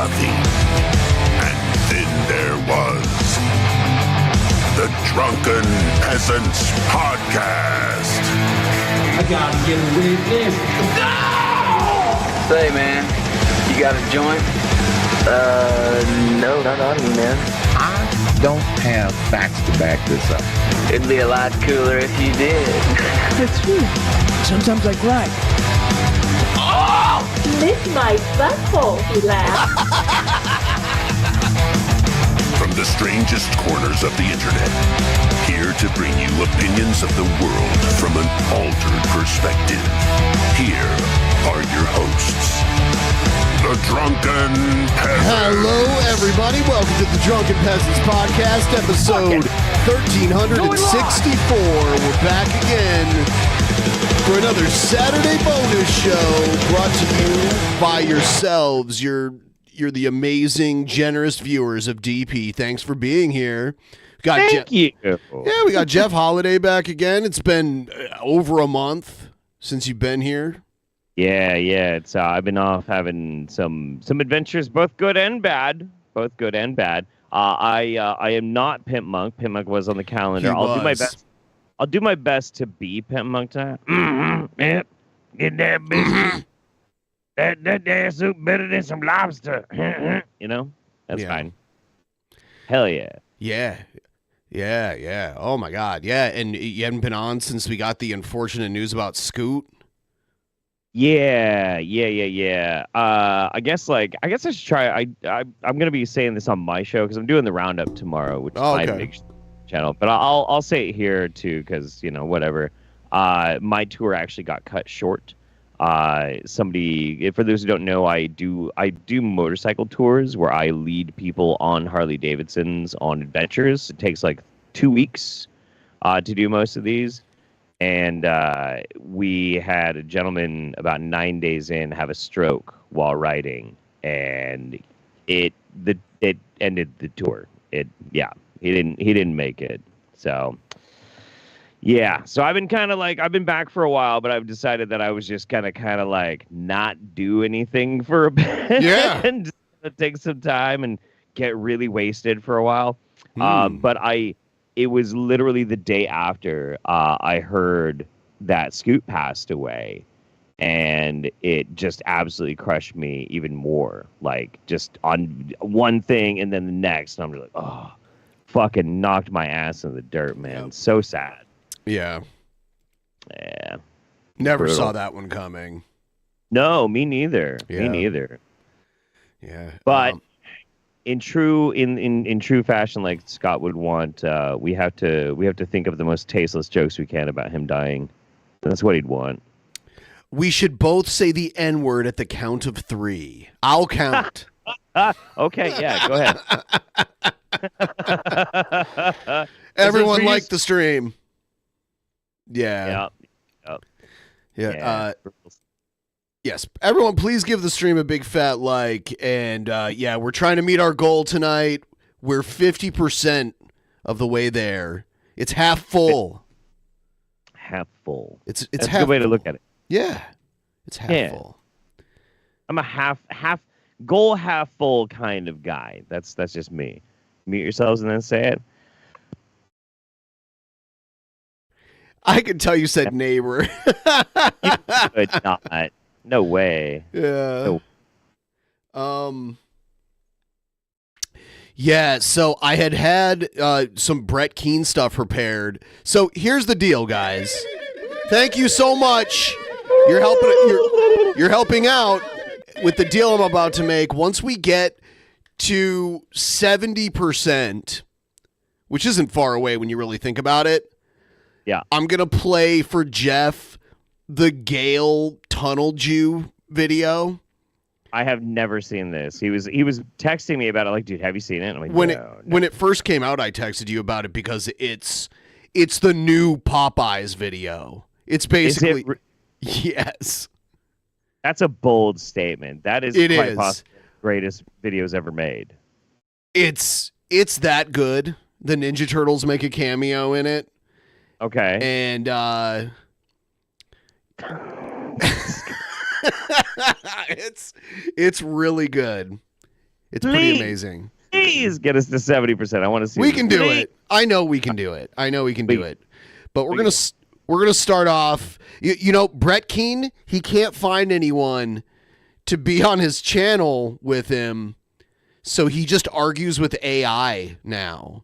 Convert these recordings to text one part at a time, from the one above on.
nothing. And then there was the Drunken Peasants Podcast. I gotta get a witness. No! Say, man, you got a joint? No, not on me, man. I don't have facts to back this up. It'd be a lot cooler if you did. That's true. Sometimes I cry. Oh! Lick my butthole, he laughed. From the strangest corners of the internet, here to bring you opinions of the world from an altered perspective. Here are your hosts, the Drunken Peasants. Hello, everybody. Welcome to the Drunken Peasants Podcast, episode 1364. We're back again for another Saturday bonus show brought to you by yourselves. You're the amazing, generous viewers of DP. Thanks for being here. Thank you. Yeah, we got Jeff Holiday back again. It's been over a month since you've been here. Yeah. It's I've been off having some adventures, both good and bad. I am not Pimp Monk. Pimp Monk was on the calendar. I'll do my best to be Pimp Monk tonight. Yep. Get that bitch. That damn soup better than some lobster. You know? That's fine. Hell yeah. Yeah. Oh my God. Yeah, and you haven't been on since we got the unfortunate news about Scoot. Yeah. I guess I should try. I'm gonna be saying this on my show because I'm doing the roundup tomorrow, which is my big channel. But I'll say it here too because whatever. My tour actually got cut short. For those who don't know, I do motorcycle tours where I lead people on Harley Davidsons on adventures. It takes like 2 weeks to do most of these. And we had a gentleman about 9 days in have a stroke while riding, and it ended the tour. He didn't make it. So yeah, so I've been back for a while, but I've decided that I was just gonna kind of like not do anything for a bit. Yeah, and just take some time and get really wasted for a while. But it was literally the day after I heard that Scoot passed away, and it just absolutely crushed me even more. Like just on one thing and then the next, and I'm just like, oh, fucking knocked my ass in the dirt, man. Yep. So sad. Yeah. Never saw that one coming. No, me neither. Yeah. Me neither. Yeah. But in true fashion, like Scott would want, we have to think of the most tasteless jokes we can about him dying. That's what he'd want. We should both say the N-word at the count of 3. I'll count. Okay, yeah, go ahead. Everyone like the stream. Yeah. Yes. Everyone, please give the stream a big fat like. And we're trying to meet our goal tonight. We're 50% of the way there. It's half full. Half full. It's That's half a good way to full. look at it. Yeah. It's half full. I'm a half goal half full kind of guy. That's just me. Mute yourselves and then say it. I could tell you said neighbor. You could not. No way. Yeah. Yeah, so I had some Brett Keane stuff prepared. So here's the deal, guys. Thank you so much. You're helping out with the deal I'm about to make. Once we get to 70%, which isn't far away when you really think about it. Yeah. I'm going to play for Jeff the Gale Tunnel Jew video. I have never seen this. He was texting me about it like, dude, have you seen it? I'm like, when it first came out, I texted you about it because it's the new Popeyes video. It's basically yes. That's a bold statement. That is quite possibly the greatest videos ever made. It's that good. The Ninja Turtles make a cameo in it. Okay. And it's really good. It's pretty amazing. Please get us to 70%. I want to see. We can do it. I know we can do it. But we're gonna start off. You know, Brett Keane. He can't find anyone to be on his channel with him, so he just argues with AI now.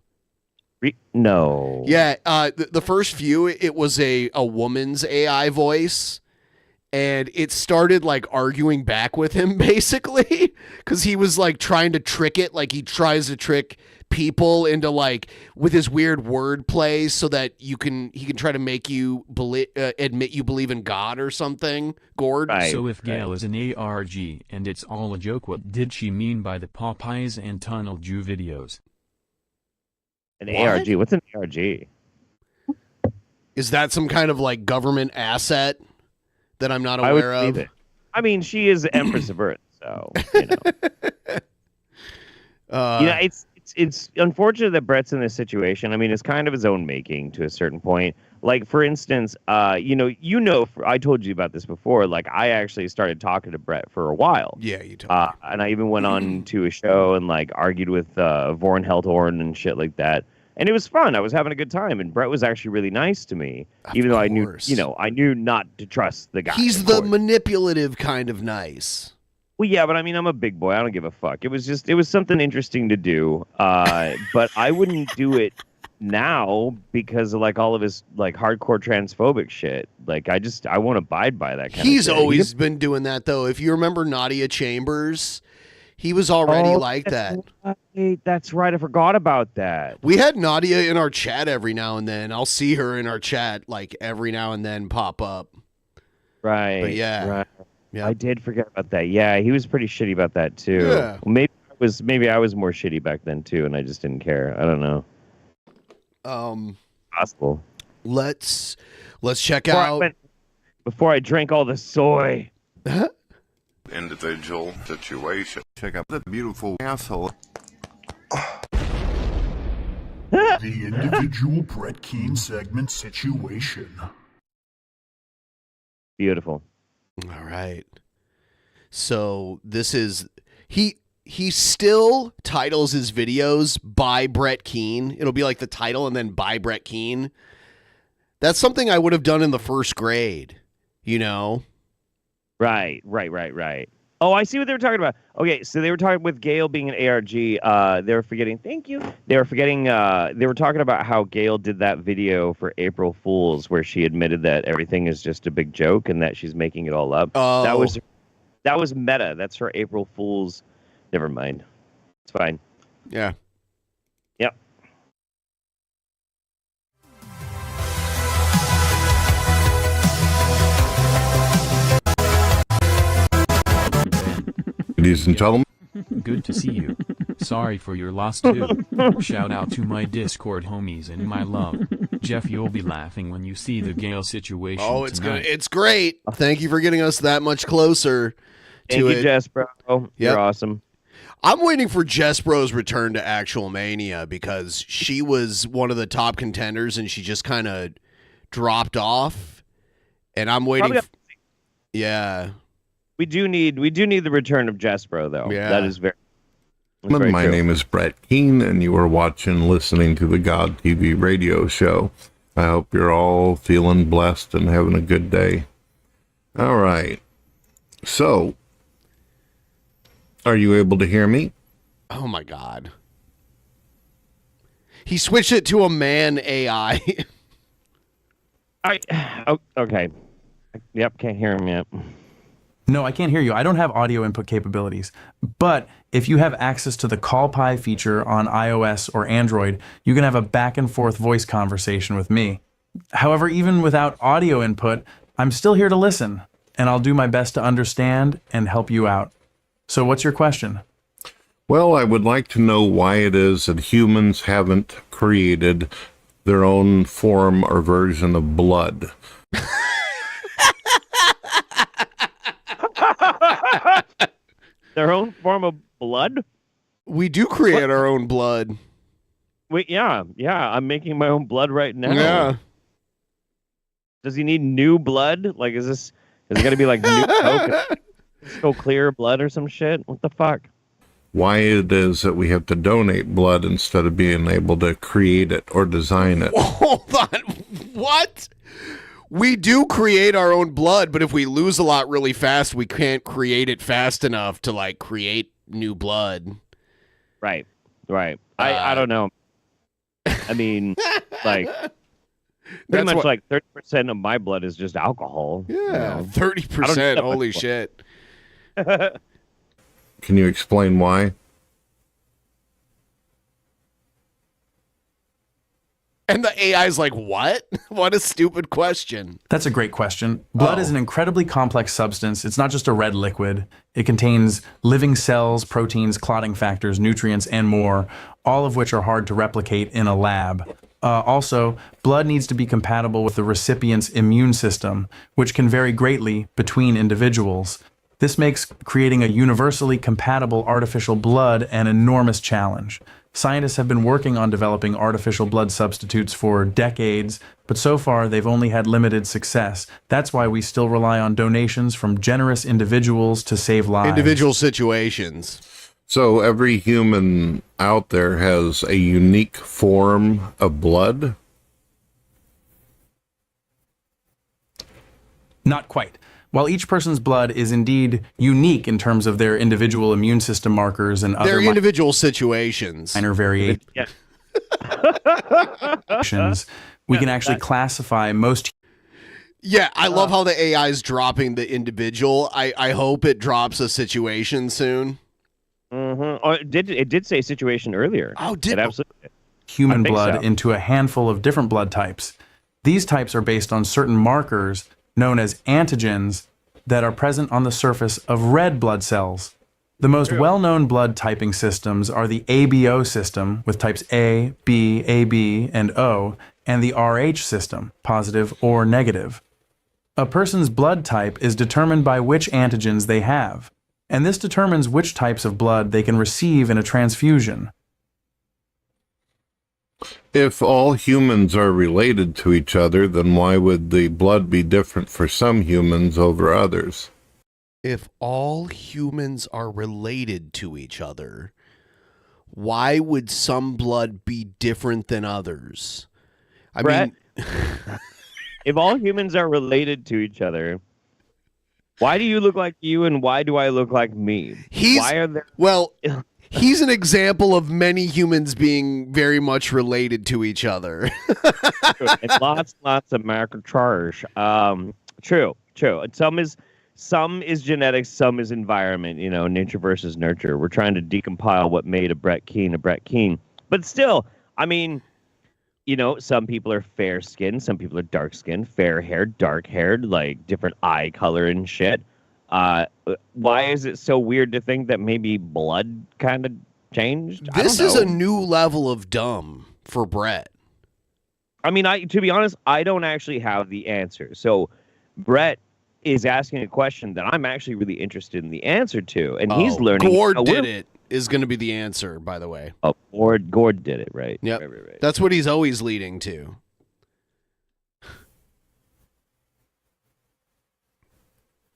No. Yeah. The first few, it was a woman's AI voice. And it started like arguing back with him basically because he was like trying to trick it. Like he tries to trick people into like with his weird word play so that he can try to make you admit you believe in God or something. Gord. Right, so if Gail is an ARG and it's all a joke, what did she mean by the Popeyes and Tunnel Jew videos? An ARG? What's an ARG? Is that some kind of like government asset that I'm not aware of? I mean, she is Empress of Earth, so you know. It's unfortunate that Brett's in this situation. I mean, it's kind of his own making to a certain point. Like, for instance, I told you about this before. Like, I actually started talking to Brett for a while. Yeah, you told me. And I even went on to a show and like argued with Vorn Helthorn and shit like that. And it was fun. I was having a good time, and Brett was actually really nice to me, even though I knew not to trust the guy. He's the manipulative kind of nice. Well, yeah, but I mean, I'm a big boy. I don't give a fuck. It was something interesting to do, but I wouldn't do it now because of like all of his like hardcore transphobic shit. Like, I won't abide by that kind of shit. He's always been doing that, though. If you remember Nadia Chambers, he was already like that. Right. That's right. I forgot about that. We had Nadia in our chat every now and then. I'll see her in our chat like every now and then pop up. Right. But yeah. Right. Yeah. I did forget about that. Yeah, he was pretty shitty about that too. Yeah. Well, maybe I was more shitty back then too, and I just didn't care. I don't know. Possible. Let's check out before I drank all the soy. Individual situation. Check out the beautiful asshole. The individual Brett Keane segment situation. Beautiful. All right. So this is he still titles his videos by Brett Keane. It'll be like the title and then by Brett Keane. That's something I would have done in the first grade, you know? Right. Oh, I see what they were talking about. Okay, so they were talking with Gail being an ARG. They were forgetting. Thank you. They were forgetting. They were talking about how Gail did that video for April Fools, where she admitted that everything is just a big joke and that she's making it all up. Oh, that was meta. That's her April Fools. Never mind. It's fine. Yeah. Yep. Ladies and gentlemen. Good to see you. Sorry for your loss too. Shout out to my Discord homies and my love. Jeff, you'll be laughing when you see the Gale situation. Oh, it's tonight. good. It's great. Thank you for getting us that much closer to Thank it. you, Jess, bro. You're awesome. I'm waiting for Jess Bro's return to Actual Mania because she was one of the top contenders and she just kind of dropped off. And I'm waiting. Yeah. We do need the return of Jess, bro, though. Yeah. That is very My name is Brett Keane, and you are listening to the God TV radio show. I hope you're all feeling blessed and having a good day. All right. So, are you able to hear me? Oh, my God. He switched it to a man AI. Okay. Yep, can't hear him yet. No, I can't hear you. I don't have audio input capabilities. But if you have access to the Call Pi feature on iOS or Android, you can have a back and forth voice conversation with me. However, even without audio input, I'm still here to listen, and I'll do my best to understand and help you out. So what's your question? Well, I would like to know why it is that humans haven't created their own form or version of blood. Their own form of blood? We do create our own blood. Wait, yeah. I'm making my own blood right now. Yeah. Does he need new blood? Like, is it going to be like new Coke? So clear blood or some shit? What the fuck? why it is that we have to donate blood instead of being able to create it or design it. Hold on. What? We do create our own blood, but if we lose a lot really fast, we can't create it fast enough to like create new blood. Right. I don't know. I mean, like, pretty much like 30% of my blood is just alcohol. Yeah, 30%. Holy shit. Can you explain why? And the AI's like, what? What a stupid question. That's a great question. Blood is an incredibly complex substance. It's not just a red liquid. It contains living cells, proteins, clotting factors, nutrients, and more, all of which are hard to replicate in a lab. Also, blood needs to be compatible with the recipient's immune system, which can vary greatly between individuals. This makes creating a universally compatible artificial blood an enormous challenge. Scientists have been working on developing artificial blood substitutes for decades, but so far they've only had limited success. That's why we still rely on donations from generous individuals to save lives. Individual situations. So every human out there has a unique form of blood? Not quite. While each person's blood is indeed unique in terms of their individual immune system markers and other individual situations, minor variations, we can actually classify most. Yeah, I love how the AI is dropping the individual. I hope it drops a situation soon. Mm-hmm. Oh, it did say situation earlier. Oh, did it absolutely? Human blood into a handful of different blood types. These types are based on certain markers known as antigens that are present on the surface of red blood cells. The most well-known blood typing systems are the ABO system with types A, B, AB, and O, and the RH system, positive or negative. A person's blood type is determined by which antigens they have, and this determines which types of blood they can receive in a transfusion. If all humans are related to each other, then why would the blood be different for some humans over others? If all humans are related to each other, why would some blood be different than others? I mean, if all humans are related to each other, why do you look like you and why do I look like me? Why are there... Well, he's an example of many humans being very much related to each other. And lots of macro charge. True. And some is genetics, some is environment, nature versus nurture. We're trying to decompile what made a Brett Keane. But still, I mean, some people are fair-skinned, some people are dark-skinned, fair-haired, dark-haired, like different eye color and shit. Why is it so weird to think that maybe blood kind of changed? This is a new level of dumb for Brett. I mean, to be honest, I don't actually have the answer. So Brett is asking a question that I'm actually really interested in the answer to, and he's learning. Gord did it is going to be the answer, by the way. Oh, Gord did it, right? Yep. Right. That's what he's always leading to.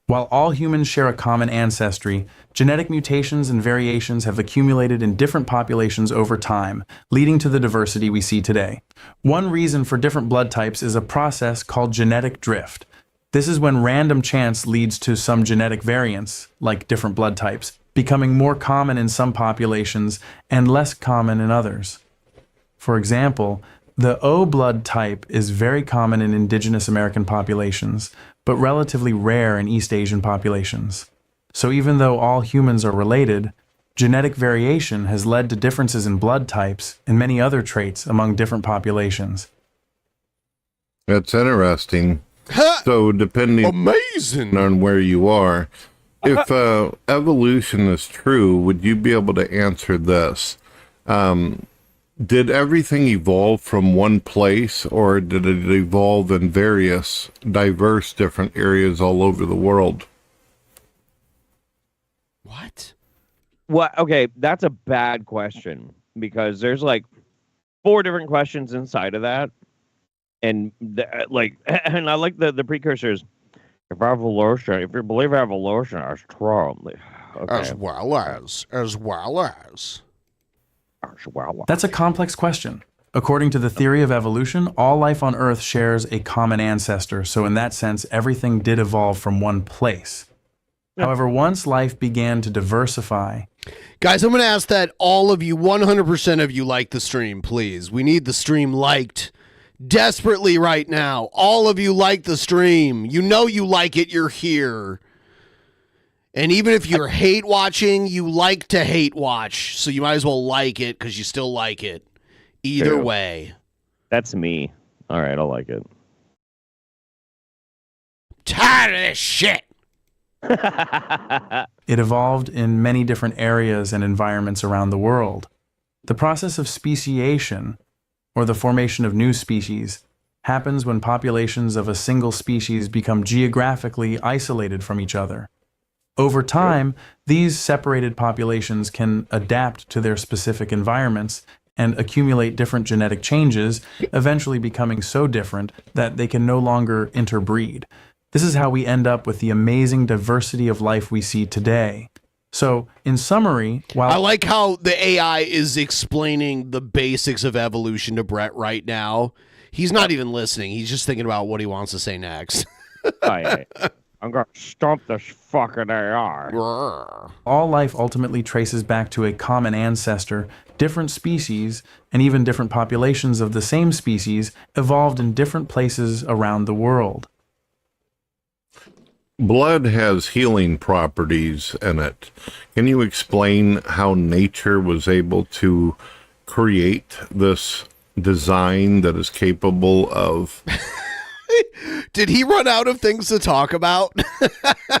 While all humans share a common ancestry, genetic mutations and variations have accumulated in different populations over time, leading to the diversity we see today. One reason for different blood types is a process called genetic drift. This is when random chance leads to some genetic variants, like different blood types, becoming more common in some populations and less common in others. For example, the O blood type is very common in indigenous American populations, but relatively rare in East Asian populations. So even though all humans are related, genetic variation has led to differences in blood types and many other traits among different populations. That's interesting. So depending on where you are, if evolution is true, would you be able to answer this? Did everything evolve from one place, or did it evolve in various, diverse, different areas all over the world? What? Well, okay, that's a bad question, because there's like 4 different questions inside of that. And and I like the precursors. If you believe evolution is true, Okay. As well as. That's a complex question. According to the theory of evolution, all life on Earth shares a common ancestor, so in that sense, everything did evolve from one place. However, once life began to diversify... Guys, I'm going to ask that all of you, 100% of you, like the stream, please. We need the stream liked desperately right now. All of you like the stream. You know you like it, you're here. And even if you're hate watching, you like to hate watch, so you might as well like it because you still like it. Either True. way. That's me. All right, I'll like it. Tired of this shit. It evolved in many different areas and environments around the world. The process of speciation, or the formation of new species, happens when populations of a single species become geographically isolated from each other. Over time, these separated populations can adapt to their specific environments and accumulate different genetic changes, eventually becoming so different that they can no longer interbreed. This is how we end up with the amazing diversity of life we see today. So, in summary, while... I like how the AI is explaining the basics of evolution to Brett right now. He's not even listening. He's just thinking about what he wants to say next. I'm going to stomp this fucking AI. All life ultimately traces back to a common ancestor. Different species, and even different populations of the same species, evolved in different places around the world. Blood has healing properties in it. Can you explain how nature was able to create this design that is capable of... Did he run out of things to talk about?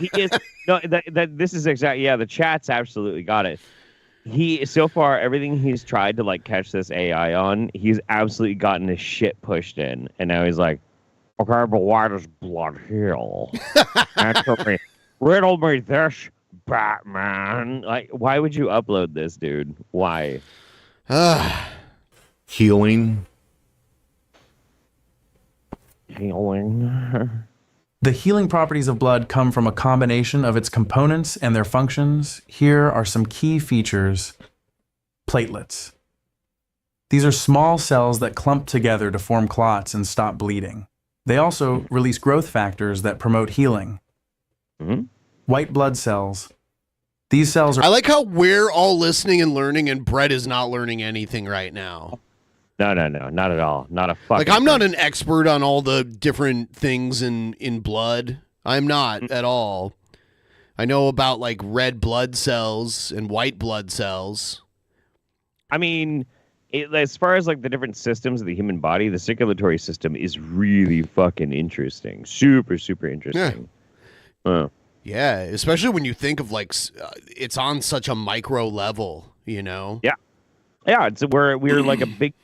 He is, no, this is exactly, yeah, the chat's absolutely got it. So far, everything he's tried to, like, catch this AI on, he's absolutely gotten his shit pushed in. And now he's like, okay, but why does blood heal? Answer me. Riddle me this, Batman. Like, why would you upload this, dude? Why? Healing. The healing properties of blood come from a combination of its components and their functions. Here are some key features. Platelets. These are small cells that clump together to form clots and stop bleeding. They also release growth factors that promote healing. White blood cells. These cells are... I like how we're all listening and learning, and Brett is not learning anything right now. No, not at all. Not a fucking... Like, I'm not an expert on all the different things in blood. I'm not at all. I know about, like, red blood cells and white blood cells. I mean, as far as, like, the different systems of the human body, the circulatory system is really fucking interesting. Super, super interesting. Yeah. Yeah, especially when you think of, like, it's on such a micro level, you know? Yeah. Yeah, we're like a big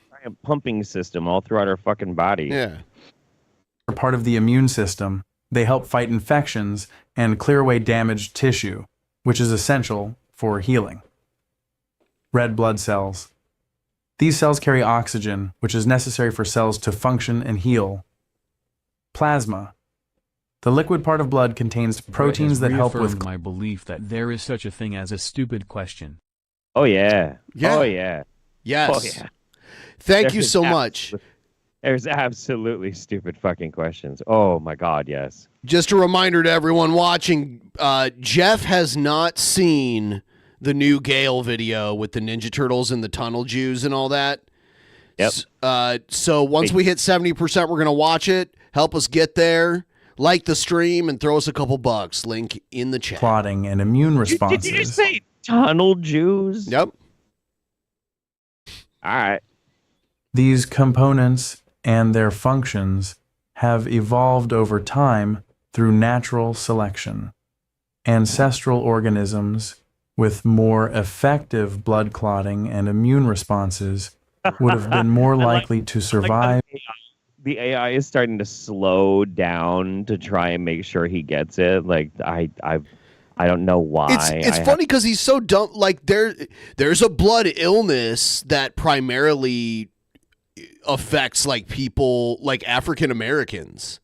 pumping system all throughout our fucking body. Yeah. Are part of the immune system. They help fight infections and clear away damaged tissue, which is essential for healing. Red blood cells. These cells carry oxygen, which is necessary for cells to function and heal. Plasma. The liquid part of blood contains proteins that help with... my belief that there is such a thing as a stupid question. Oh, yeah. Yeah. Oh, yeah. Yes. Oh, yeah. Thank you so much. There's absolutely stupid fucking questions. Oh, my God, yes. Just a reminder to everyone watching, Jeff has not seen the new Gale video with the Ninja Turtles and the Tunnel Jews and all that. Yep. So once we hit 70%, we're going to watch it. Help us get there. Like the stream and throw us a couple bucks. Link in the chat. Clotting and immune responses. Did you say Tunnel Jews? Yep. All right. These components and their functions have evolved over time through natural selection. Ancestral organisms with more effective blood clotting and immune responses would have been more likely to survive. The AI is starting to slow down to try and make sure he gets it. Like I don't know why. It's funny because he's so dumb. Like there's a blood illness that primarily affects like people like African Americans.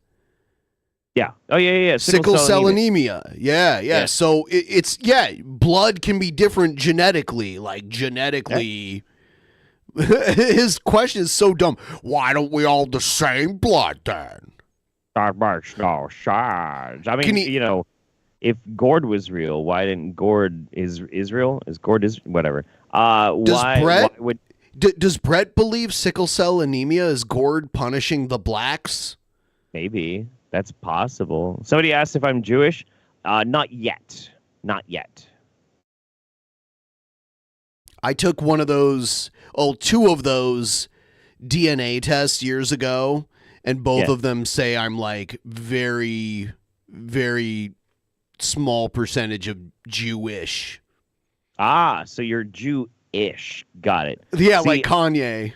Yeah. Oh, yeah. Sickle cell anemia. Yeah. So it's blood can be different genetically. His question is so dumb. Why don't we all the same blood then? That makes no sense. I mean, if Gord was real, why didn't Gord is Israel? Is Gord is whatever? Does Brett believe sickle cell anemia is Gord punishing the blacks? Maybe. That's possible. Somebody asked if I'm Jewish. Not yet. Not yet. I took two of those DNA tests years ago, and both of them say I'm like very, very small percentage of Jewish. Ah, so you're Jewish. Got it. Yeah, like Kanye.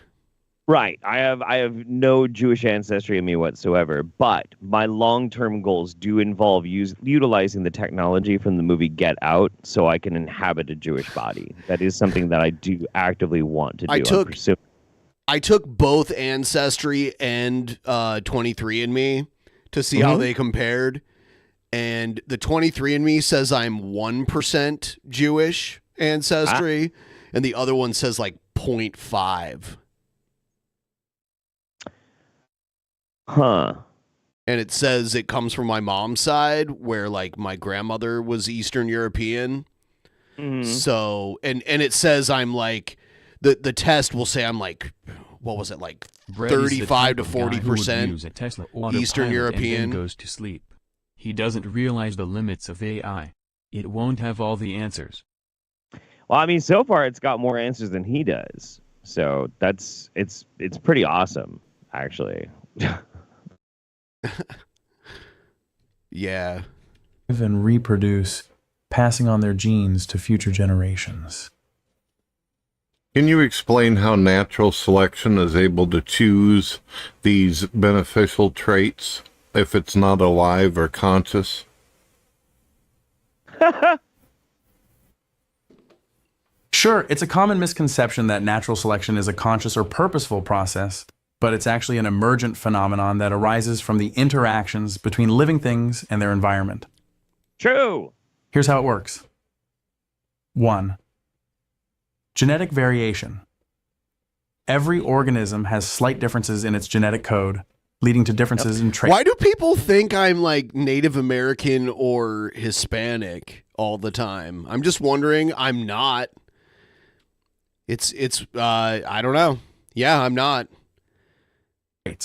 Right. I have no Jewish ancestry in me whatsoever, but my long-term goals do involve utilizing the technology from the movie Get Out so I can inhabit a Jewish body. That is something that I do actively want to do. I took both Ancestry and 23andMe to see how they compared, and the 23andMe says I'm 1% Jewish ancestry, and the other one says like 0.5. Huh. And it says it comes from my mom's side, where like my grandmother was Eastern European. So, and it says I'm like, the test will say I'm like, what was it, like 35 to 40% Eastern European. And then goes to sleep. He doesn't realize the limits of AI. It won't have all the answers. Well, I mean, so far it's got more answers than he does. So it's pretty awesome, actually. Yeah. And reproduce, passing on their genes to future generations. Can you explain how natural selection is able to choose these beneficial traits if it's not alive or conscious? Sure, it's a common misconception that natural selection is a conscious or purposeful process, but it's actually an emergent phenomenon that arises from the interactions between living things and their environment. True. Here's how it works. 1. Genetic variation. Every organism has slight differences in its genetic code, leading to differences in traits. Why do people think I'm like Native American or Hispanic all the time? I'm just wondering. I'm not. It's I don't know. Yeah, I'm not.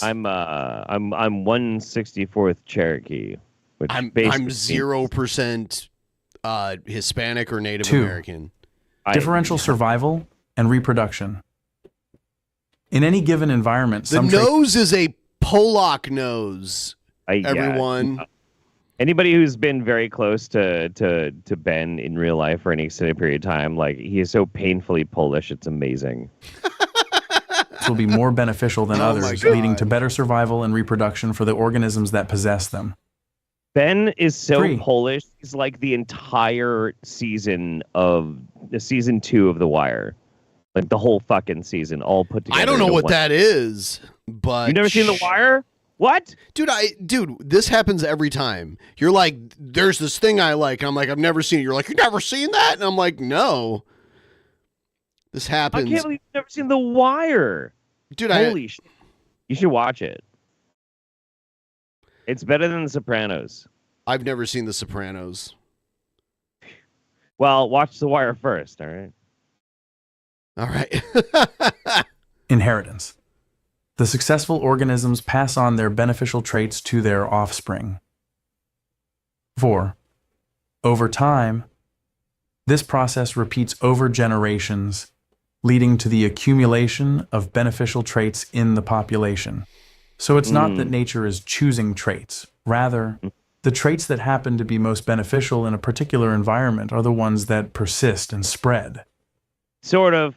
I'm 1/64th Cherokee, which I'm 0% Hispanic or Native American. Differential survival and reproduction. In any given environment, the nose is a Pollock nose. Everyone. Anybody who's been very close to Ben in real life for any extended period of time, like, he is so painfully Polish, it's amazing. Will be more beneficial than others, leading to better survival and reproduction for the organisms that possess them. Ben is so Polish. He's like the entire season 2 of The Wire, like the whole fucking season, all put together. I don't know what that is, but you've never seen The Wire? What? Dude, this happens every time. You're like, there's this thing I like. I'm like, I've never seen it. You're like, you've never seen that? And I'm like, no. This happens. I can't believe you've never seen The Wire. Dude, holy shit. You should watch it. It's better than The Sopranos. I've never seen The Sopranos. Well, watch The Wire first, all right? All right. Inheritance. The successful organisms pass on their beneficial traits to their offspring. 4. Over time, this process repeats over generations, leading to the accumulation of beneficial traits in the population. So it's not that nature is choosing traits. Rather, the traits that happen to be most beneficial in a particular environment are the ones that persist and spread. Sort of.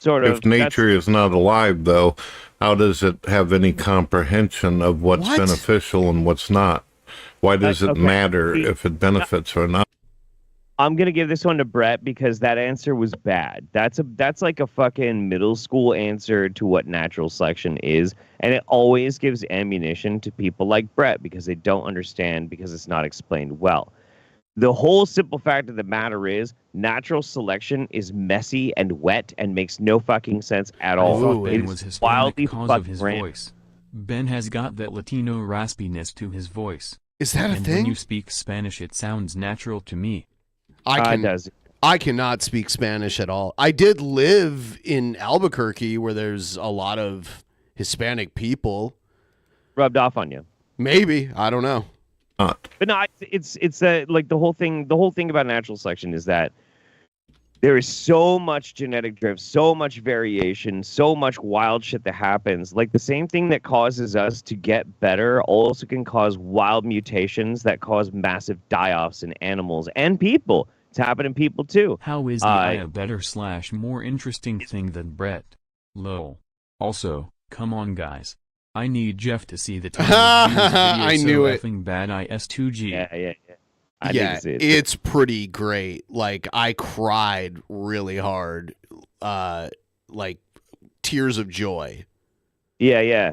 If nature is not alive, though, how does it have any comprehension of what's beneficial and what's not? Why does it matter if it benefits or not? I'm gonna give this one to Brett because that answer was bad. That's like a fucking middle school answer to what natural selection is, and it always gives ammunition to people like Brett because they don't understand because it's not explained well. The whole simple fact of the matter is natural selection is messy and wet and makes no fucking sense at all. I thought Ben It was is Hispanic wildly because of fucking his random. voice. Ben has got that Latino raspiness to his voice. Is that a and thing? When you speak Spanish, it sounds natural to me. I cannot speak Spanish at all. I did live in Albuquerque where there's a lot of Hispanic people. Rubbed off on you. Maybe. I don't know. But no, it's like the whole thing about natural selection is that there is so much genetic drift, so much variation, so much wild shit that happens. Like the same thing that causes us to get better also can cause wild mutations that cause massive die-offs in animals and people. It's happening in people too. How is the eye a better / more interesting thing than Brett? Lol. Also, come on guys. I need Jeff to see the time I knew it. Effing bad IS2G. Yeah. Yeah, it's pretty great. Like I cried really hard, like tears of joy. Yeah.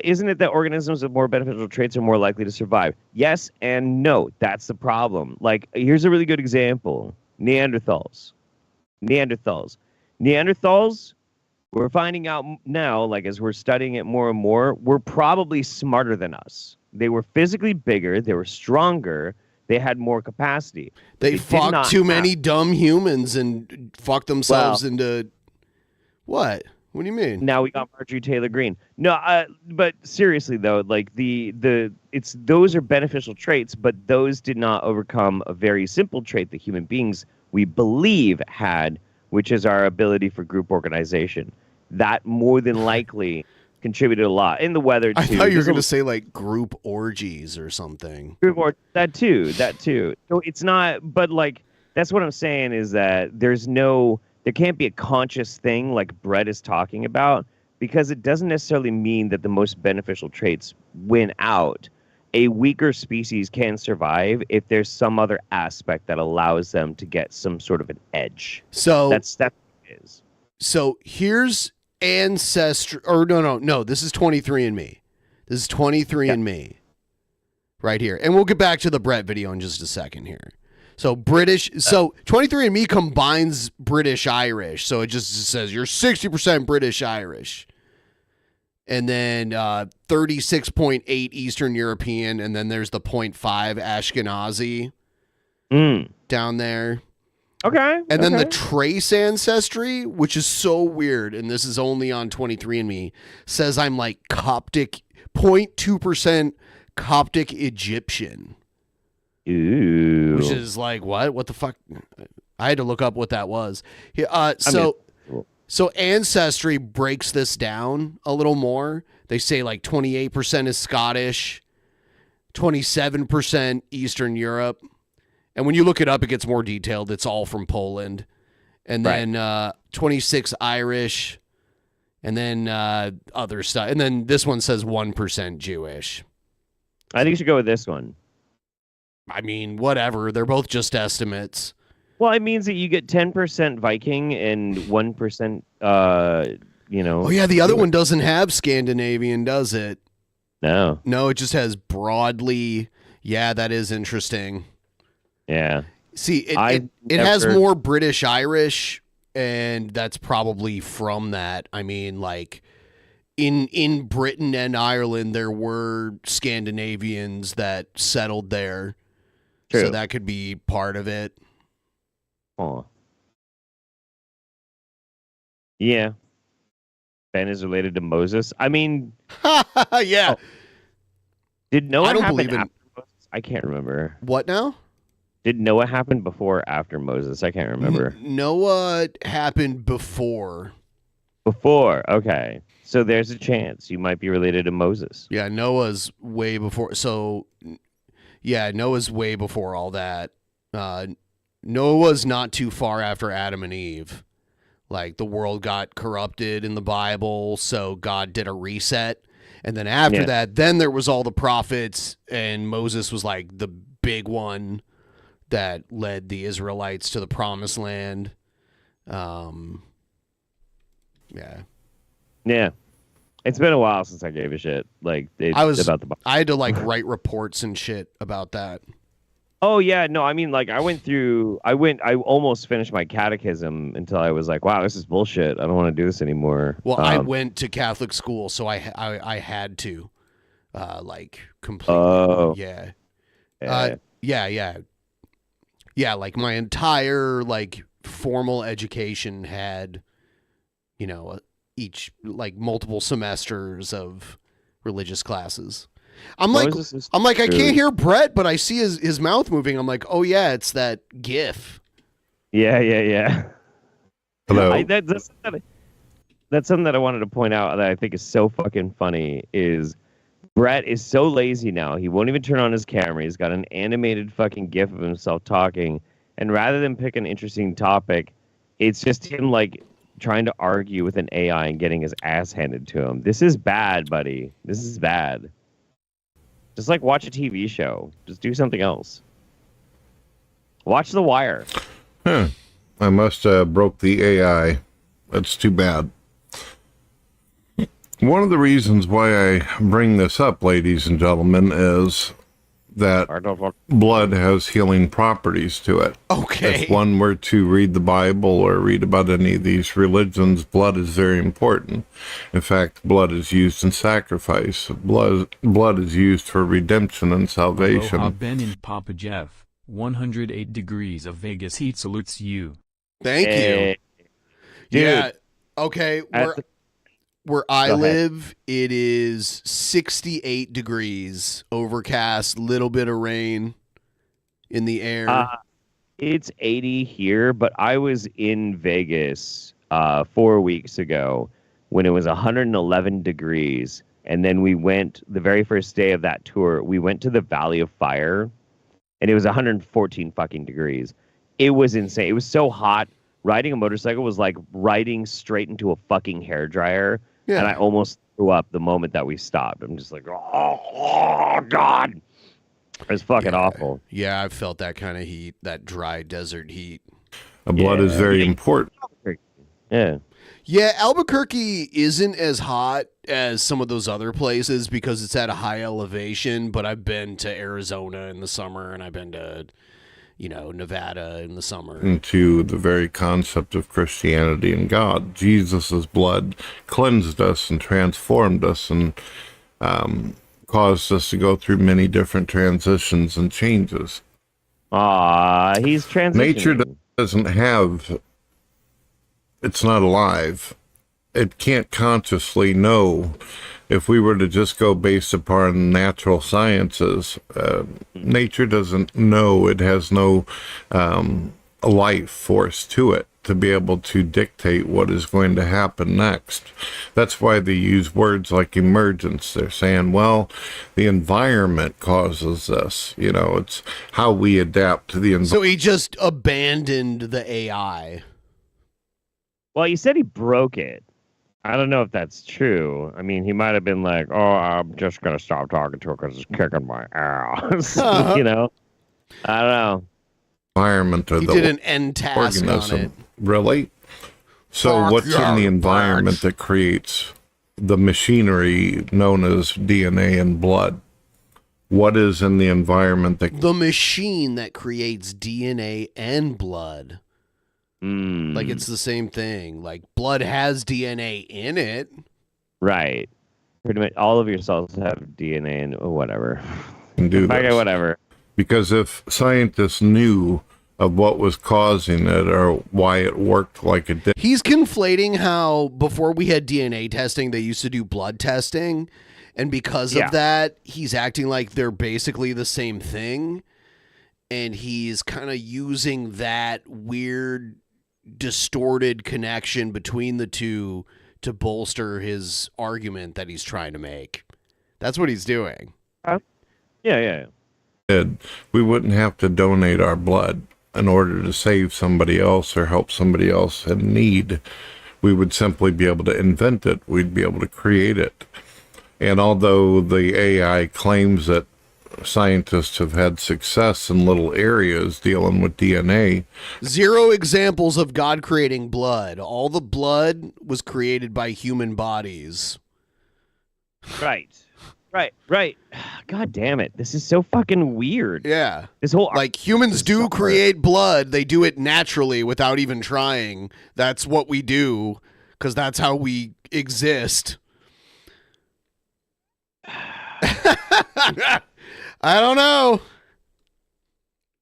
Isn't it that organisms with more beneficial traits are more likely to survive? Yes and no. That's the problem. Like, here's a really good example. Neanderthals. We're finding out now, like as we're studying it more and more, we're probably smarter than us. They were physically bigger. They were stronger. They had more capacity. They fucked too many dumb humans and fucked themselves into... What? What do you mean? Now we got Marjorie Taylor Greene. No, but seriously though, like those are beneficial traits, but those did not overcome a very simple trait that human beings we believe had, which is our ability for group organization. That more than likely contributed a lot in the weather too. I thought you were going to say like group orgies or something. That too. So it's not, but like that's what I'm saying is that there can't be a conscious thing like Brett is talking about because it doesn't necessarily mean that the most beneficial traits win out. A weaker species can survive if there's some other aspect that allows them to get some sort of an edge. So that's what it is. So here's ancestry, or no. This is 23andMe. This is 23andMe right here, and we'll get back to the Brett video in just a second here. So 23andMe combines British Irish, so it just says you're 60% British Irish, and then 36.8 Eastern European, and then there's the 0.5 Ashkenazi down there. Okay. And then the trace ancestry, which is so weird, and this is only on 23andMe, says I'm like Coptic, 0.2% Coptic Egyptian. Ooh. Which is like, what? What the fuck? I had to look up what that was. So Ancestry breaks this down a little more. They say like 28% is Scottish, 27% Eastern Europe. And when you look it up, it gets more detailed. It's all from Poland. And then 26 Irish, and then other stuff. And then this one says 1% Jewish. I think you should go with this one. I mean, whatever. They're both just estimates. Well, it means that you get 10% Viking and 1%, Oh, yeah, the other one doesn't have Scandinavian, does it? No. No, it just has broadly. Yeah, that is interesting. Yeah. See, it has more British Irish, and that's probably from that. I mean, like, in Britain and Ireland, there were Scandinavians that settled there. True. So that could be part of it. Oh. Yeah. Ben is related to Moses. I mean... yeah. Oh. Did Noah I don't happen believe in... after Moses? I can't remember. What now? Did Noah happen before or after Moses? I can't remember. Noah happened before. Before, okay. So there's a chance you might be related to Moses. Yeah, Noah's way before. So, yeah, Noah's way before all that. Noah's not too far after Adam and Eve. Like, the world got corrupted in the Bible, so God did a reset. And then after that, then there was all the prophets, and Moses was like the big one that led the Israelites to the Promised Land. Yeah. Yeah. It's been a while since I gave a shit. Like about the. I had to like write reports and shit about that. Oh yeah, no, I mean like I almost finished my catechism until I was like, wow, this is bullshit. I don't want to do this anymore. Well, I went to Catholic school, so I had to like completely. Oh. Yeah. Yeah. Yeah, like my entire like formal education had, you know, each like multiple semesters of religious classes. I'm like, I can't hear Brett, but I see his mouth moving. I'm like, oh yeah, it's that GIF. Yeah. Hello. That's something that I wanted to point out that I think is so fucking funny is Brett is so lazy now. He won't even turn on his camera. He's got an animated fucking GIF of himself talking. And rather than pick an interesting topic, it's just him like trying to argue with an AI and getting his ass handed to him. This is bad, buddy. This is bad. Just like watch a TV show. Just do something else. Watch The Wire. I must have broke the AI. That's too bad. One of the reasons why I bring this up, ladies and gentlemen, is that blood has healing properties to it. Okay. If one were to read the Bible or read about any of these religions, blood is very important. In fact, blood is used in sacrifice. Blood is used for redemption and salvation. Aloha Ben and Papa Jeff, 108 degrees of Vegas heat salutes you. Thank you. Dude, yeah. Okay. Where I live, it is 68 degrees, overcast, little bit of rain in the air. It's 80 here, but I was in Vegas 4 weeks ago when it was 111 degrees. And then we went, the very first day of that tour, we went to the Valley of Fire, and it was 114 fucking degrees. It was insane. It was so hot. Riding a motorcycle was like riding straight into a fucking hairdryer. Yeah. And I almost threw up the moment that we stopped. I'm just like, oh God. It was fucking awful. Yeah, I've felt that kind of heat, that dry desert heat. Blood is very important. Yeah. Yeah, Albuquerque isn't as hot as some of those other places because it's at a high elevation, but I've been to Arizona in the summer and I've been to, Nevada in the summer. Into the very concept of Christianity and God. Jesus' blood cleansed us and transformed us and caused us to go through many different transitions and changes. He's transitioning. Nature doesn't have... It's not alive. It can't consciously know. If we were to just go based upon natural sciences, nature doesn't know. It has no life force to it to be able to dictate what is going to happen next. That's why they use words like emergence. They're saying, well, the environment causes this. It's how we adapt to the environment. So he just abandoned the AI. Well, he said he broke it. I don't know if that's true. I mean, he might have been like, oh, I'm just going to stop talking to her because it's kicking my ass. I don't know. Environment of he did an end task organism. on it. Really? So what's in the environment that creates the machinery known as DNA and blood? What is in the environment that... The machine that creates DNA and blood. Like it's the same thing. Like blood has DNA in it. Right. Pretty much all of your cells have DNA and whatever. Can do this. Whatever. Because if scientists knew of what was causing it or why it worked like it did. He's conflating how before we had DNA testing, they used to do blood testing. And because of that, he's acting like they're basically the same thing. And he's kind of using that weird distorted connection between the two to bolster his argument that he's trying to make. That's what he's doing. Yeah. We wouldn't have to donate our blood in order to save somebody else or help somebody else in need. We would simply be able to invent it. We'd be able to create it. And although the AI claims that scientists have had success in little areas dealing with DNA. 0 examples of God creating blood. All the blood was created by human bodies. Right. God damn it. This is so fucking weird. Yeah. This whole like humans do create blood. They do it naturally without even trying. That's what we do because that's how we exist. I don't know.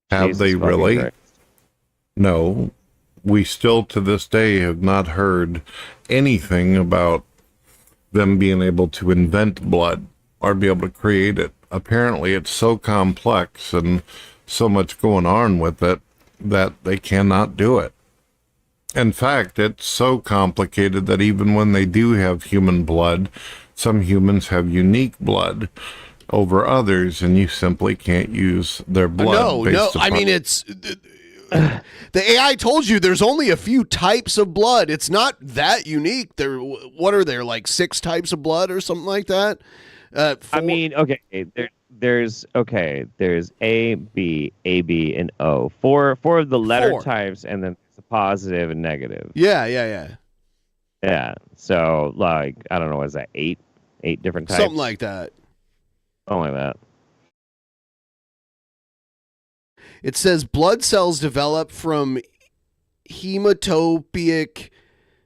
Have Jesus they fucking really? Christ. No. We still to this day have not heard anything about them being able to invent blood or be able to create it. Apparently it's so complex and so much going on with it that they cannot do it. In fact, it's so complicated that even when they do have human blood, some humans have unique blood over others, and you simply can't use their blood. No. I mean, it's the AI told you there's only a few types of blood. It's not that unique. What are there, like 6 types of blood or something like that? I mean, okay, there's A, B, AB, and O. Four of the letter types, and then it's a positive and negative. Yeah. Yeah. So, like, I don't know, what is that 8 different types? Something like that. Something like that. It says blood cells develop from hematopoietic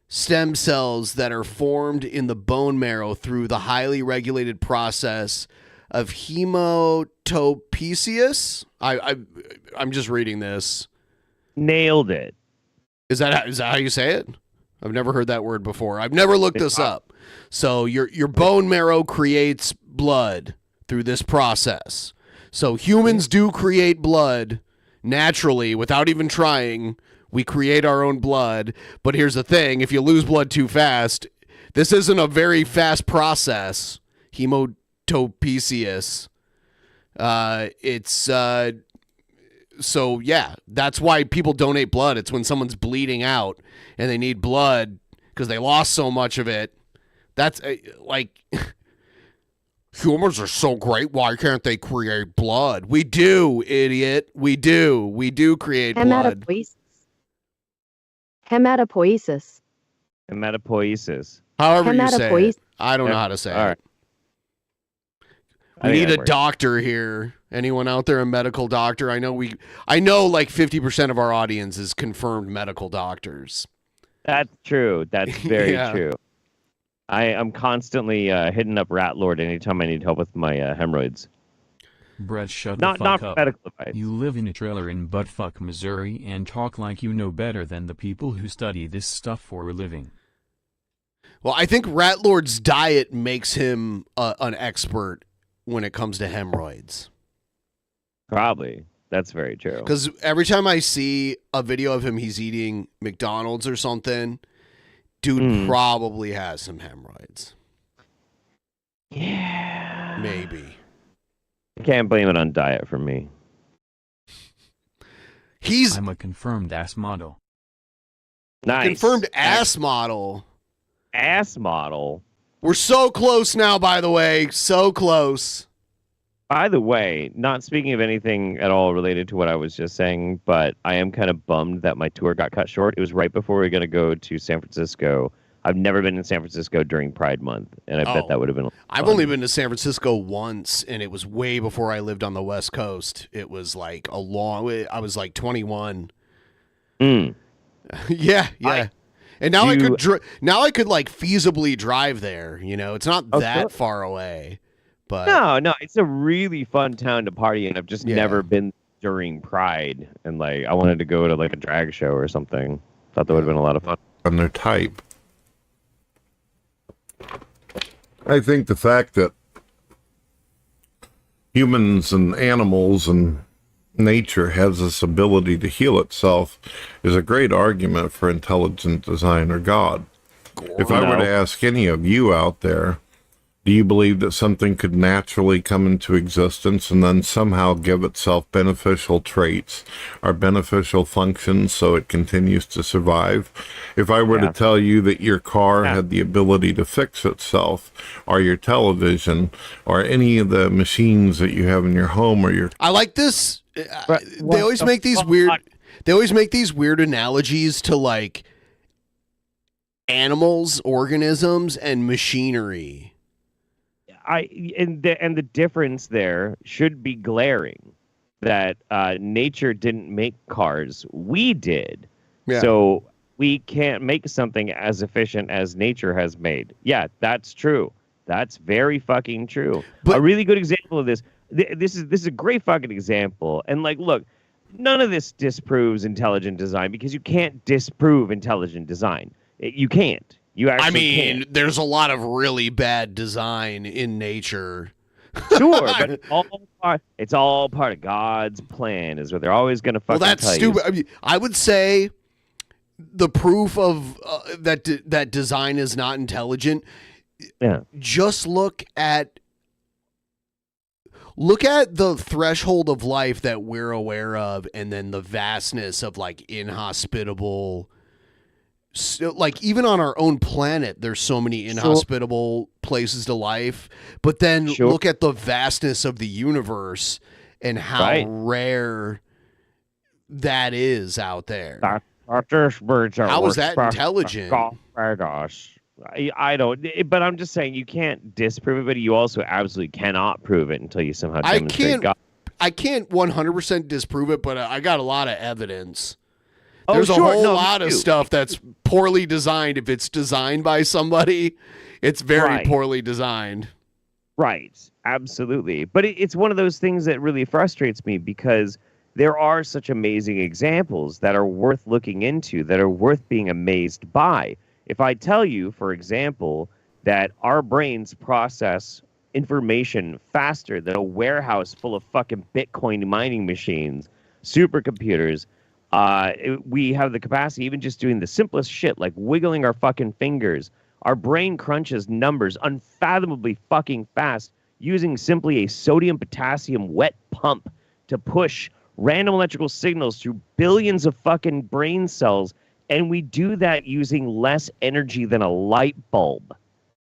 stem cells that are formed in the bone marrow through the highly regulated process of hematopoiesis. I'm just reading this. Nailed it. Is that how you say it? I've never heard that word before. I've never looked this up. So your bone marrow creates blood through this process. So humans do create blood naturally without even trying. We create our own blood. But here's the thing. If you lose blood too fast, this isn't a very fast process. Hematopoiesis. So yeah, that's why people donate blood. It's when someone's bleeding out and they need blood because they lost so much of it. That's like humans are so great. Why can't they create blood? We do, idiot. We do create blood. Hematopoiesis. However you say it. I don't know how to say it. We need a doctor here. Anyone out there, a medical doctor? I know like 50% of our audience is confirmed medical doctors. That's true. That's very true. I'm constantly hitting up Rat Lord anytime I need help with my hemorrhoids. Brett, shut not the fuck for up. medical advice. You live in a trailer in buttfuck Missouri and talk like you know better than the people who study this stuff for a living. Well, I think Rat Lord's diet makes him an expert when it comes to hemorrhoids. Probably. That's very true. Because every time I see a video of him, he's eating McDonald's or something, dude probably has some hemorrhoids. Yeah. Maybe. I can't blame it on diet for me. I'm a confirmed ass model. Nice. Confirmed ass model. Ass model? We're so close now, by the way. So close. By the way, not speaking of anything at all related to what I was just saying, but I am kind of bummed that my tour got cut short. It was right before we were going to go to San Francisco. I've never been in San Francisco during Pride Month, and I bet that would have been I've only been to San Francisco once, and it was way before I lived on the West Coast. It was like I was like 21. Yeah. And now I could like feasibly drive there, you know. It's not that far away. But No, it's a really fun town to party in. I've just never been during Pride, and like I wanted to go to like a drag show or something. Thought that would have been a lot of fun. And their type. I think the fact that humans and animals and nature has this ability to heal itself is a great argument for intelligent design or God. If I were to ask any of you out there, Do you believe that something could naturally come into existence and then somehow give itself beneficial traits or beneficial functions so it continues to survive? If I were to tell you that your car had the ability to fix itself, or your television, or any of the machines that you have in your home or your... I like this. They always make these weird... They always make these weird analogies to, like, animals, organisms, and machinery. And the difference there should be glaring, that nature didn't make cars, we did. Yeah. So we can't make something as efficient as nature has made. Yeah, that's true. That's very fucking true. But a really good example of this. This is a great fucking example. And like, look, none of this disproves intelligent design, because you can't disprove intelligent design. You can't. You actually can't. There's a lot of really bad design in nature. Sure, but it's all part of God's plan, is what they're always going to fucking tell you. Well, that's stupid. I mean, I would say the proof of that design is not intelligent. Yeah. Just look at the threshold of life that we're aware of, and then the vastness of like inhospitable. So, like, even on our own planet, there's so many inhospitable places to life. But then look at the vastness of the universe and how rare that is out there. How is that intelligent? I don't, but I'm just saying you can't disprove it, but you also absolutely cannot prove it until you somehow demonstrate God. I can't 100% disprove it, but I got a lot of evidence. There's a whole lot of stuff that's poorly designed. If it's designed by somebody, it's very poorly designed. Right. Absolutely. But it's one of those things that really frustrates me, because there are such amazing examples that are worth looking into, that are worth being amazed by. If I tell you, for example, that our brains process information faster than a warehouse full of fucking Bitcoin mining machines, supercomputers, we have the capacity, even just doing the simplest shit, like wiggling our fucking fingers. Our brain crunches numbers unfathomably fucking fast using simply a sodium-potassium wet pump to push random electrical signals through billions of fucking brain cells, and we do that using less energy than a light bulb.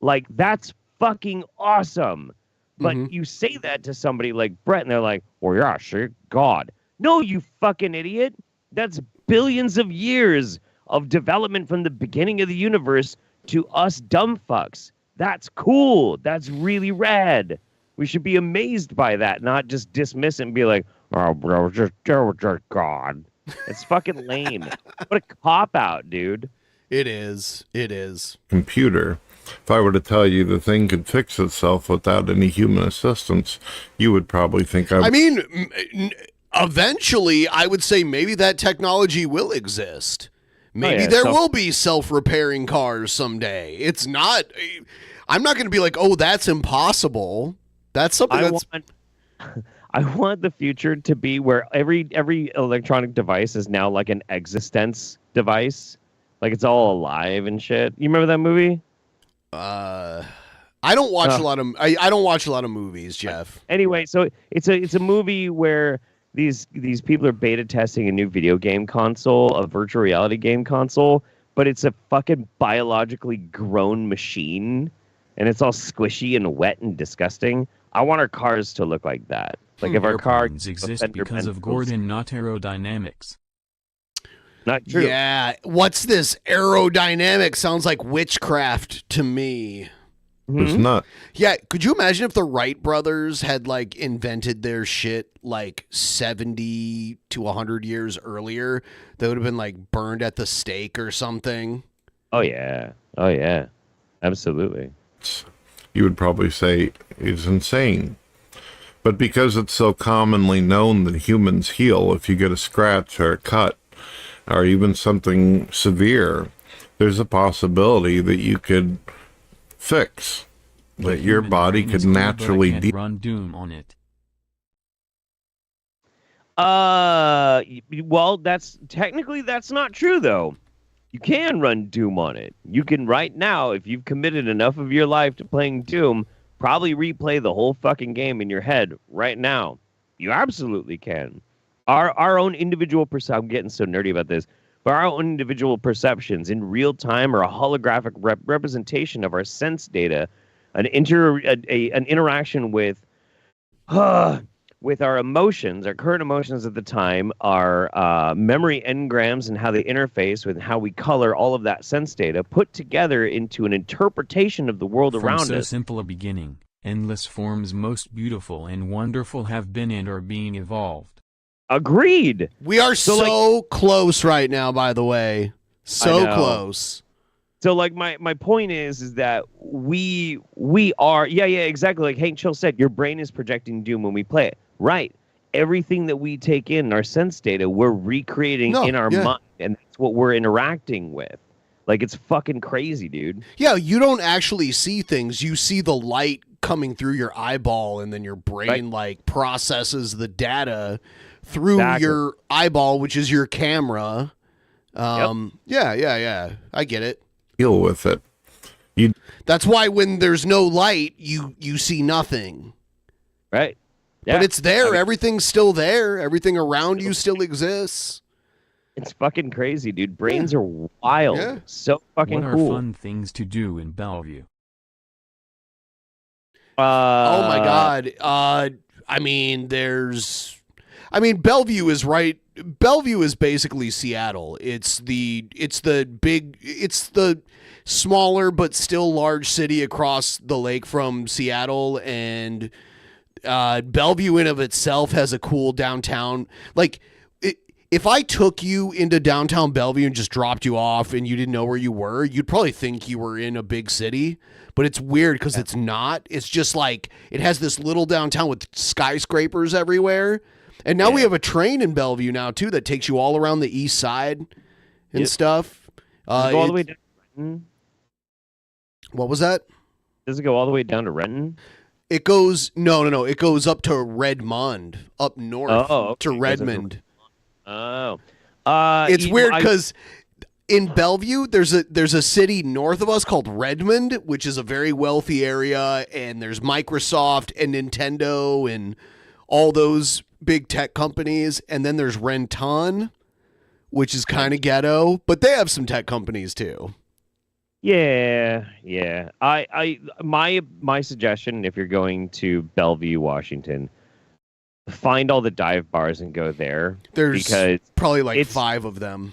Like, that's fucking awesome. But you say that to somebody like Brett, and they're like, well, yeah, sure, God. No, you fucking idiot. That's billions of years of development from the beginning of the universe to us dumb fucks. That's cool. That's really rad. We should be amazed by that, not just dismiss it and be like, oh, bro, just God. It's fucking lame. What a cop-out, dude. It is. It is. Computer. If I were to tell you the thing could fix itself without any human assistance, you would probably think I mean, eventually, I would say maybe that technology will exist. Maybe there will be self-repairing cars someday. It's not... I'm not going to be like, oh, that's impossible. That's something I want the future to be where every electronic device is now like an existence device. Like, it's all alive and shit. You remember that movie? I don't watch a lot of... I don't watch a lot of movies, Jeff. Anyway, so it's a movie where these people are beta testing a new video game console, a virtual reality game console, but it's a fucking biologically grown machine, and it's all squishy and wet and disgusting. I want our cars to look like that. Like if our cars exist because of Gordon, not aerodynamics. Not true. Yeah, what's this aerodynamic? Sounds like witchcraft to me. It's not. Yeah, could you imagine if the Wright brothers had like invented their shit like 70 to 100 years earlier? They would have been like burned at the stake or something. Oh yeah. Oh yeah. Absolutely. You would probably say it's insane. But because it's so commonly known that humans heal if you get a scratch or a cut or even something severe, there's a possibility that you could fix, that your body could naturally run Doom on it. Well, that's not true though. You can run Doom on it. You can right now, if you've committed enough of your life to playing Doom, probably replay the whole fucking game in your head right now. You absolutely can. Our own individual perception, I'm getting so nerdy about this, but our own individual perceptions in real time are a holographic representation of our sense data, an interaction with our emotions, our current emotions at the time, our memory engrams and how they interface with how we color all of that sense data, put together into an interpretation of the world around From so us. simple a beginning, endless forms most beautiful and wonderful have been and are being evolved. Agreed. We are so close right now, by the way. So I know. close. So like my point is that we are exactly like Hank Chill said, your brain is projecting doom when we play it. Right. Everything that we take in our sense data, we're recreating in our mind, and that's what we're interacting with. Like, it's fucking crazy, dude. Yeah, you don't actually see things. You see the light coming through your eyeball, and then your brain like processes the data through your eyeball, which is your camera. Yeah. I get it. Deal with it. That's why when there's no light, you see nothing. Right. Yeah. But it's there. Everything's still there. Everything around you still exists. It's fucking crazy, dude. Brains are wild. Yeah. So fucking What are cool. fun things to do in Bellevue? Oh my God. Bellevue is right. Bellevue is basically Seattle. It's the smaller but still large city across the lake from Seattle, and Bellevue in of itself has a cool downtown. Like, if I took you into downtown Bellevue and just dropped you off and you didn't know where you were, you'd probably think you were in a big city. But it's weird because it's not. It's just like it has this little downtown with skyscrapers everywhere. And now we have a train in Bellevue now, too, that takes you all around the east side and stuff. Does it go all the way down to Renton? What was that? Does it go all the way down to Renton? It goes, no. It goes up to Redmond, up north to Redmond. Oh. It's weird because in Bellevue, there's a city north of us called Redmond, which is a very wealthy area, and there's Microsoft and Nintendo and all those big tech companies, and then there's Renton, which is kind of ghetto, but they have some tech companies too. Yeah. My suggestion, if you're going to Bellevue, Washington, find all the dive bars and go there. There's because probably like 5 of them.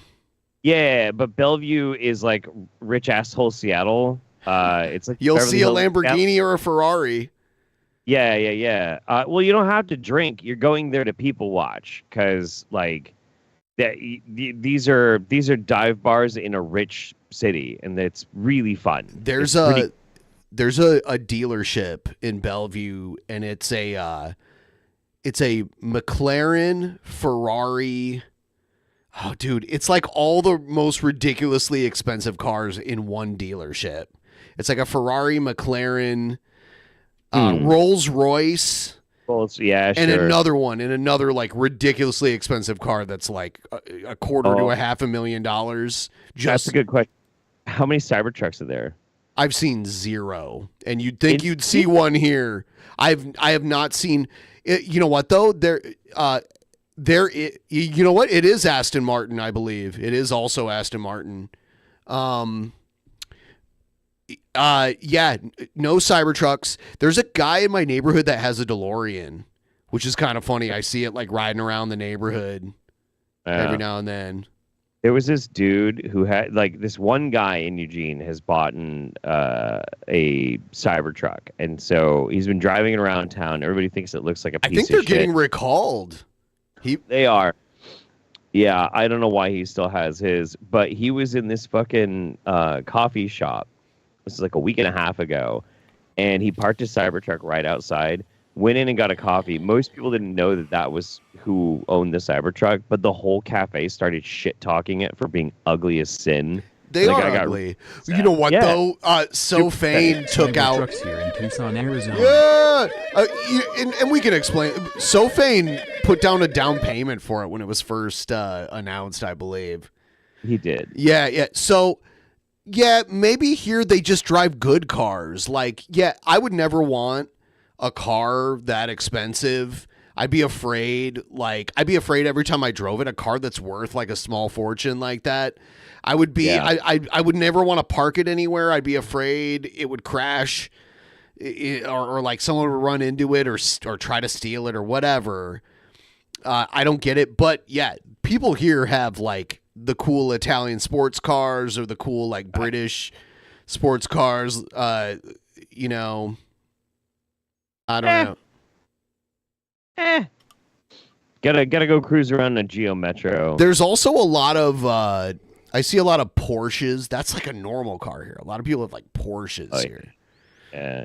Yeah, but Bellevue is like rich asshole Seattle. It's like You'll Beverly see a Hills, Lamborghini or a Ferrari. Yeah. Well, you don't have to drink. You're going there to people watch because like these are dive bars in a rich city, and it's really fun. There's a dealership in Bellevue, and it's a McLaren, Ferrari. Oh, dude, it's like all the most ridiculously expensive cars in one dealership. It's like a Ferrari, McLaren, Rolls Royce, and another like ridiculously expensive car that's like a quarter to $500,000. That's a good question. How many Cybertrucks are there? I've seen 0, and you'd think you'd see one here. I have not seen. You know what though? You know what? It is Aston Martin, I believe. It is also Aston Martin. Yeah, no Cybertrucks. There's a guy in my neighborhood that has a DeLorean, which is kind of funny. I see it like riding around the neighborhood every now and then. There was this dude who had like this one guy in Eugene has bought a Cybertruck, and so he's been driving it around town. Everybody thinks it looks like a piece of shit. I think they're getting recalled. They are. Yeah, I don't know why he still has his, but he was in this fucking coffee shop. This is like a week and a half ago, and he parked his Cybertruck right outside, went in and got a coffee. Most people didn't know that was who owned the Cybertruck, but the whole cafe started shit-talking it for being ugly as sin. They are ugly. You know what, though? SoFane took out... Trucks here in Tucson, Arizona. Yeah! And we can explain. SoFane put down a down payment for it when it was first announced, I believe. He did. Yeah. So Yeah, maybe here they just drive good cars. Like, yeah, I would never want a car that expensive. I'd be afraid every time I drove it, a car that's worth like a small fortune like that. I would be, I would never want to park it anywhere. I'd be afraid it would crash or like someone would run into it or try to steal it or whatever. I don't get it. But yeah, people here have like the cool Italian sports cars or the cool like British sports cars. You know, I don't know. Gotta go cruise around a Geo Metro. There's also a lot of I see a lot of Porsches. That's like a normal car here. A lot of people have like Porsches here.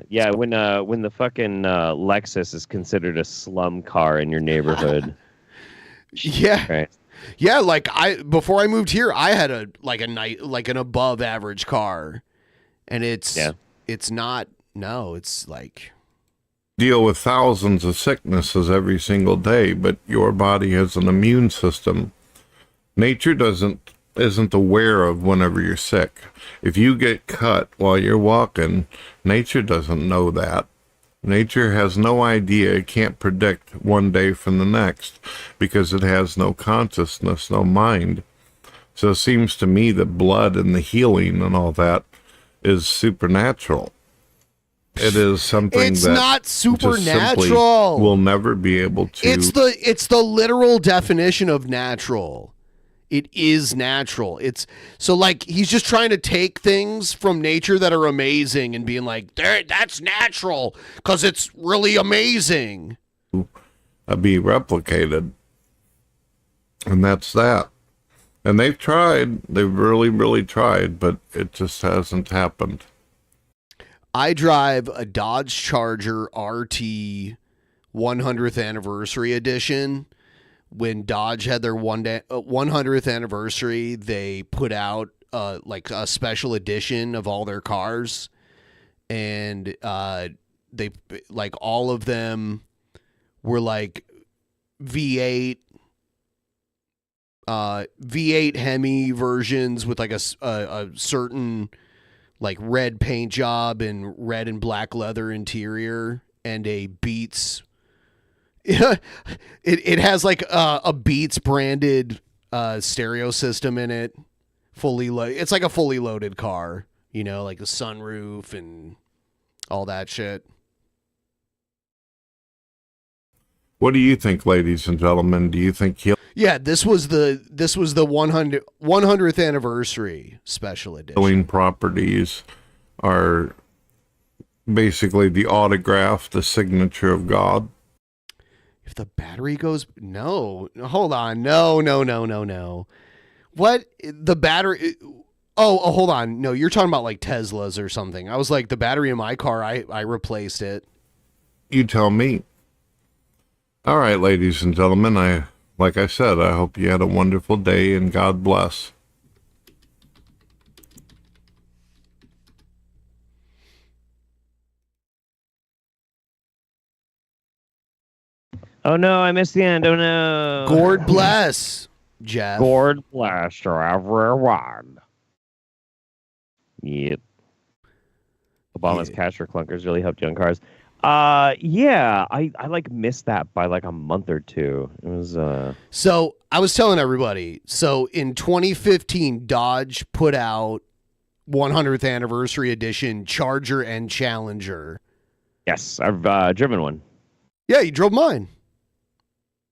Yeah. When the fucking Lexus is considered a slum car in your neighborhood. Yeah. Right. Yeah, like before I moved here, I had an above average car. And it's not, it's like deal with thousands of sicknesses every single day, but your body has an immune system. Nature isn't aware of whenever you're sick. If you get cut while you're walking, nature doesn't know that. Nature has no idea. It can't predict one day from the next because it has no consciousness, no mind. So it seems to me that blood and the healing and all that is supernatural. It is something it's that not supernatural. We'll never be able to. It's the literal definition of natural. It is natural. It's so like he's just trying to take things from nature that are amazing and being like, that's natural because it's really amazing. Be replicated. And that's that. And they've tried. They've really, really tried, but it just hasn't happened. I drive a Dodge Charger RT 100th anniversary edition. When Dodge had their 100th anniversary, they put out like a special edition of all their cars, and they like all of them were like V8 Hemi versions with like a certain like red paint job and red and black leather interior and a Beats. It has like a Beats branded stereo system in it, it's like a fully loaded car, you know, like a sunroof and all that shit. What do you think, ladies and gentlemen? Do you think Yeah, this was the 100th anniversary special edition. healing properties are basically the autograph, the signature of God? If the battery goes, no, hold on, no. What the battery? Oh, hold on, no, you're talking about like Teslas or something. I was like, the battery in my car, I replaced it. You tell me. All right, ladies and gentlemen, like I said, I hope you had a wonderful day and God bless. Oh no, I missed the end. Oh no. God bless, Jeff. God bless everyone. Yep. Obama's cash for clunkers really helped young cars. Yeah, I like missed that by like a month or two. It was So I was telling everybody, so in 2015, Dodge put out 100th anniversary edition Charger and Challenger. Yes, I've driven one. Yeah, you drove mine.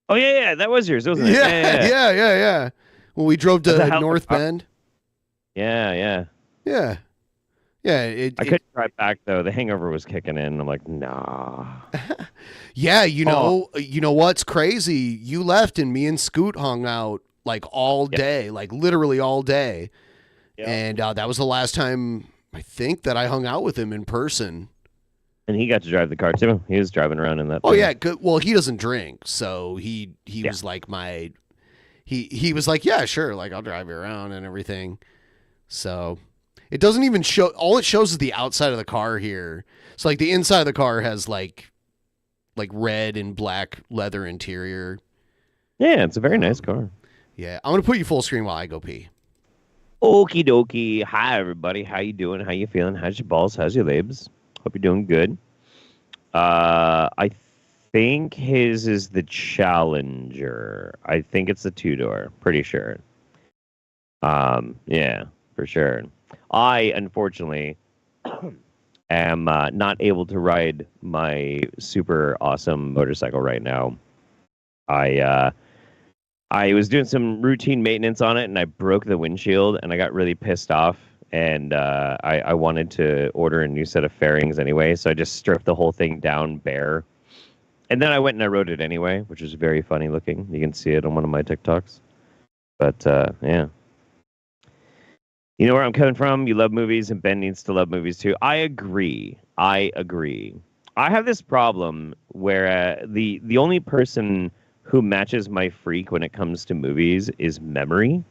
Oh yeah, that was yours, wasn't it? Yeah. When we drove to North Bend. Yeah. Yeah. I couldn't drive back though. The hangover was kicking in. I'm like, nah. Yeah, you know what's crazy? You left and me and Scoot hung out like all day, like literally all day. Yep. And that was the last time I think that I hung out with him in person. And he got to drive the car too. He was driving around in that. Oh yeah, good. Well, he doesn't drink, so he was like he was like, yeah, sure, like I'll drive you around and everything. So it doesn't even show. All it shows is the outside of the car here. So like the inside of the car has like red and black leather interior. Yeah, it's a very nice car. Yeah, I'm gonna put you full screen while I go pee. Okie dokie. Hi, everybody. How you doing? How you feeling? How's your balls? How's your labes? Hope you're doing good. I think his is the Challenger. I think it's the two-door. Pretty sure. Yeah, for sure. I, unfortunately, am not able to ride my super awesome motorcycle right now. I was doing some routine maintenance on it, and I broke the windshield, and I got really pissed off, and I wanted to order a new set of fairings anyway, so I just stripped the whole thing down bare. And then I went and I rode it anyway, which was very funny looking. You can see it on one of my TikToks. But, yeah. You know where I'm coming from? You love movies, and Ben needs to love movies too. I agree. I have this problem where the only person who matches my freak when it comes to movies is memory.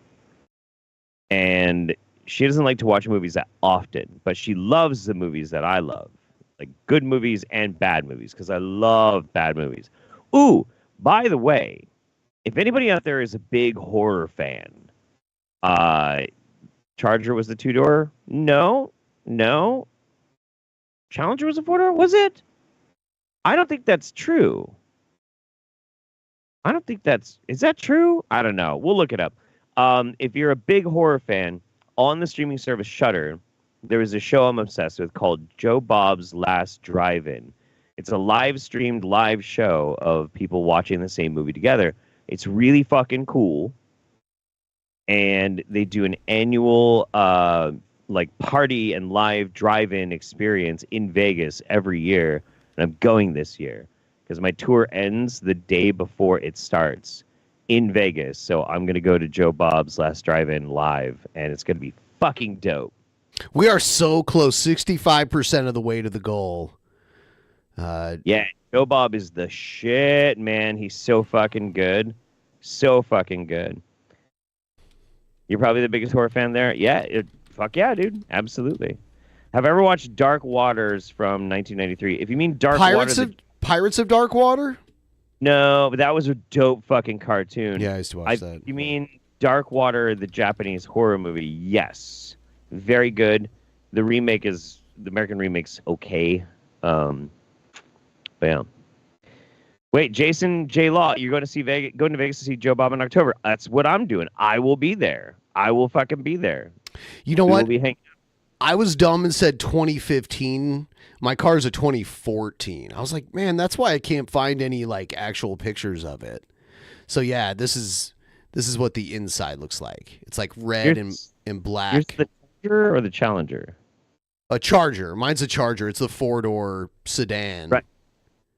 And she doesn't like to watch movies that often, but she loves the movies that I love. Like good movies and bad movies, because I love bad movies. Ooh, by the way, if anybody out there is a big horror fan, Charger was the two-door? No. Challenger was a four-door? Was it? I don't think that's true. Is that true? I don't know. We'll look it up. If you're a big horror fan, on the streaming service Shudder, there is a show I'm obsessed with called Joe Bob's Last Drive-In. It's a live-streamed live show of people watching the same movie together. It's really fucking cool. And they do an annual party and live drive-in experience in Vegas every year. And I'm going this year because my tour ends the day before it starts in Vegas. So I'm going to go to Joe Bob's Last Drive-In live, and it's going to be fucking dope. We are so close, 65% of the way to the goal. Yeah, Joe Bob is the shit, man. He's so fucking good. So fucking good. You're probably the biggest horror fan there? Yeah, fuck yeah, dude. Absolutely. Have I ever watched Dark Waters from 1993? If you mean Pirates of Dark Water? No, but that was a dope fucking cartoon. Yeah, I used to watch that. You mean Dark Water, the Japanese horror movie? Yes. Very good. The American remake's okay. But yeah. Wait, Jason J. Law, you're going to Vegas to see Joe Bob in October. That's what I'm doing. I will be there. I will fucking be there. You know what? I was dumb and said 2015. My car's a 2014. I was like, man, that's why I can't find any like actual pictures of it. So yeah, this is what the inside looks like. It's like red and black. Here's the Charger or the Challenger? A Charger. Mine's a Charger. It's the 4-door sedan. Right.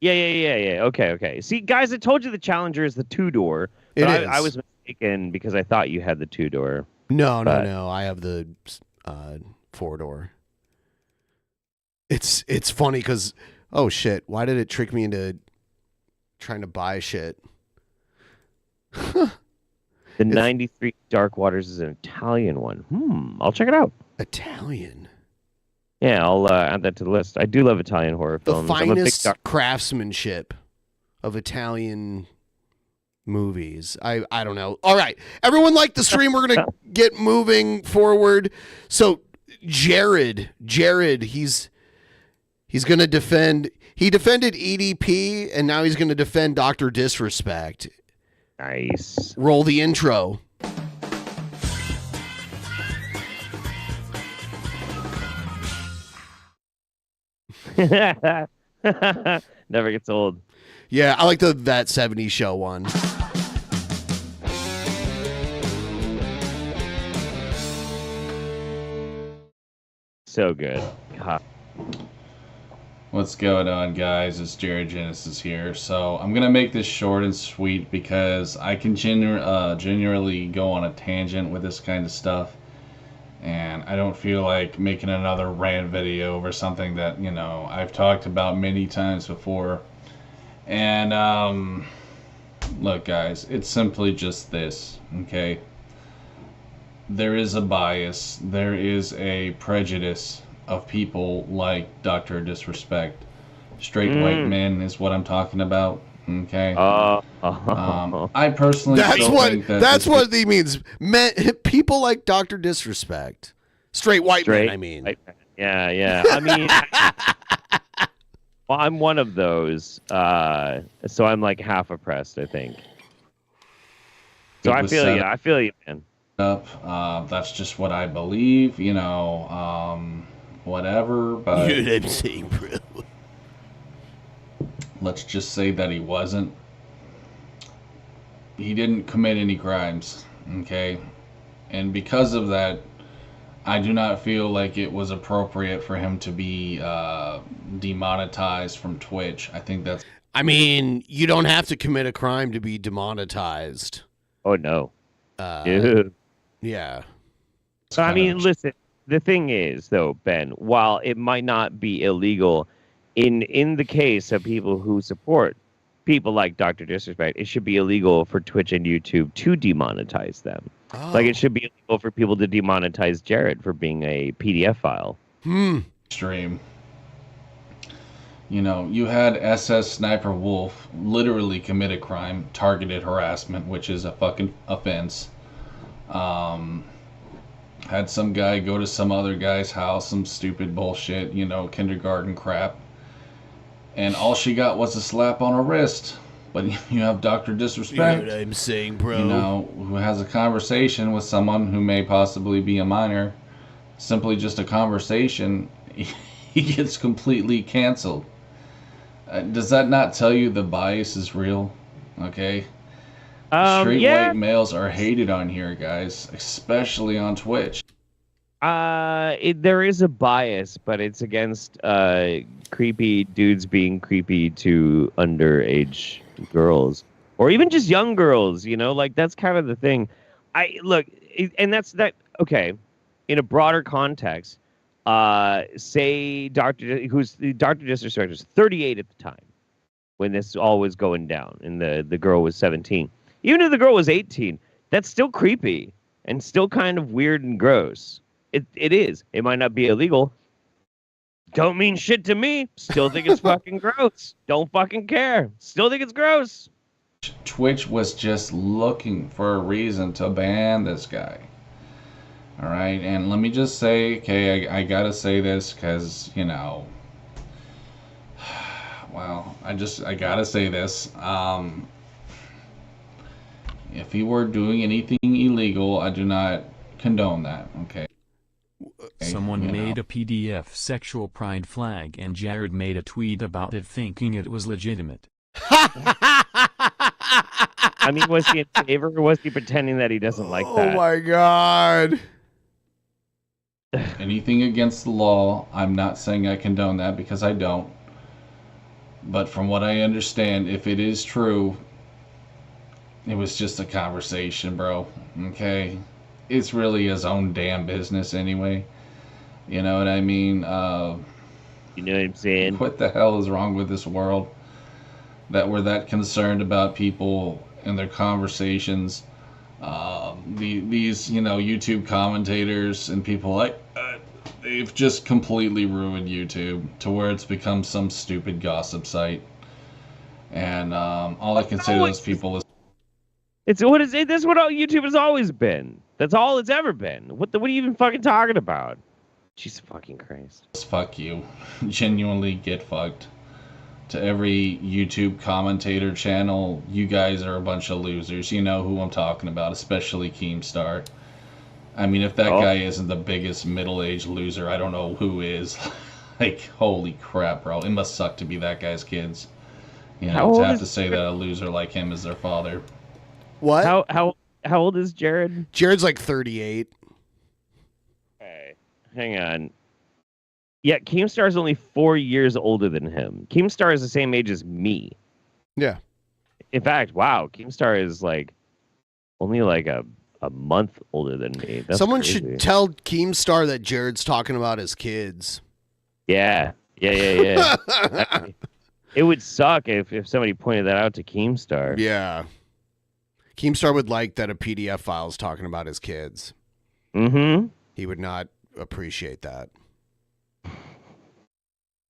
Yeah. Okay. See, guys, I told you the Challenger is the two-door. But I was mistaken because I thought you had the two-door. No. I have the 4-door. It's funny because, oh shit, why did it trick me into trying to buy shit? The 93 Dark Waters is an Italian one. I'll check it out. Italian? Yeah, I'll add that to the list. I do love Italian horror films. The finest craftsmanship of Italian movies. I don't know. All right. Everyone like the stream. We're going to get moving forward. So Jared, he's going to defend. He defended EDP, and now he's going to defend Dr. DisRespect. Nice. Roll the intro. Never gets old. Yeah, I like that 70s show one. So good. God. What's going on, guys? It's Jared Genesis here. So I'm gonna make this short and sweet because I can generally go on a tangent with this kind of stuff, and I don't feel like making another rant video over something that, you know, I've talked about many times before. And look, guys, it's simply just this, okay? There is a bias, there is a prejudice of people like Dr. DisRespect. Straight white men is what I'm talking about. Okay. I personally think that that's what he means. People like Dr. Disrespect. Straight white men, I mean. Yeah. I mean, well, I'm one of those, so I'm like half oppressed, I think. So I feel you, man. That's just what I believe, whatever, but... You know what I'm saying, bro? Let's just say that he wasn't. He didn't commit any crimes, okay? And because of that, I do not feel like it was appropriate for him to be demonetized from Twitch. I think that's... I mean, you don't have to commit a crime to be demonetized. Oh, no. Dude. Yeah. So, I mean, listen, the thing is, though, Ben, while it might not be illegal, in the case of people who support people like Dr. Disrespect, it should be illegal for Twitch and YouTube to demonetize them. Like, it should be illegal for people to demonetize Jared for being a PDF file. Stream. You had SS Sniper Wolf literally commit a crime, targeted harassment, which is a fucking offense. Had some guy go to some other guy's house, some stupid bullshit, kindergarten crap. And all she got was a slap on her wrist. But you have Dr. Disrespect. You know what I'm saying, bro? Who has a conversation with someone who may possibly be a minor. Simply just a conversation. He gets completely canceled. Does that not tell you the bias is real? Okay? Straight white males are hated on here, guys. Especially on Twitch. There is a bias, but it's against creepy dudes being creepy to underage girls, or even just young girls. Like that's kind of the thing. Okay. In a broader context, say Dr. Disrespect was 38 at the time when this all was going down, and the girl was 17. Even if the girl was 18, that's still creepy and still kind of weird and gross. It is. It might not be illegal. Don't mean shit to me. Still think it's fucking gross. Don't fucking care. Still think it's gross. Twitch was just looking for a reason to ban this guy. All right, and let me just say, okay, I gotta say this because, well, I gotta say this. If he were doing anything illegal, I do not condone that, okay? Someone made a PDF sexual pride flag and Jared made a tweet about it thinking it was legitimate. I mean, was he in favor or was he pretending that he doesn't like that? Oh my God. Anything against the law, I'm not saying I condone that because I don't. But from what I understand, if it is true, it was just a conversation, bro. Okay? It's really his own damn business anyway. You know what I mean? You know what I'm saying? What the hell is wrong with this world? That we're that concerned about people and their conversations. These YouTube commentators and people they've just completely ruined YouTube to where it's become some stupid gossip site. And all I can say to those people is, that's what YouTube has always been. That's all it's ever been. What are you even fucking talking about? Jesus fucking Christ. Fuck you. Genuinely get fucked. To every YouTube commentator channel, you guys are a bunch of losers. You know who I'm talking about, especially Keemstar. I mean, if that guy isn't the biggest middle-aged loser, I don't know who is. Like, holy crap, bro. It must suck to be that guy's kids. To have to say that a loser like him is their father. What? How old is Jared? Jared's like 38. Okay, hang on. Yeah, Keemstar is only 4 years older than him. Keemstar is the same age as me. Yeah. In fact, wow, Keemstar is like only like a month older than me. That's Someone crazy. should tell Keemstar that Jared's talking about his kids. Yeah. Exactly. It would suck if somebody pointed that out to Keemstar. Yeah. Keemstar would like that a PDF file is talking about his kids. Mm-hmm. He would not appreciate that.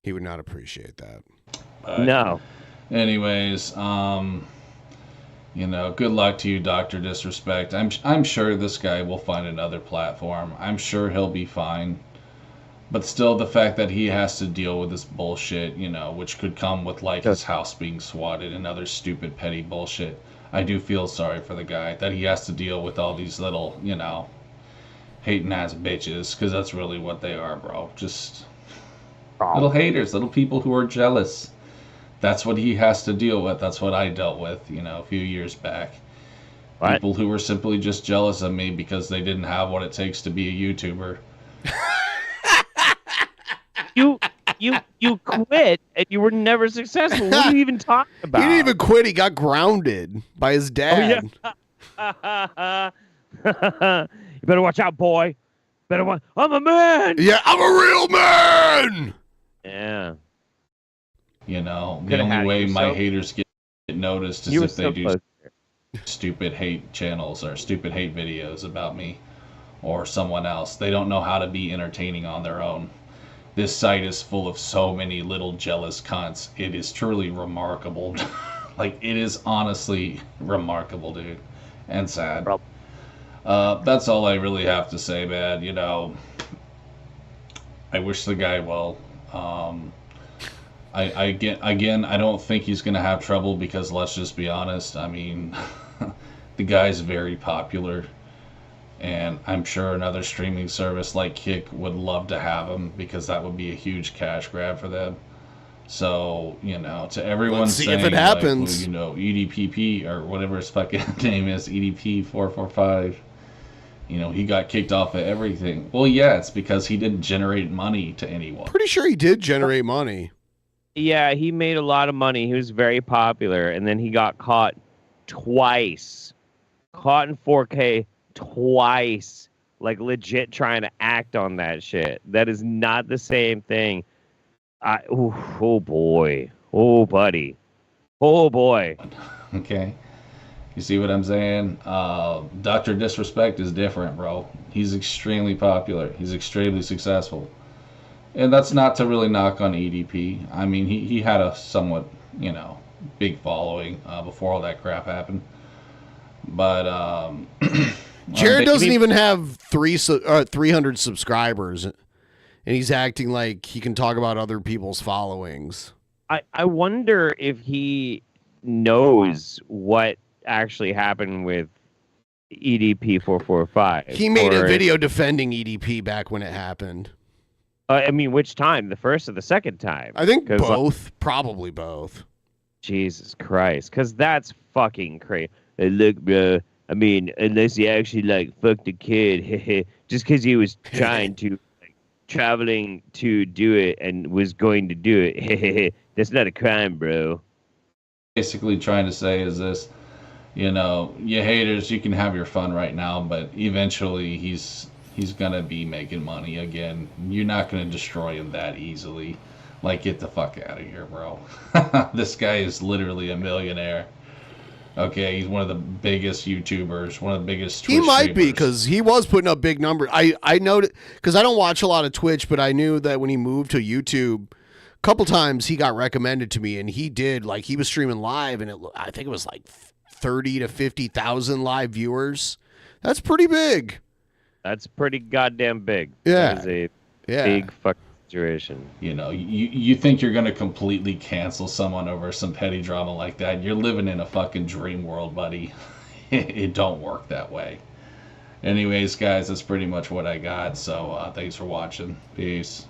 He would not appreciate that. No. Anyways, you know, good luck to you, Dr. Disrespect. I'm sure this guy will find another platform. I'm sure he'll be fine. But still, the fact that he has to deal with this bullshit, you know, which could come with like his house being swatted and other stupid petty bullshit. I do feel sorry for the guy that he has to deal with all these little, you know, hating ass bitches, because that's really what they are, bro. Just little haters, little people who are jealous. That's what he has to deal with. That's what I dealt with, you know, a few years back. What? People who were simply just jealous of me because they didn't have what it takes to be a YouTuber. You quit and you were never successful. What are you even talking about? He didn't even quit. He got grounded by his dad. Oh, yeah. You better watch out, boy. Better watch. I'm a man. Yeah, I'm a real man. Yeah. You know, the only way my haters get noticed is if they do stupid hate channels or stupid hate videos about me or someone else. They don't know how to be entertaining on their own. This site is full of so many little jealous cunts. It is truly remarkable. Like, it is honestly remarkable, dude. And sad. That's all I really have to say, man. You know, I wish the guy well. I don't think he's going to have trouble because, let's just be honest, I mean, the guy's very popular. And I'm sure another streaming service like Kick would love to have him because that would be a huge cash grab for them. So, you know, to everyone Let's see saying, if it happens. Like, well, you know, EDPP or whatever his fucking name is, EDP445, you know, he got kicked off of everything. Well, yeah, it's because he didn't generate money to anyone. Pretty sure he did generate money. Yeah, he made a lot of money. He was very popular, and then he got caught twice. Caught in 4K twice. Like, legit trying to act on that shit. That is not the same thing. Oh, boy. Oh, buddy. Oh, boy. Okay. You see what I'm saying? Dr. Disrespect is different, bro. He's extremely popular. He's extremely successful. And that's not to really knock on EDP. I mean, he had a somewhat, you know, big following before all that crap happened. But Jared doesn't even have 300 subscribers, and he's acting like he can talk about other people's followings. I wonder if he knows what actually happened with EDP 445. He made a video defending EDP back when it happened. I mean, which time? The first or the second time? I think both. Probably both. Jesus Christ. Because that's fucking crazy. Hey, look, bro. I mean, unless he actually, like, fucked a kid. Just because he was trying to, like, traveling to do it and was going to do it. That's not a crime, bro. Basically trying to say is this, you know, you haters, you can have your fun right now, but eventually he's going to be making money again. You're not going to destroy him that easily. Like, get the fuck out of here, bro. This guy is literally a millionaire. Okay, he's one of the biggest YouTubers, one of the biggest Twitch He might streamers. be, because he was putting up big numbers. I know, because I don't watch a lot of Twitch, but I knew that when he moved to YouTube, a couple times he got recommended to me, and he did, like, he was streaming live, and I think it was like 30 to 50,000 live viewers. That's pretty big. That's pretty goddamn big. Yeah. That is a big fucking situation. You know, you think you're going to completely cancel someone over some petty drama like that. You're living in a fucking dream world, buddy. It don't work that way. Anyways, guys, that's pretty much what I got. So thanks for watching. Peace.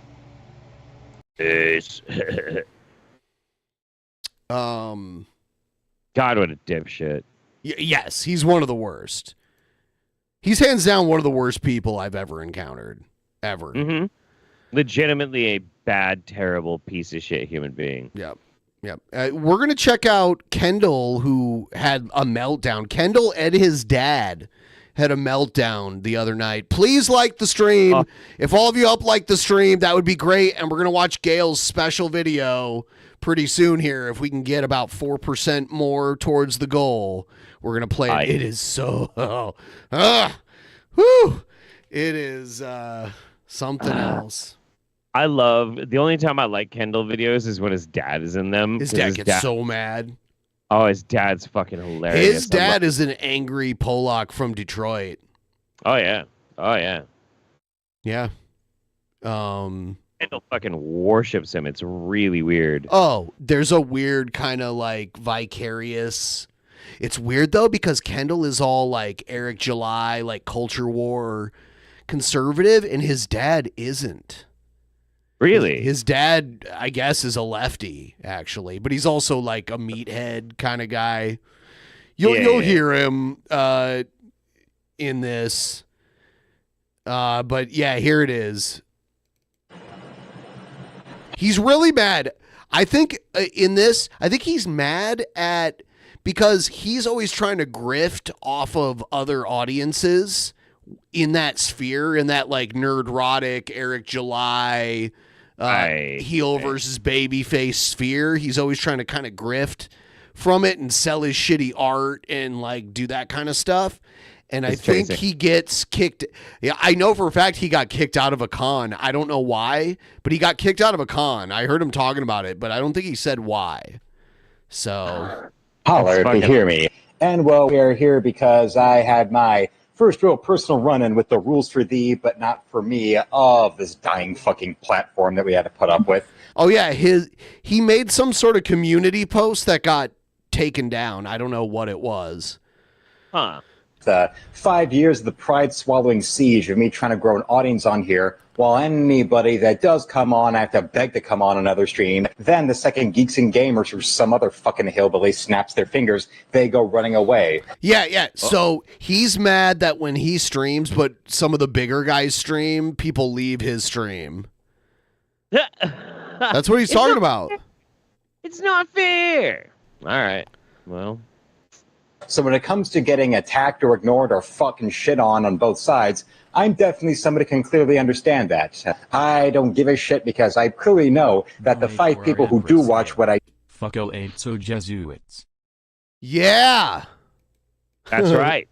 Peace. God, what a dipshit. Yes, he's one of the worst. He's hands down one of the worst people I've ever encountered. Ever. Mm-hmm. Legitimately a bad, terrible piece of shit human being. Yep. We're going to check out Kendell, who had a meltdown. Kendell and his dad had a meltdown the other night. Please like the stream. If all of you like the stream, that would be great. And we're going to watch Gail's special video pretty soon here. If we can get about 4% more towards the goal, we're going to play it. It is so... whew, it is something else. I love the only time I like Kendell videos is when his dad is in them. His dad gets so mad. Oh, his dad's fucking hilarious. His dad is an angry Polak from Detroit. Oh yeah. Oh yeah. Yeah. Kendell fucking worships him. It's really weird. Oh, there's a weird kind of like vicarious. It's weird though because Kendell is all like Eric July, like culture war conservative, and his dad isn't. Really? His dad, I guess, is a lefty, actually, but he's also like a meathead kind of guy. You'll hear him in this. But yeah, here it is. He's really mad. I think in this, I think he's mad at because he's always trying to grift off of other audiences in that sphere, in that like nerdrotic Eric July heel versus babyface sphere. He's always trying to kind of grift from it and sell his shitty art and like do that kind of stuff. And I think he gets kicked. Yeah, I know for a fact he got kicked out of a con. I don't know why, but he got kicked out of a con. I heard him talking about it, but I don't think he said why. So holler if you hear me. And well, we are here because I had my first real personal run-in with the rules for thee, but not for me, of this dying fucking platform that we had to put up with. Oh yeah, he made some sort of community post that got taken down. I don't know what it was. Huh. 5 years of the pride-swallowing siege of me trying to grow an audience on here, while anybody that does come on, I have to beg to come on another stream. Then the second Geeks and Gamers or some other fucking hillbilly snaps their fingers, they go running away. Yeah. So he's mad that when he streams, but some of the bigger guys stream, people leave his stream. That's what he's talking about. It's not fair. All right. Well. So when it comes to getting attacked or ignored or fucking shit on both sides, I'm definitely somebody who can clearly understand that. I don't give a shit because I clearly know that the 5 people who do watch what I... Fuck all 8 so Jesuits. Yeah! That's right.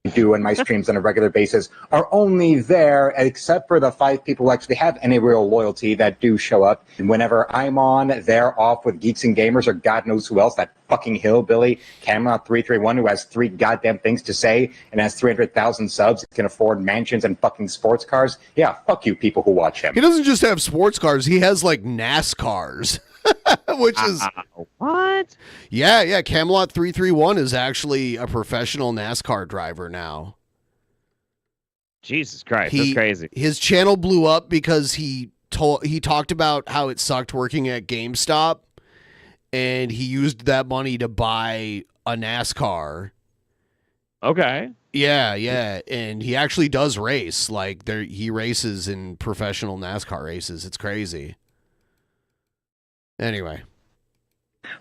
do in my streams on a regular basis are only there except for the 5 people who actually have any real loyalty that do show up. And whenever I'm on, they're off with Geeks and Gamers or God knows who else, that fucking hillbilly Camelot 331 who has 3 goddamn things to say and has 300,000 subs, can afford mansions and fucking sports cars. Yeah, fuck you people who watch him. He doesn't just have sports cars, he has like NASCARs. Which is what? Yeah. Camelot 331 is actually a professional NASCAR driver now. Jesus Christ, that's crazy. His channel blew up because he talked about how it sucked working at GameStop, and he used that money to buy a NASCAR. Okay. Yeah, and he actually does race. Like he races in professional NASCAR races. It's crazy. Anyway.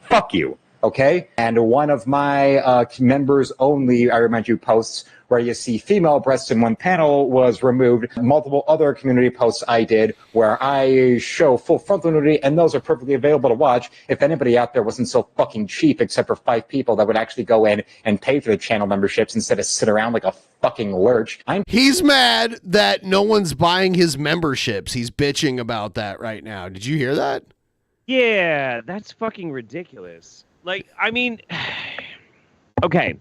Fuck you, okay? And one of my members only, I remind you, posts where you see female breasts in one panel was removed. Multiple other community posts I did where I show full frontal nudity, and those are perfectly available to watch if anybody out there wasn't so fucking cheap, except for 5 people that would actually go in and pay for the channel memberships instead of sit around like a fucking lurch. He's mad that no one's buying his memberships. He's bitching about that right now. Did you hear that? Yeah, that's fucking ridiculous. Like, I mean, okay.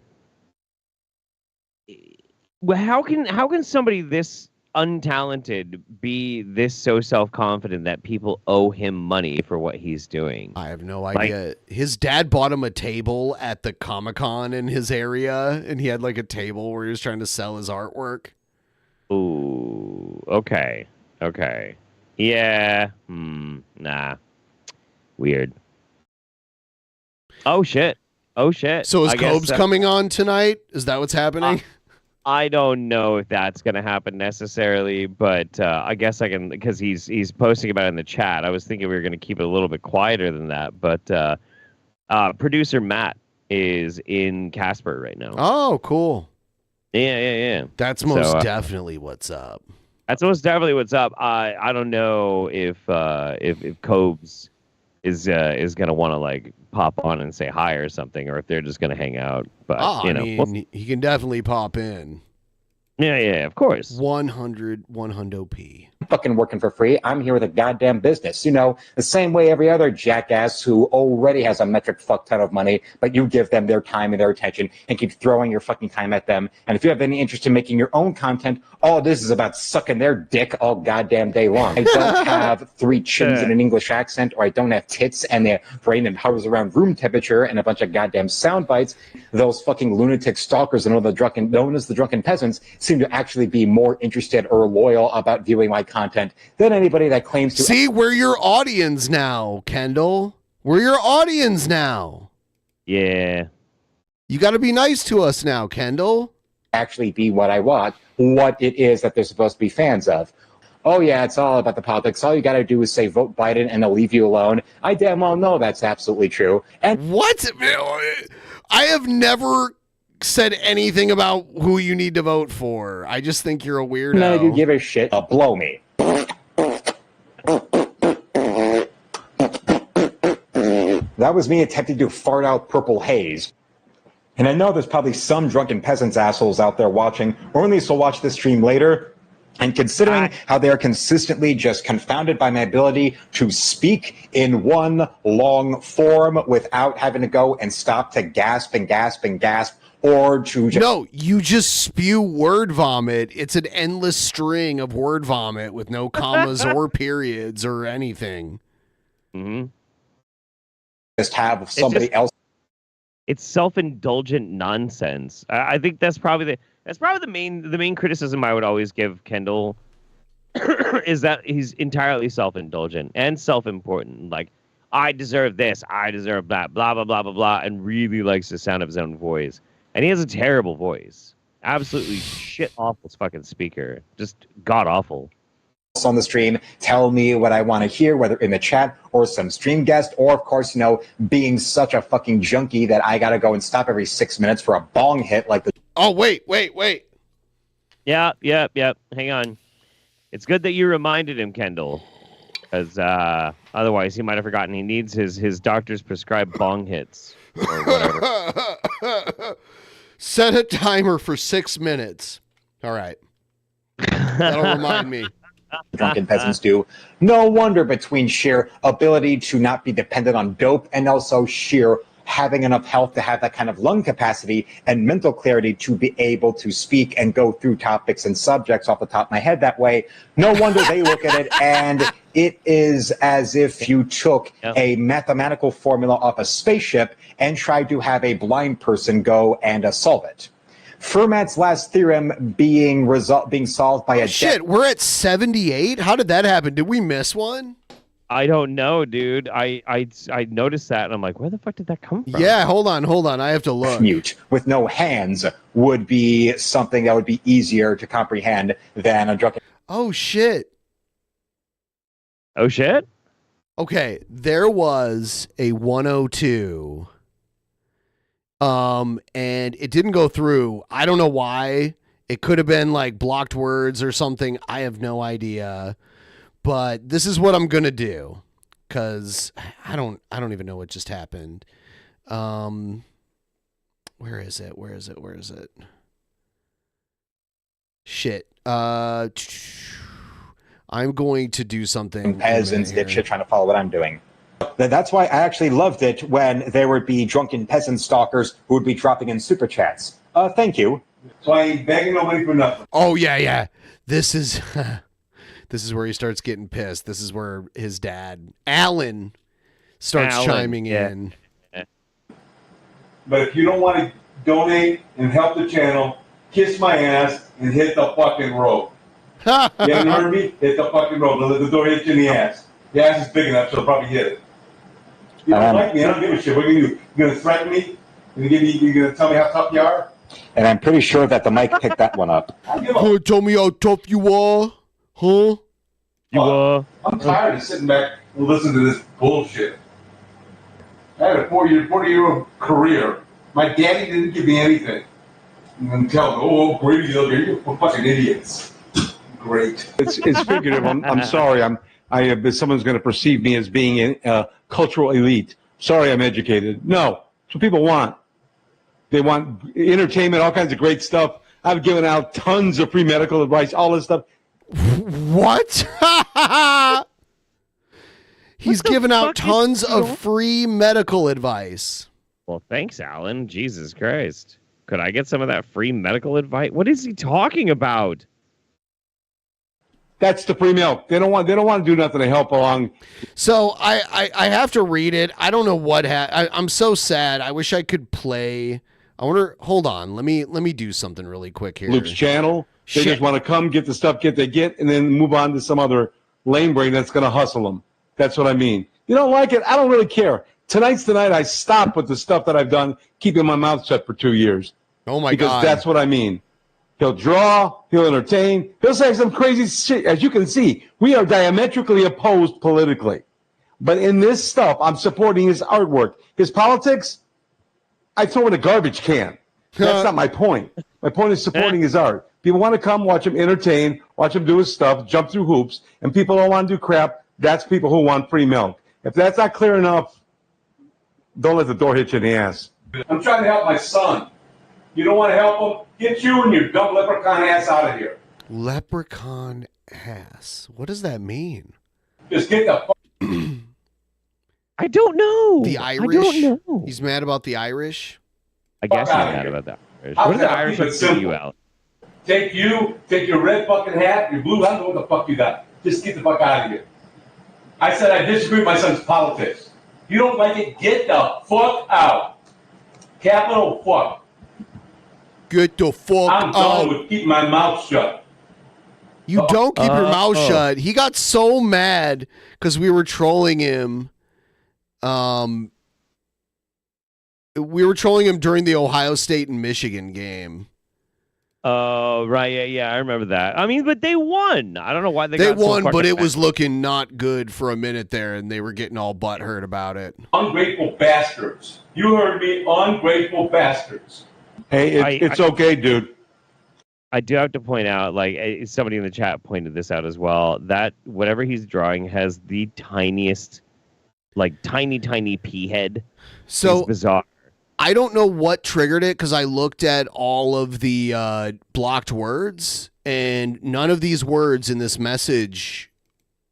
Well, how can somebody this untalented be this so self-confident that people owe him money for what he's doing? I have no idea. His dad bought him a table at the Comic-Con in his area, and he had like a table where he was trying to sell his artwork. Ooh, okay. Yeah, nah. Weird. Oh shit. So is Cobes coming on tonight? Is that what's happening? I don't know if that's going to happen necessarily, but I guess I can, because he's posting about it in the chat. I was thinking we were going to keep it a little bit quieter than that, but producer Matt is in Casper right now. Oh, cool. Yeah. That's most definitely what's up. That's most definitely what's up. I don't know if Cobes is gonna want to like pop on and say hi or something, or if they're just gonna hang out. But he can definitely pop in. Yeah, of course. 100 P. Fucking working for free. I'm here with a goddamn business. You know, the same way every other jackass who already has a metric fuck ton of money, but you give them their time and their attention and keep throwing your fucking time at them. And if you have any interest in making your own content, all this is about sucking their dick all goddamn day long. I don't have 3 chins in an English accent, or I don't have tits and their brain that hovers around room temperature and a bunch of goddamn sound bites. Those fucking lunatic stalkers and all the known as the drunken peasants seem to actually be more interested or loyal about viewing my content than anybody that claims to. See, we're your audience now, Kendall. We're your audience now. Yeah. You got to be nice to us now, Kendall. Actually be what I want, what it is that they're supposed to be fans of. Oh yeah, it's all about the politics. All you got to do is say vote Biden and they'll leave you alone. I damn well know that's absolutely true. And what? I have never said anything about who you need to vote for. I just think you're a weirdo. None of you give a shit. Blow me. That was me attempting to fart out purple haze. And I know there's probably some drunken peasants assholes out there watching, or at least will watch this stream later. And considering how they're consistently just confounded by my ability to speak in one long form without having to go and stop to gasp and gasp and gasp, or to just... No, you just spew word vomit. It's an endless string of word vomit with no commas or periods or anything. Mm-hmm. Just have somebody else. It's self-indulgent nonsense. I think that's probably the main criticism I would always give Kendall is that he's entirely self-indulgent and self-important. Like, I deserve this, I deserve that, blah blah blah blah blah, and really likes the sound of his own voice. And he has a terrible voice. Absolutely shit awful fucking speaker. Just god awful. On the stream, tell me what I want to hear, whether in the chat or some stream guest, or of course, you know, being such a fucking junkie that I gotta go and stop every 6 minutes for a bong hit like the... Oh, wait. Yeah. Hang on. It's good that you reminded him, Kendall, because otherwise he might have forgotten he needs his doctor's prescribed bong hits or whatever. Set a timer for 6 minutes. All right. That'll remind me. Drunken peasants do. No wonder, between sheer ability to not be dependent on dope and also sheer having enough health to have that kind of lung capacity and mental clarity to be able to speak and go through topics and subjects off the top of my head that way, no wonder they look at it and it is as if you took a mathematical formula off a spaceship and tried to have a blind person go and solve it. Fermat's last theorem being solved by a... Shit, we're at 78? How did that happen? Did we miss one? I don't know, dude. I noticed that, and I'm like, where the fuck did that come from? Yeah, hold on. I have to look. Mute with no hands would be something that would be easier to comprehend than a drunken... Oh, shit. Oh, shit? Okay, there was a 102... and it didn't go through. I don't know why. It could have been like blocked words or something. I have no idea. But this is what I'm gonna do, because I don't even know what just happened. Where is it? Shit. I'm going to do something. Peasants dipshit trying to follow what I'm doing. That's why I actually loved it when there would be drunken peasant stalkers who would be dropping in super chats. Thank you. So I ain't begging nobody for nothing. Oh, yeah. This is where he starts getting pissed. This is where his dad, Alan, starts chiming in. But if you don't want to donate and help the channel, kiss my ass and hit the fucking road. You haven't heard me? Hit the fucking road. Don't let the door hit you in the ass. The ass is big enough, so it'll probably hit it. You don't like me, I don't give a shit. What are you going to do? You're going to threaten me? You're going to tell me how tough you are? And I'm pretty sure that the mic picked that one up. You going to tell me how tough you are? Huh? I'm tired of sitting back and listening to this bullshit. I had a 40-year-old career. My daddy didn't give me anything. And tell me, oh, great, you're fucking idiots. Great. It's figurative. I'm sorry. Someone's going to perceive me as being a cultural elite. Sorry, I'm educated. No, it's what people want. They want entertainment, all kinds of great stuff. I've given out tons of free medical advice, all this stuff. What? He's given out tons of free medical advice. Well, thanks, Alan. Jesus Christ. Could I get some of that free medical advice? What is he talking about? That's the free milk. They don't want to do nothing to help along. So I have to read it. I don't know what I'm so sad. I wish I could play. I wonder. Hold on. Let me do something really quick here. Luke's channel. They just want to come get the stuff they get, and then move on to some other lame brain that's going to hustle them. That's what I mean. You don't like it? I don't really care. Tonight's the night I stop with the stuff that I've done, keeping my mouth shut for 2 years. Oh my God! Because that's what I mean. He'll draw, he'll entertain, he'll say some crazy shit. As you can see, we are diametrically opposed politically. But in this stuff, I'm supporting his artwork. His politics, I throw in a garbage can. That's not my point. My point is supporting his art. People want to come, watch him entertain, watch him do his stuff, jump through hoops, and people don't want to do crap. That's people who want free milk. If that's not clear enough, don't let the door hit you in the ass. I'm trying to help my son. You don't want to help him? Get you and your dumb leprechaun ass out of here. Leprechaun ass. What does that mean? Just get the fuck. I don't know. The Irish? I don't know. He's mad about the Irish? I guess he's mad about that. What do the Irish have to do you out? Take your red fucking hat, your blue, I don't know what the fuck you got. Just get the fuck out of here. I said I disagree with my son's politics. You don't like it? Get the fuck out. Capital fuck. Get the fuck out. I'm done with keeping my mouth shut. You don't keep your mouth shut. He got so mad because we were trolling him. We were trolling him during the Ohio State and Michigan game. Oh, right. Yeah, I remember that. I mean, but they won. I don't know why they won, but it was looking not good for a minute there, and they were getting all butthurt about it. Ungrateful bastards. You heard me, ungrateful bastards. Hey, it's okay, dude. I do have to point out, like, somebody in the chat pointed this out as well, that whatever he's drawing has the tiniest, like, tiny pea head. So it's bizarre. I don't know what triggered it because I looked at all of the blocked words, and none of these words in this message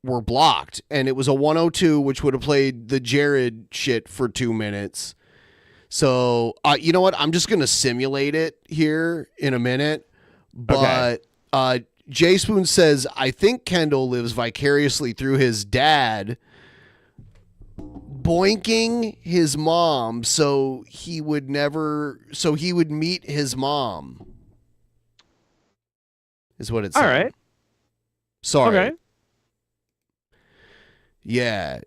were blocked. And it was a 102, which would have played the Jared shit for 2 minutes. So, you know what? I'm just going to simulate it here in a minute. But Jay Spoon says, I think Kendell lives vicariously through his dad boinking his mom so he would meet his mom. Is what it said. All right. Sorry. Okay. Yeah.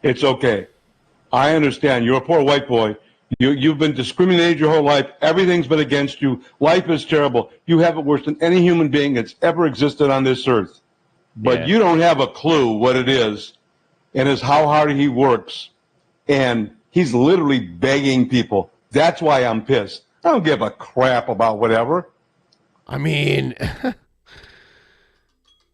It's okay. I understand. You're a poor white boy. You've been discriminated your whole life. Everything's been against you. Life is terrible. You have it worse than any human being that's ever existed on this earth. But you don't have a clue what it is, and is how hard he works. And he's literally begging people. That's why I'm pissed. I don't give a crap about whatever. I mean...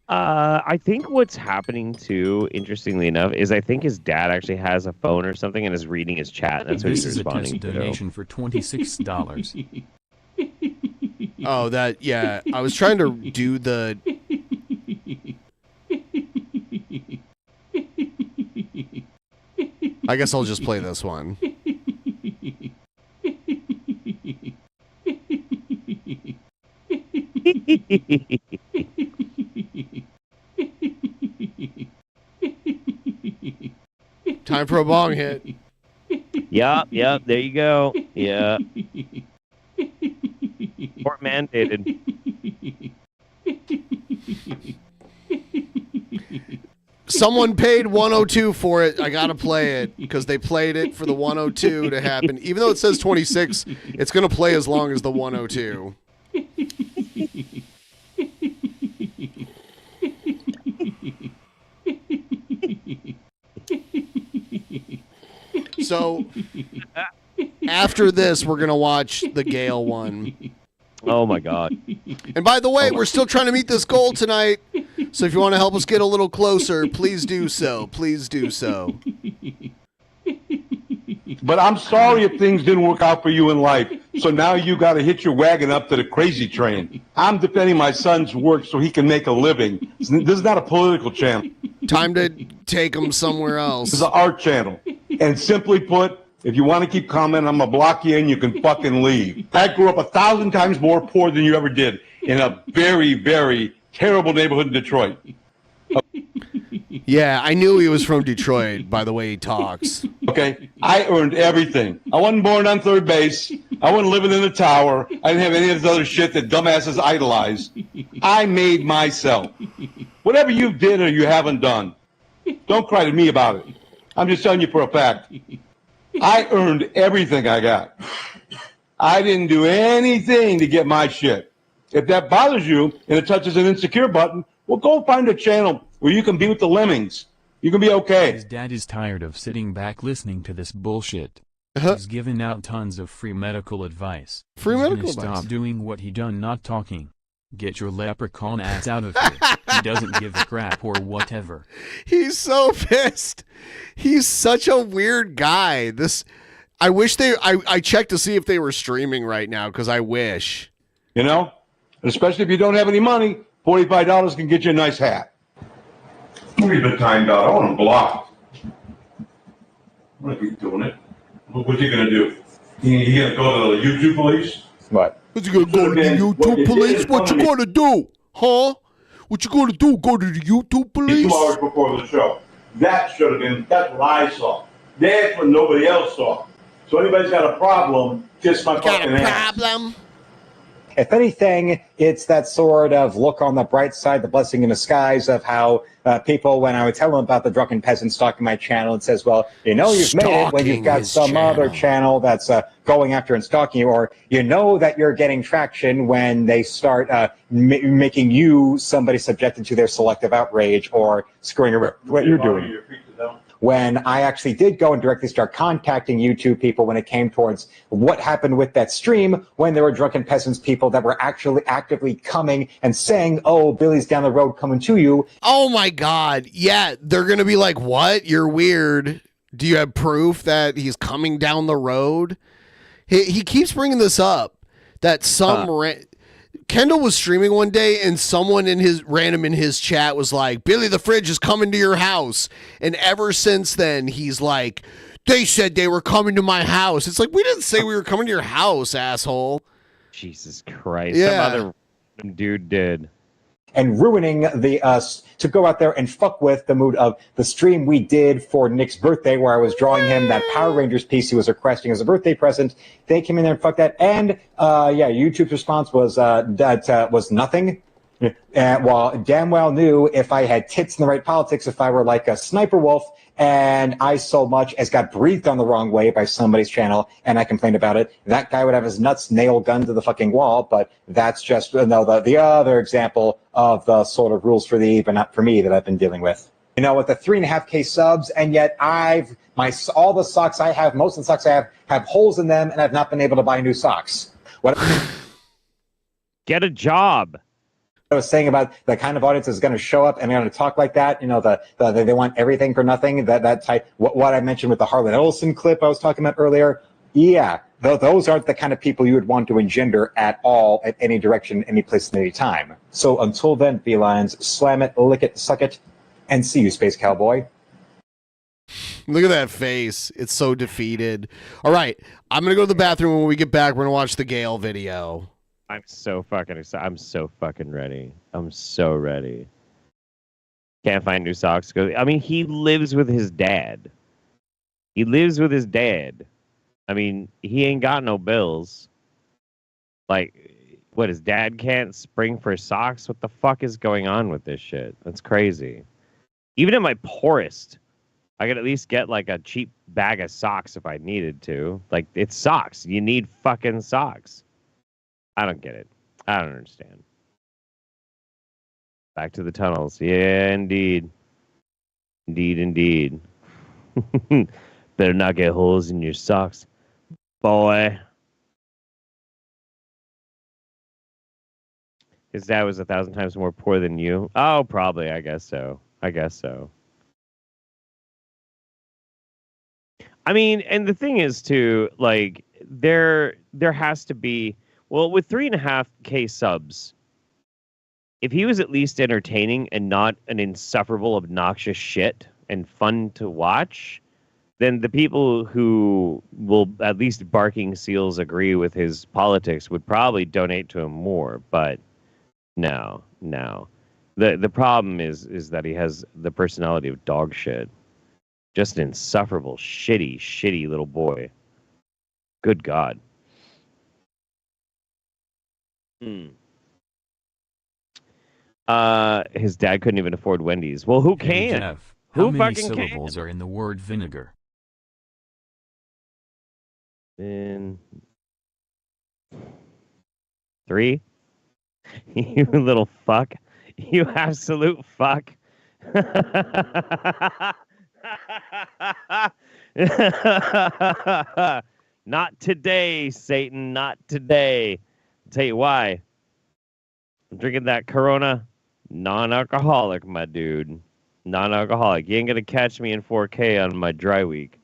I think what's happening too, interestingly enough, is I think his dad actually has a phone or something and is reading his chat. That's what he's responding to. This is a test donation for $26. Oh, that, yeah. I was trying to do the... I guess I'll just play this one. Time for a bong hit. Yep, there you go. Yeah. Court mandated. Someone paid 102 for it. I gotta play it because they played it for the 102 to happen. Even though it says 26, it's gonna play as long as the 102. So after this, we're gonna watch the Gale one. Oh my God. And by the way, we're still trying to meet this goal tonight. So if you want to help us get a little closer, please do so. Please do so. But I'm sorry if things didn't work out for you in life. So now you got to hitch your wagon up to the crazy train. I'm defending my son's work so he can make a living. This is not a political channel. Time to take him somewhere else. This is an art channel. And simply put, if you want to keep commenting, I'm going to block you and you can fucking leave. I grew up 1,000 times more poor than you ever did in a very, very terrible neighborhood in Detroit. Yeah, I knew he was from Detroit by the way he talks. Okay, I earned everything. I wasn't born on third base. I wasn't living in a tower. I didn't have any of this other shit that dumbasses idolize. I made myself. Whatever you did or you haven't done, don't cry to me about it. I'm just telling you for a fact. I earned everything I got. I didn't do anything to get my shit. If that bothers you and it touches an insecure button, well, go find a channel where you can be with the lemmings. You can be okay. His dad is tired of sitting back listening to this bullshit. He's giving out tons of free medical advice. Free medical advice. Stop doing what he done, not talking. Get your leprechaun ass out of here. He doesn't give a crap or whatever. He's so pissed. He's such a weird guy. I wish I checked to see if they were streaming right now because I wish. You know, especially if you don't have any money, $45 can get you a nice hat. Give me the timed out. I want him blocked. I'm gonna keep doing it. What's he gonna do? He gonna go to the YouTube police? What? What's he gonna go to the YouTube police? What you gonna do? Huh? What you gonna do? Go to the YouTube police? 2 hours before the show. That should have been, that's what I saw. That's what nobody else saw. So anybody's got a problem, kiss my fucking ass. Problem? If anything, it's that sort of look on the bright side, the blessing in disguise of how people, when I would tell them about the Drunken Peasants stalking my channel, it says, well, you know you've made it when you've got some other channel that's going after and stalking you, or you know that you're getting traction when they start making you somebody subjected to their selective outrage or screwing around what you're doing. When I actually did go and directly start contacting YouTube people when it came towards what happened with that stream, when there were Drunken Peasants people that were actually actively coming and saying, oh, Billy's down the road coming to you. Oh my God. Yeah, they're going to be like, what? You're weird. Do you have proof that he's coming down the road? He keeps bringing this up, that Kendell was streaming one day and someone in his chat was like, Billy the Fridge is coming to your house. And ever since then, he's like, they said they were coming to my house. It's like, we didn't say we were coming to your house, asshole. Jesus Christ. Yeah. Some other dude did. And ruining to go out there and fuck with the mood of the stream we did for Nick's birthday, where I was drawing him that Power Rangers piece he was requesting as a birthday present. They came in there and fucked that. And YouTube's response was that was nothing. While damn well knew if I had tits in the right politics, if I were like a sniper wolf and I so much as got breathed on the wrong way by somebody's channel and I complained about it, that guy would have his nuts nailed gun to the fucking wall. But that's just the other example of the sort of rules for the but not for me that I've been dealing with. You know, with the 3.5K subs, and yet all the socks I have, most of the socks I have holes in them, and I've not been able to buy new socks. What? Get a job. I was saying about the kind of audience is going to show up and they're going to talk like that. You know, they want everything for nothing. That type. What I mentioned with the Harlan Ellison clip I was talking about earlier. Yeah, those aren't the kind of people you would want to engender at all, at any direction, any place, at any time. So until then, felines, slam it, lick it, suck it, and see you, Space Cowboy. Look at that face. It's so defeated. All right, I'm going to go to the bathroom. When we get back, we're going to watch the Gale video. I'm so fucking excited. I'm so fucking ready. I'm so ready. Can't find new socks. I mean, he lives with his dad. He lives with his dad. I mean, he ain't got no bills. Like, what, his dad can't spring for socks? What the fuck is going on with this shit? That's crazy. Even at my poorest, I could at least get, like, a cheap bag of socks if I needed to. Like, it's socks. You need fucking socks. I don't get it. I don't understand. Back to the tunnels. Yeah, indeed. Indeed. Better not get holes in your socks, boy. His dad was 1,000 times more poor than you. Oh, probably. I guess so. I mean, and the thing is, too, like, there has to be, well, with 3.5K subs, if he was at least entertaining and not an insufferable, obnoxious shit and fun to watch, then the people who will at least barking seals agree with his politics would probably donate to him more. But no. The problem is that he has the personality of dog shit. Just an insufferable, shitty little boy. Good God. His dad couldn't even afford Wendy's. Well, who Hey, can? Jeff, Who how many fucking syllables can? are in the word vinegar? In 3? You little fuck. You absolute fuck. Not today, Satan. Not today. I'll tell you why. I'm drinking that Corona non-alcoholic, my dude. Non-alcoholic. You ain't gonna catch me in 4K on my dry week.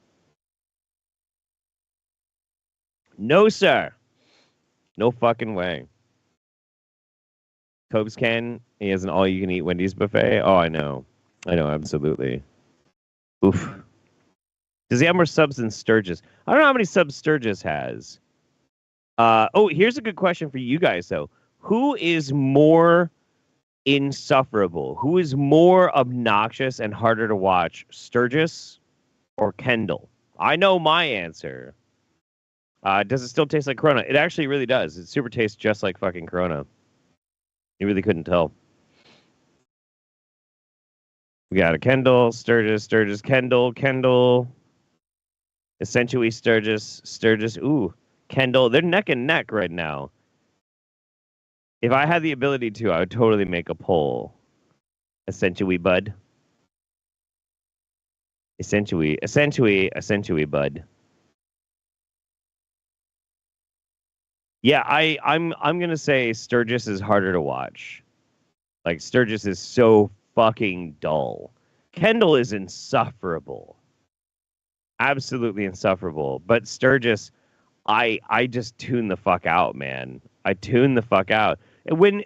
No, sir. No fucking way. Cobes can. He has an all-you-can-eat Wendy's buffet. Oh, I know, absolutely. Oof. Does he have more subs than Sturgis? I don't know how many subs Sturgis has. Here's a good question for you guys, though. Who is more insufferable? Who is more obnoxious and harder to watch, Sturgis or Kendell? I know my answer. Does it still taste like Corona? It actually really does. It super tastes just like fucking Corona. You really couldn't tell. We got a Kendell, Sturgis, Kendell. Essentially Sturgis. Ooh, Kendell. They're neck and neck right now. If I had the ability to, I would totally make a poll. Essentially, bud. Essentially, bud. Yeah, I'm gonna say Sturgis is harder to watch. Like, Sturgis is so fucking dull. Kendell is insufferable. Absolutely insufferable. But Sturgis, I just tune the fuck out, man. I tune the fuck out. When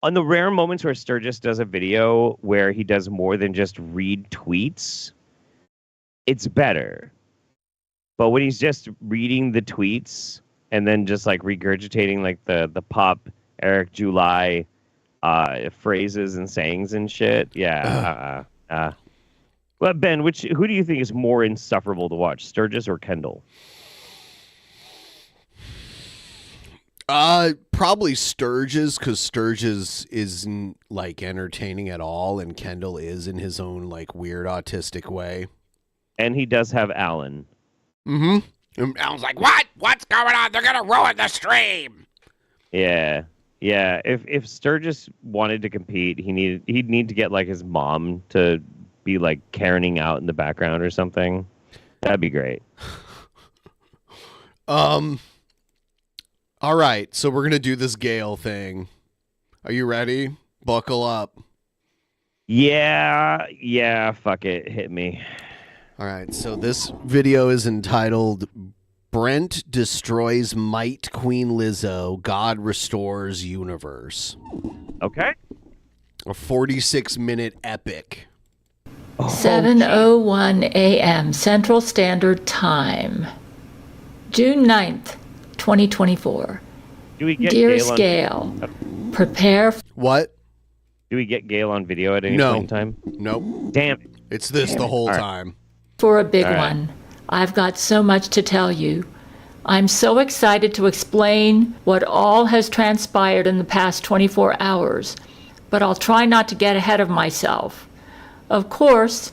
on the rare moments where Sturgis does a video where he does more than just read tweets, it's better. But when he's just reading the tweets and then just like regurgitating like the pop Eric July phrases and sayings and shit, yeah. Well, Ben, who do you think is more insufferable to watch, Sturgis or Kendell? Probably Sturgis, because Sturgis isn't like entertaining at all, and Kendell is in his own like weird autistic way. And he does have Alan. Mm-hmm. And Alan's like, "What? What's going on? They're gonna ruin the stream." Yeah. If Sturgis wanted to compete, he'd need to get like his mom to be like Karening out in the background or something. That'd be great. All right, so we're gonna do this Gale thing. Are you ready? Buckle up. Yeah, fuck it. Hit me. All right, so this video is entitled Brent Destroys Might Queen Lizzo, God Restores Universe. Okay. A 46-minute epic. 7:01 a.m. Central Standard Time. June 9th, 2024. Do we get Dearest Gale Gale, prepare. What? Do we get Gale on video at any No. point in time? Nope. Damn it. It's this the whole time. For a big All right. one. I've got so much to tell you. I'm so excited to explain what all has transpired in the past 24 hours, but I'll try not to get ahead of myself. Of course,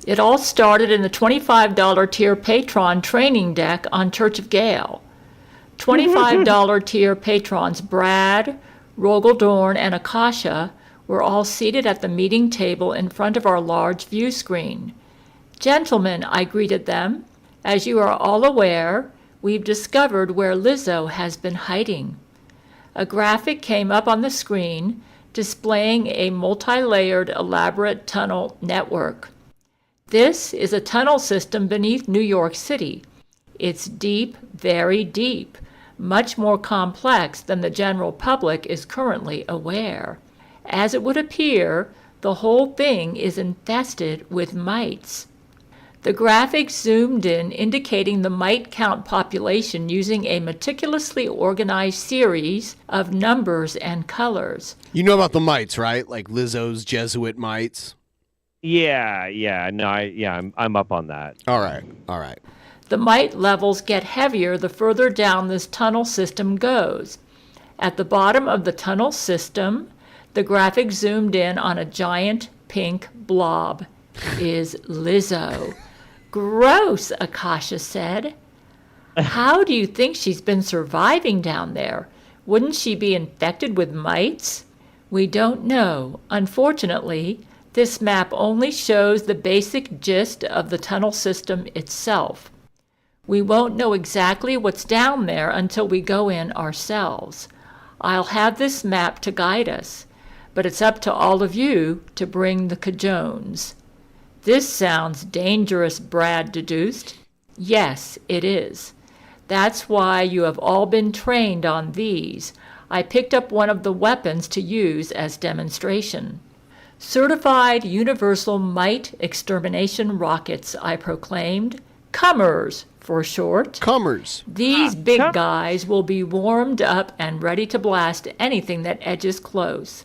it all started in the $25 tier Patreon training deck on Church of Gale. $25 tier patrons Brad, Rogaldorn, and Akasha were all seated at the meeting table in front of our large view screen. Gentlemen, I greeted them. As you are all aware, we've discovered where Lizzo has been hiding. A graphic came up on the screen displaying a multi-layered elaborate tunnel network. This is a tunnel system beneath New York City. It's deep, very deep, much more complex than the general public is currently aware. As it would appear, the whole thing is infested with mites. The graphic zoomed in, indicating the mite count population using a meticulously organized series of numbers and colors. You know about the mites, right? Like Lizzo's Jesuit mites? Yeah. No, I'm up on that. All right. The mite levels get heavier the further down this tunnel system goes. At the bottom of the tunnel system, the graphic zoomed in on a giant pink blob. Is Lizzo. Gross, Akasha said. How do you think she's been surviving down there? Wouldn't she be infected with mites? We don't know. Unfortunately, this map only shows the basic gist of the tunnel system itself. We won't know exactly what's down there until we go in ourselves. I'll have this map to guide us, but it's up to all of you to bring the cajones. This sounds dangerous, Brad deduced. Yes, it is. That's why you have all been trained on these. I picked up one of the weapons to use as demonstration. Certified Universal Mite Extermination Rockets, I proclaimed. Cummers, for short. Cummers. These big guys will be warmed up and ready to blast anything that edges close.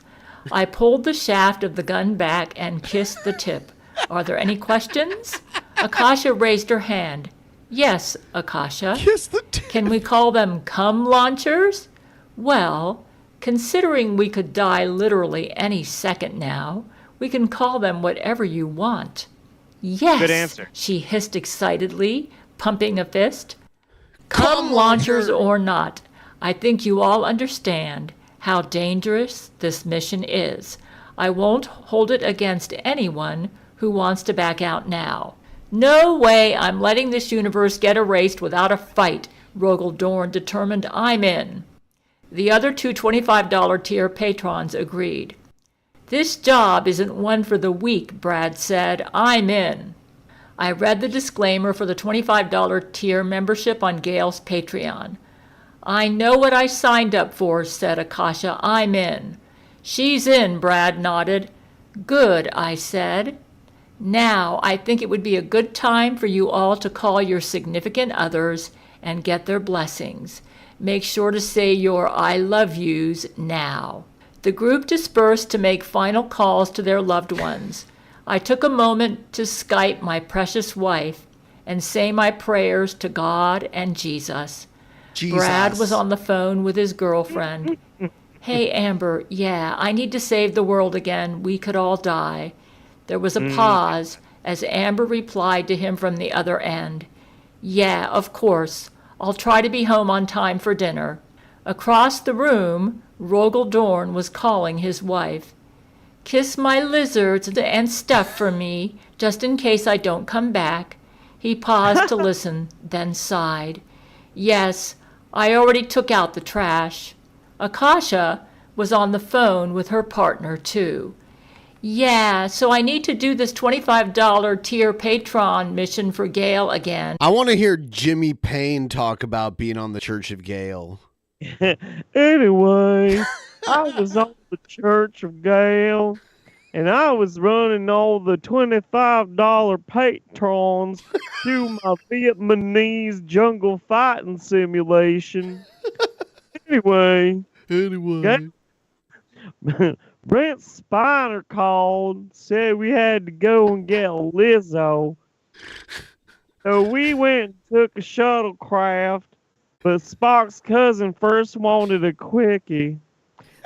I pulled the shaft of the gun back and kissed the tip. Are there any questions? Akasha raised her hand. Yes, Akasha. Kiss the tip. Can we call them cum launchers? Well, considering we could die literally any second now, we can call them whatever you want. Yes, good answer. She hissed excitedly, pumping a fist. Cum launchers or not, I think you all understand how dangerous this mission is. I won't hold it against anyone who wants to back out now. No way I'm letting this universe get erased without a fight, Rogel Dorn determined. I'm in. The other two $25 tier patrons agreed. This job isn't one for the weak, Brad said. I'm in. I read the disclaimer for the $25 tier membership on Gail's Patreon. I know what I signed up for, said Akasha. I'm in. She's in, Brad nodded. Good, I said. Now, I think it would be a good time for you all to call your significant others and get their blessings. Make sure to say your I love yous now. The group dispersed to make final calls to their loved ones. I took a moment to Skype my precious wife and say my prayers to God and Jesus. Brad was on the phone with his girlfriend. Hey, Amber, yeah, I need to save the world again. We could all die. There was a pause as Amber replied to him from the other end. Yeah, of course. I'll try to be home on time for dinner. Across the room, Rogel Dorn was calling his wife. Kiss my lizards and stuff for me, just in case I don't come back. He paused to listen, then sighed. Yes, I already took out the trash. Akasha was on the phone with her partner, too. Yeah, so I need to do this $25 tier patron mission for Gail again. I want to hear Jimmy Payne talk about being on the Church of Gail. Anyway, I was on the Church of Gail, and I was running all the $25 patrons through my Vietnamese jungle fighting simulation. Anyway. Brent Spiner called, said we had to go and get Lizzo. So we went and took a shuttlecraft, but Spock's cousin first wanted a quickie.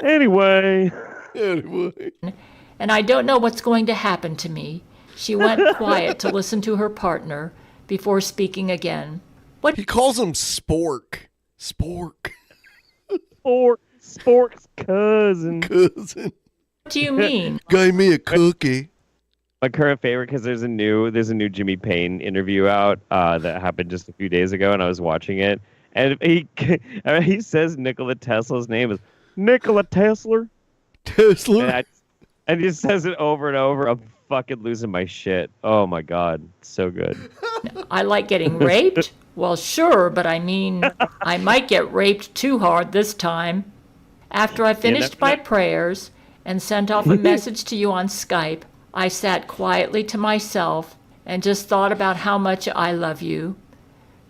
Anyway. And I don't know what's going to happen to me. She went quiet to listen to her partner before speaking again. What? He calls him Spork. Spork. Spork's cousin. What do you mean? Gave me a cookie. My current favorite, because there's a new Jimmy Payne interview out that happened just a few days ago, and I was watching it, and he says Nikola Tesla's name is Nikola Tesla. And he says it over and over. I'm fucking losing my shit. Oh my god, it's so good. I like getting raped? Well, sure, but I mean, I might get raped too hard this time. After I finished my prayers and sent off a message to you on Skype, I sat quietly to myself and just thought about how much I love you.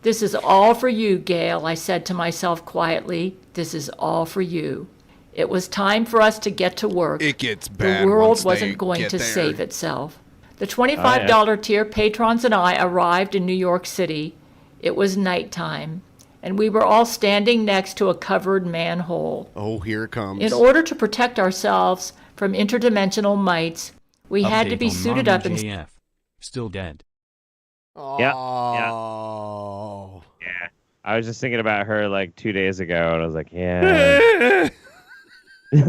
This is all for you, Gail, I said to myself quietly. This is all for you. It was time for us to get to work. It gets bad. The world once they wasn't going get to there. save itself. The $25 tier patrons and I arrived in New York City. It was nighttime, and we were all standing next to a covered manhole. Oh, here it comes. In order to protect ourselves from interdimensional mites, we had to be suited up in... JF. Still dead. Oh. Yeah. I was just thinking about her like 2 days ago, and I was like, yeah. He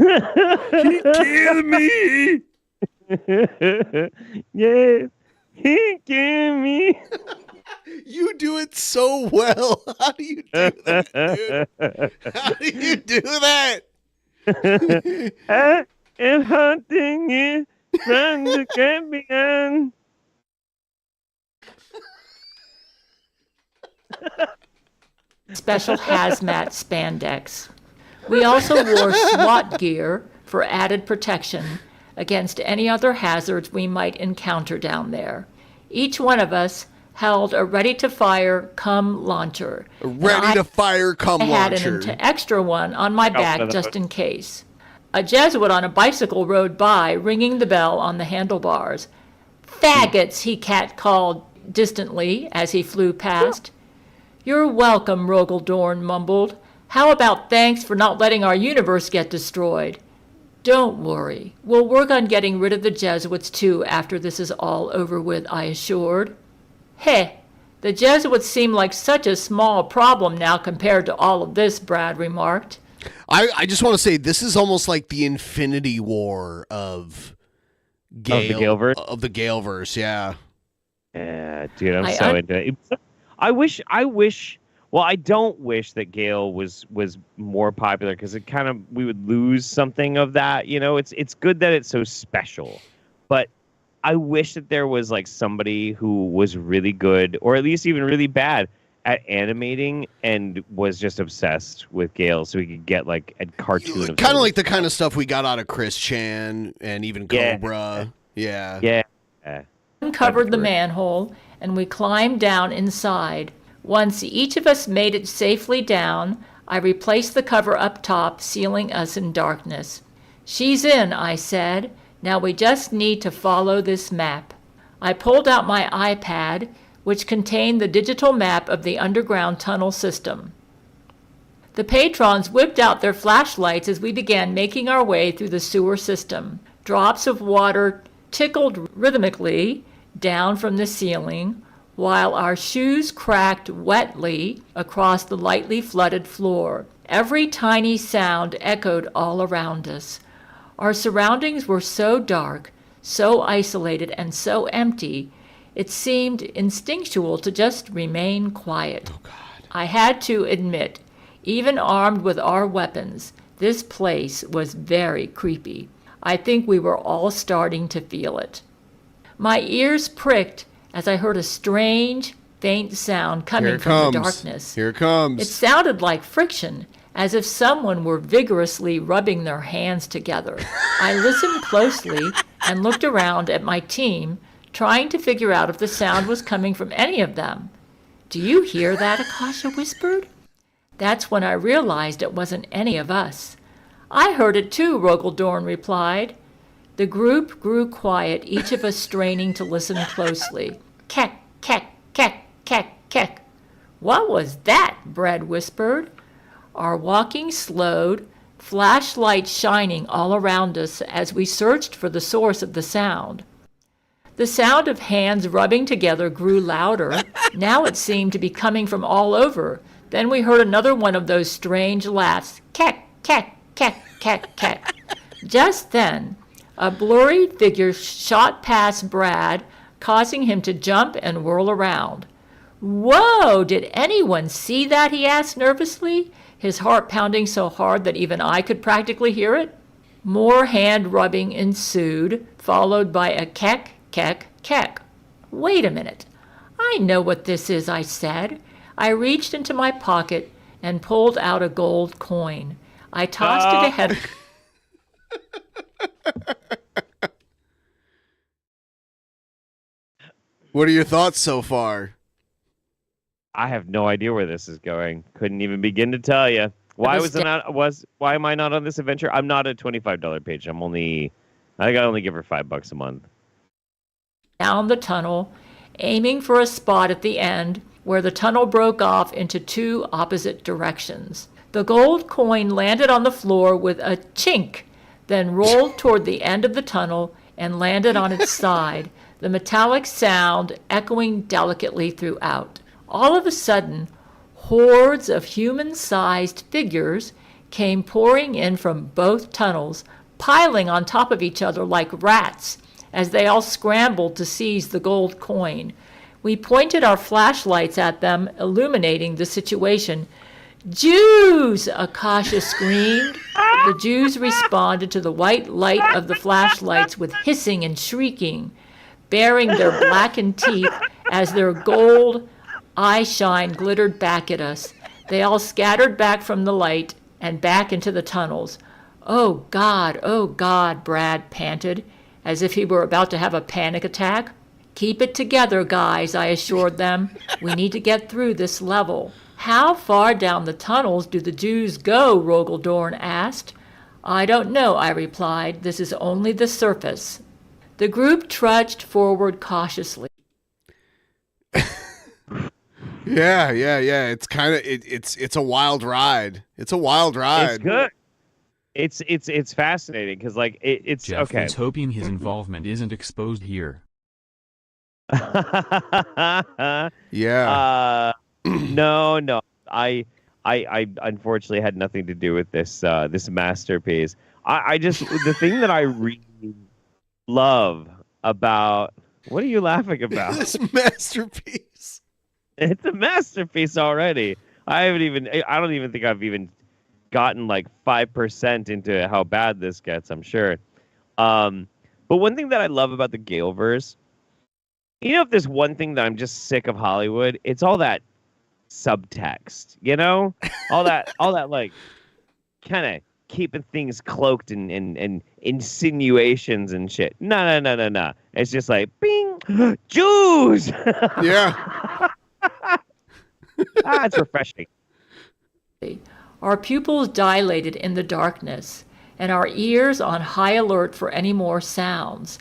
killed me. Yes, he killed me. You do it so well. How do you do that, dude? How do you do that? I am hunting you from the Caribbean. Special hazmat spandex. We also wore SWAT gear for added protection against any other hazards we might encounter down there. Each one of us held a ready-to-fire cum launcher. Ready-to-fire cum I had launcher. an extra one on my back just in case. A Jesuit on a bicycle rode by, ringing the bell on the handlebars. "Faggots," he catcalled distantly as he flew past. "You're welcome," Rogaldorn mumbled. "How about thanks for not letting our universe get destroyed?" "Don't worry. We'll work on getting rid of the Jesuits, too, after this is all over with," I assured. "Heh, the Jesuits seem like such a small problem now compared to all of this," Brad remarked. I just want to say, this is almost like the Infinity War of Galeverse. Of the Galeverse, yeah. Yeah, dude, I'm so into it. I wish. Well, I don't wish that Gale was more popular, because it kind of, we would lose something of that. You know, it's good that it's so special, but I wish that there was like somebody who was really good, or at least even really bad at animating, and was just obsessed with Gale, so we could get like a cartoon. Kind of like the kind of stuff we got out of Chris Chan and even Cobra. Yeah. Uncovered the manhole, and we climbed down inside. Once each of us made it safely down, I replaced the cover up top, sealing us in darkness. "She's in," I said. "Now we just need to follow this map." I pulled out my iPad, which contained the digital map of the underground tunnel system. The patrons whipped out their flashlights as we began making our way through the sewer system. Drops of water tickled rhythmically down from the ceiling, while our shoes cracked wetly across the lightly flooded floor. Every tiny sound echoed all around us. Our surroundings were so dark, so isolated, and so empty, it seemed instinctual to just remain quiet. Oh, God. I had to admit, even armed with our weapons, this place was very creepy. I think we were all starting to feel it. My ears pricked as I heard a strange, faint sound coming from the darkness. Here it comes. It sounded like friction, as if someone were vigorously rubbing their hands together. I listened closely and looked around at my team, trying to figure out if the sound was coming from any of them. "Do you hear that?" Akasha whispered. That's when I realized it wasn't any of us. "I heard it too," Rogaldorn replied. The group grew quiet, each of us straining to listen closely. "Keck, keck, keck, keck, keck." "What was that?" Brad whispered. Our walking slowed, flashlights shining all around us as we searched for the source of the sound. The sound of hands rubbing together grew louder. Now it seemed to be coming from all over. Then we heard another one of those strange laughs. Keck, keck, keck, keck, keck. Just then, a blurry figure shot past Brad, causing him to jump and whirl around. "Whoa, did anyone see that?" he asked nervously, his heart pounding so hard that even I could practically hear it. More hand rubbing ensued, followed by a keck, keck, keck. Wait a minute. I know what this is, I said. I reached into my pocket and pulled out a gold coin. I tossed it ahead. What are your thoughts so far? I have no idea where this is going. Couldn't even begin to tell you. Why am I not on this adventure? I'm not a $25 page. I think I only give her $5 a month. Down the tunnel, aiming for a spot at the end where the tunnel broke off into two opposite directions. The gold coin landed on the floor with a chink, then rolled toward the end of the tunnel and landed on its side, the metallic sound echoing delicately throughout. All of a sudden, hordes of human-sized figures came pouring in from both tunnels, piling on top of each other like rats as they all scrambled to seize the gold coin. We pointed our flashlights at them, illuminating the situation. "Jews!" Akasha screamed. The Jews responded to the white light of the flashlights with hissing and shrieking, baring their blackened teeth as their gold eye shine glittered back at us. They all scattered back from the light and back into the tunnels. Oh, God, Brad panted, as if he were about to have a panic attack. "Keep it together, guys," I assured them. "We need to get through this level." "How far down the tunnels do the Jews go?" Rogel Dorn asked. "I don't know," I replied. "This is only the surface." The group trudged forward cautiously. Yeah. It's kind of it's a wild ride. It's a wild ride. It's good. It's fascinating because it's Jeff okay. is hoping his involvement isn't exposed here. Yeah. No. I unfortunately had nothing to do with this this masterpiece. I just the thing that I really love about what are you laughing about? This masterpiece. It's a masterpiece already. I don't even think I've even gotten like 5% into how bad this gets, I'm sure. But one thing that I love about the Galeverse, if there's one thing that I'm just sick of Hollywood, it's all that subtext, all that like kind of keeping things cloaked and insinuations and shit. No. It's just like, bing, Jews. Yeah. It's refreshing. Our pupils dilated in the darkness, and our ears on high alert for any more sounds.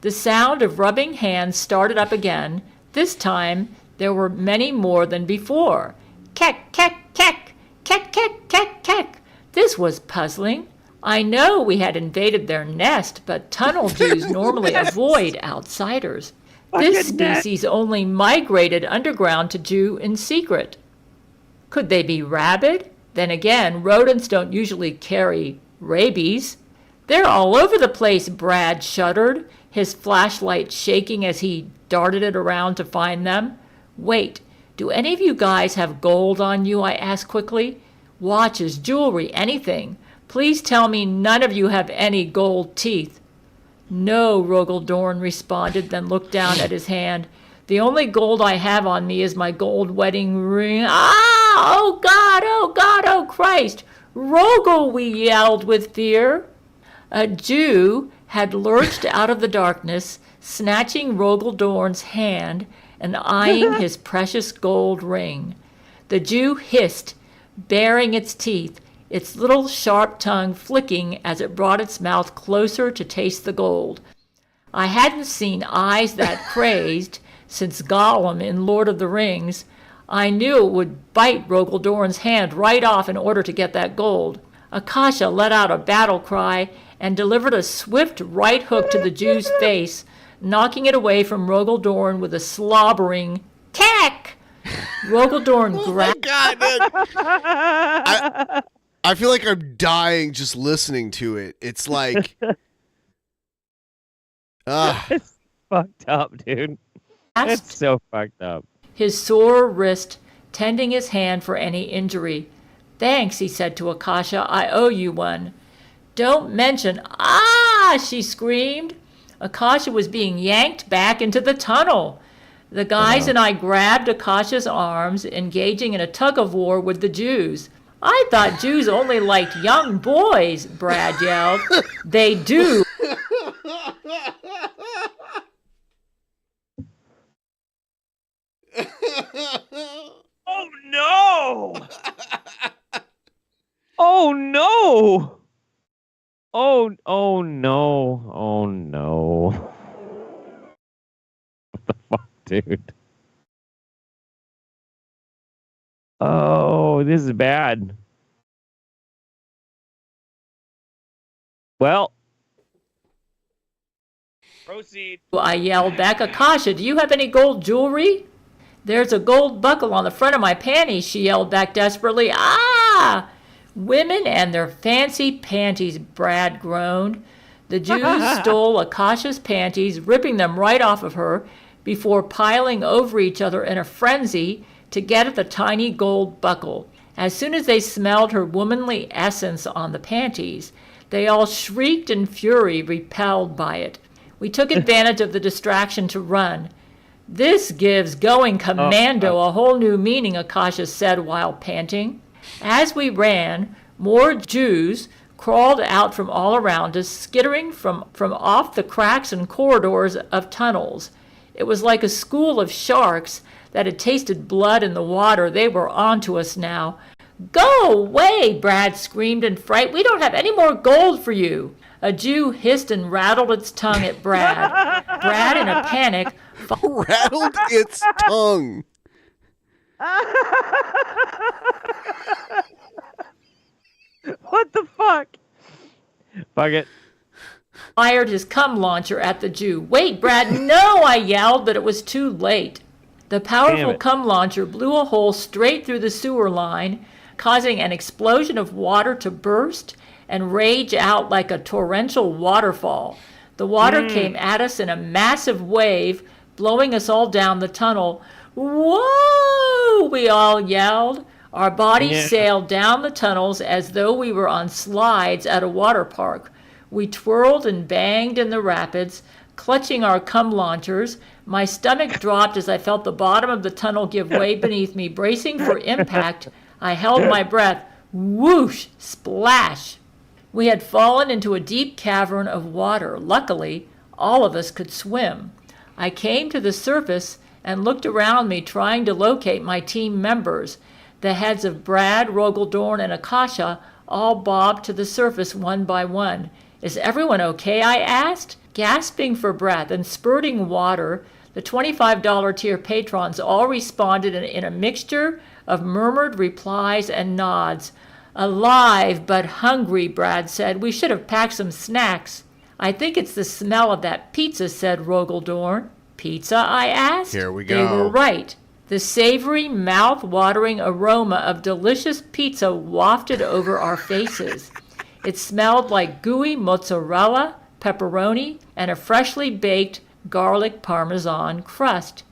The sound of rubbing hands started up again. This time, there were many more than before. Keck, keck, keck, keck, keck, keck, keck. This was puzzling. I know we had invaded their nest, but tunnel Jews normally avoid outsiders. This species only migrated underground to Jew in secret. Could they be rabid? Then again, rodents don't usually carry rabies. They're all over the place, Brad shuddered, his flashlight shaking as he darted it around to find them. Wait, do any of you guys have gold on you? I asked quickly. Watches, jewelry, anything. Please tell me none of you have any gold teeth. No, Rogel Dorn responded, then looked down at his hand. The only gold I have on me is my gold wedding ring. Ah! Oh, God, oh, Christ! Rogel, we yelled with fear. A Jew had lurched out of the darkness, snatching Rogel Dorn's hand and eyeing his precious gold ring. The Jew hissed, baring its teeth, its little sharp tongue flicking as it brought its mouth closer to taste the gold. I hadn't seen eyes that crazed since Gollum in Lord of the Rings. I knew it would bite Rogel Dorn's hand right off in order to get that gold. Akasha let out a battle cry and delivered a swift right hook to the Jew's face, knocking it away from Rogel Dorn with a slobbering "Keck!" Rogel Dorn grabbed. I feel like I'm dying just listening to it. It's like, It's fucked up, dude. It's so fucked up. His sore wrist tending his hand for any injury. Thanks, he said to Akasha. I owe you one. Don't mention. Ah! She screamed. Akasha was being yanked back into the tunnel. The guys and I grabbed Akasha's arms, engaging in a tug-of-war with the Jews. I thought Jews only liked young boys, Brad yelled. They do. Oh no! Oh no! Oh no! Oh no! What the fuck, dude? Oh, this is bad. Well, proceed. I yelled back, Akasha, do you have any gold jewelry? There's a gold buckle on the front of my panties, she yelled back desperately. Ah! Women and their fancy panties, Brad groaned. The Jews stole Akasha's panties, ripping them right off of her before piling over each other in a frenzy to get at the tiny gold buckle. As soon as they smelled her womanly essence on the panties, they all shrieked in fury, repelled by it. We took advantage of the distraction to run. This gives going commando a whole new meaning, Akasha said while panting. As we ran, more Jews crawled out from all around us, skittering from off the cracks and corridors of tunnels. It was like a school of sharks that had tasted blood in the water. They were onto us now. Go away, Brad screamed in fright. We don't have any more gold for you. A Jew hissed and rattled its tongue at Brad. Brad, in a panic, rattled its tongue. What the fuck? Fuck it. Fired his cum launcher at the Jew. Wait, Brad, no, I yelled, but it was too late. The powerful cum launcher blew a hole straight through the sewer line, causing an explosion of water to burst and rage out like a torrential waterfall. The water came at us in a massive wave, blowing us all down the tunnel. Whoa! We all yelled. Our bodies sailed down the tunnels as though we were on slides at a water park. We twirled and banged in the rapids, clutching our cum launchers. My stomach dropped as I felt the bottom of the tunnel give way beneath me. Bracing for impact, I held my breath. Whoosh! Splash! We had fallen into a deep cavern of water. Luckily, all of us could swim. I came to the surface and looked around me, trying to locate my team members. The heads of Brad, Rogaldorn, and Akasha all bobbed to the surface one by one. Is everyone okay? I asked. Gasping for breath and spurting water, the $25 tier patrons all responded in a mixture of murmured replies and nods. Alive but hungry, Brad said. We should have packed some snacks. I think it's the smell of that pizza, said Rogaldorn. Pizza? I asked. Here we go. They were right. The savory, mouth-watering aroma of delicious pizza wafted over our faces. It smelled like gooey mozzarella, pepperoni, and a freshly baked garlic parmesan crust.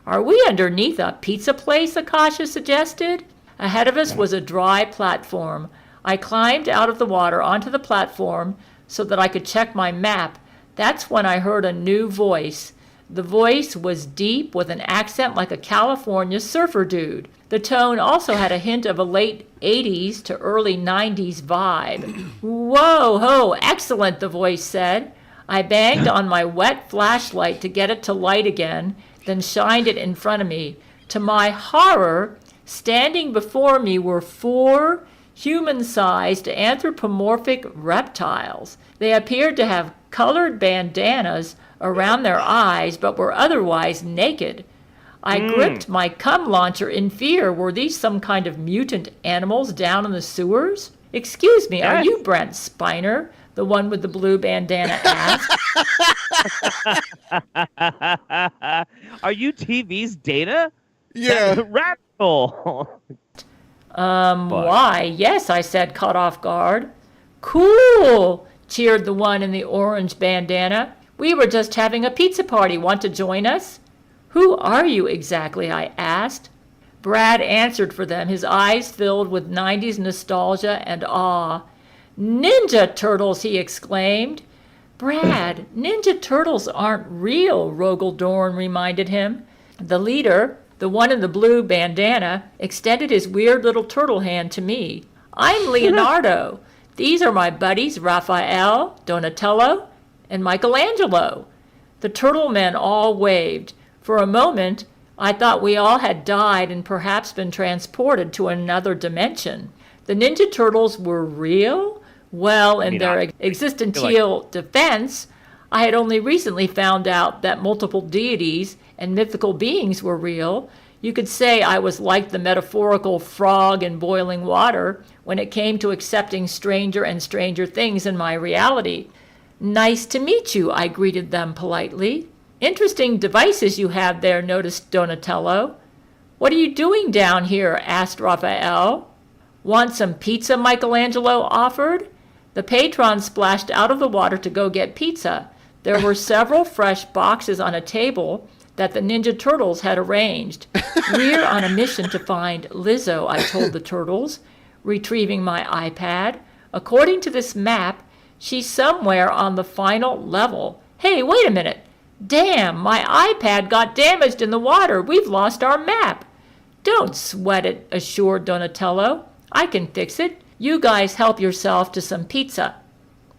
Are we underneath a pizza place? Akasha suggested. Ahead of us was a dry platform. I climbed out of the water onto the platform so that I could check my map. That's when I heard a new voice. The voice was deep with an accent like a California surfer dude. The tone also had a hint of a late 80s to early 90s vibe. Whoa, ho, excellent, the voice said. I banged on my wet flashlight to get it to light again, then shined it in front of me. To my horror, standing before me were 4 human-sized anthropomorphic reptiles. They appeared to have colored bandanas around their eyes, but were otherwise naked. I gripped my cum launcher in fear. Were these some kind of mutant animals down in the sewers? Excuse me, are you Brent Spiner? The one with the blue bandana asked. Are you TV's Dana? Yeah. Radical. Why? Yes, I said, caught off guard. Cool, cheered the one in the orange bandana. We were just having a pizza party. Want to join us? Who are you exactly? I asked. Brad answered for them, his eyes filled with 90s nostalgia and awe. Ninja Turtles, he exclaimed. Brad, Ninja Turtles aren't real, Rogaldorn reminded him. The leader, the one in the blue bandana, extended his weird little turtle hand to me. I'm Leonardo. These are my buddies Raphael, Donatello, and Michelangelo. The turtle men all waved. For a moment, I thought we all had died and perhaps been transported to another dimension. The Ninja Turtles were real? Well, in their existential defense, I had only recently found out that multiple deities and mythical beings were real. You could say I was like the metaphorical frog in boiling water when it came to accepting stranger and stranger things in my reality. Nice to meet you, I greeted them politely. Interesting devices you have there, noticed Donatello. What are you doing down here? Asked Raphael. Want some pizza? Michelangelo offered. The patron splashed out of the water to go get pizza. There were several fresh boxes on a table that the Ninja Turtles had arranged. We're on a mission to find Lizzo, I told the turtles, retrieving my iPad. According to this map, she's somewhere on the final level. Hey, wait a minute. Damn, my iPad got damaged in the water. We've lost our map. Don't sweat it, assured Donatello. I can fix it. You guys help yourself to some pizza.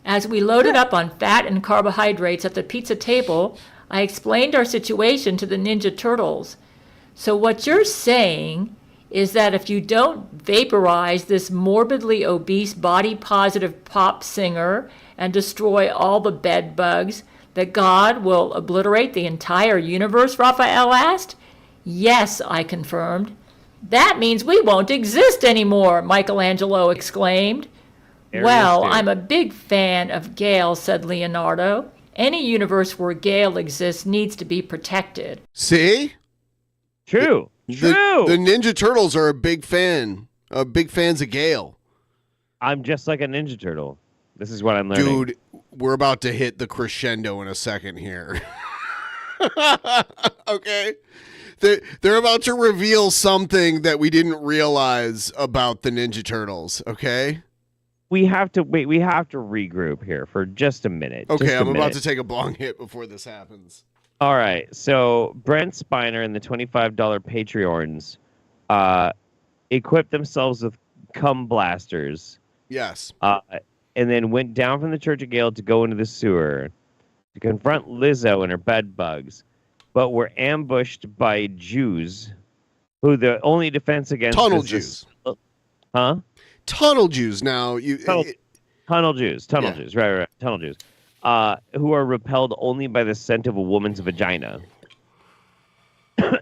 As we loaded up on fat and carbohydrates at the pizza table, I explained our situation to the Ninja Turtles. So what you're saying is that if you don't vaporize this morbidly obese, body-positive pop singer and destroy all the bed bugs, that God will obliterate the entire universe, Raphael asked? Yes, I confirmed. That means we won't exist anymore, Michelangelo exclaimed. Well, I'm a big fan of Gale, said Leonardo. Any universe where Gale exists needs to be protected. See? True. The Ninja Turtles are big fans of Gale. I'm just like a Ninja Turtle. This is what I'm learning. Dude, we're about to hit the crescendo in a second here. Okay? They're about to reveal something that we didn't realize about the Ninja Turtles, okay? We have to regroup here for just a minute. Okay, I'm about to take a bong hit before this happens. All right, so Brent Spiner and the $25 Patreons equipped themselves with cum blasters. Yes. And then went down from the Church of Gale to go into the sewer to confront Lizzo and her bed bugs, but were ambushed by Jews, who the only defense against tunnel Jews. Tunnel Jews. Now tunnel Jews, right, tunnel Jews, who are repelled only by the scent of a woman's vagina,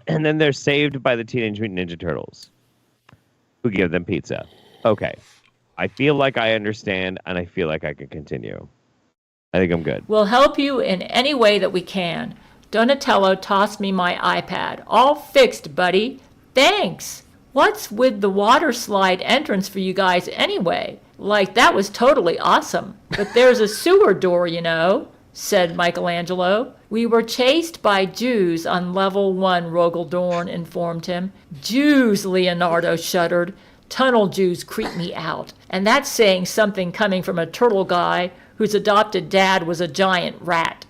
and then they're saved by the Teenage Mutant Ninja Turtles, who give them pizza. Okay, I feel like I understand, and I feel like I can continue. I think I'm good. We'll help you in any way that we can. Donatello tossed me my iPad. All fixed, buddy. Thanks. What's with the water slide entrance for you guys anyway? Like, that was totally awesome. But there's a sewer door, you know, said Michelangelo. We were chased by Jews on level 1, Rogaldorn informed him. Jews, Leonardo shuddered. Tunnel Jews creep me out. And that's saying something coming from a turtle guy whose adopted dad was a giant rat.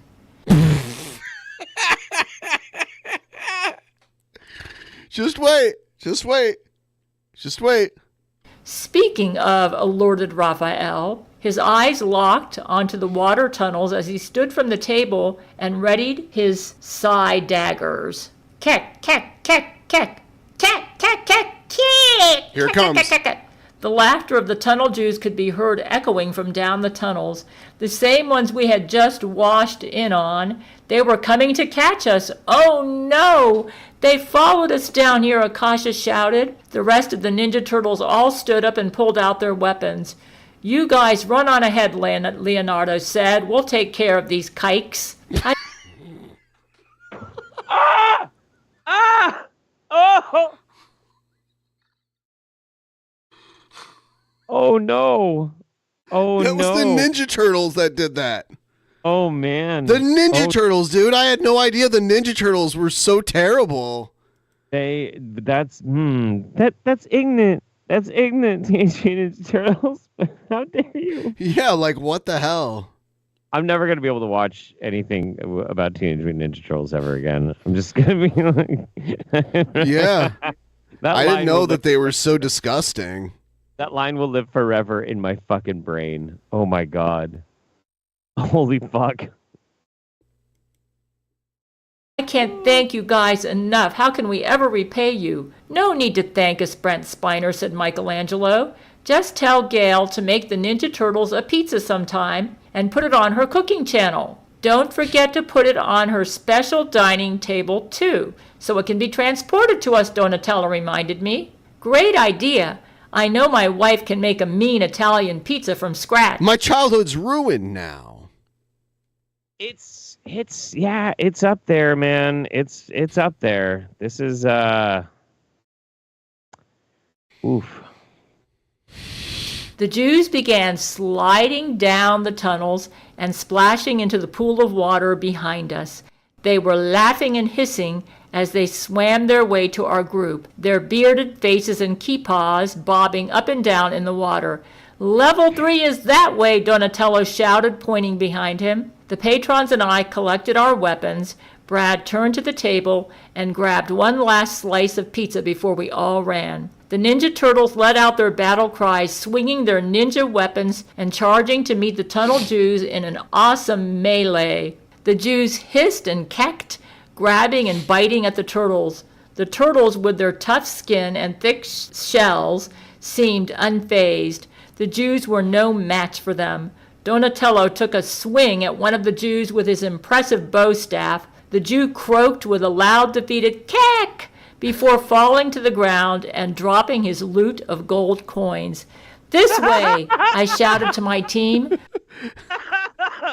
Just wait. Just wait. Just wait. Speaking of, alerted Raphael, his eyes locked onto the water tunnels as he stood from the table and readied his psi daggers. Keck, keck, keck, keck, keck, keck, keck, keck. Here it comes. The laughter of the tunnel Jews could be heard echoing from down the tunnels, the same ones we had just washed in on. They were coming to catch us. Oh no! They followed us down here, Akasha shouted. The rest of the Ninja Turtles all stood up and pulled out their weapons. You guys run on ahead, Leonardo said. We'll take care of these kikes. Oh! Oh no! Oh no! That was the Ninja Turtles that did that. Oh man! The Ninja Turtles, dude! I had no idea the Ninja Turtles were so terrible. That's ignorant. That's ignorant, Teenage Mutant Ninja Turtles. How dare you? Yeah, like what the hell? I'm never going to be able to watch anything about Teenage Mutant Ninja Turtles ever again. I'm just going to be like... Yeah. I didn't know that they were so disgusting. That line will live forever in my fucking brain. Oh my God. Holy fuck. I can't thank you guys enough. How can we ever repay you? No need to thank us, Brent Spiner, said Michelangelo. Just tell Gail to make the Ninja Turtles a pizza sometime and put it on her cooking channel. Don't forget to put it on her special dining table, too, so it can be transported to us, Donatello reminded me. Great idea. I know my wife can make a mean Italian pizza from scratch. My childhood's ruined now. It's up there, man. It's up there. This is oof. The Jews began sliding down the tunnels and splashing into the pool of water behind us. They were laughing and hissing as they swam their way to our group, their bearded faces and kipahs bobbing up and down in the water. Level 3 is that way, Donatello shouted, pointing behind him. The patrons and I collected our weapons. Brad turned to the table and grabbed one last slice of pizza before we all ran. The Ninja Turtles let out their battle cries, swinging their ninja weapons and charging to meet the tunnel Jews in an awesome melee. The Jews hissed and kecked, grabbing and biting at the turtles. The turtles, with their tough skin and thick shells, seemed unfazed. The Jews were no match for them. Donatello took a swing at one of the Jews with his impressive bow staff. The Jew croaked with a loud, defeated "Keck!" before falling to the ground and dropping his loot of gold coins. This way, I shouted to my team.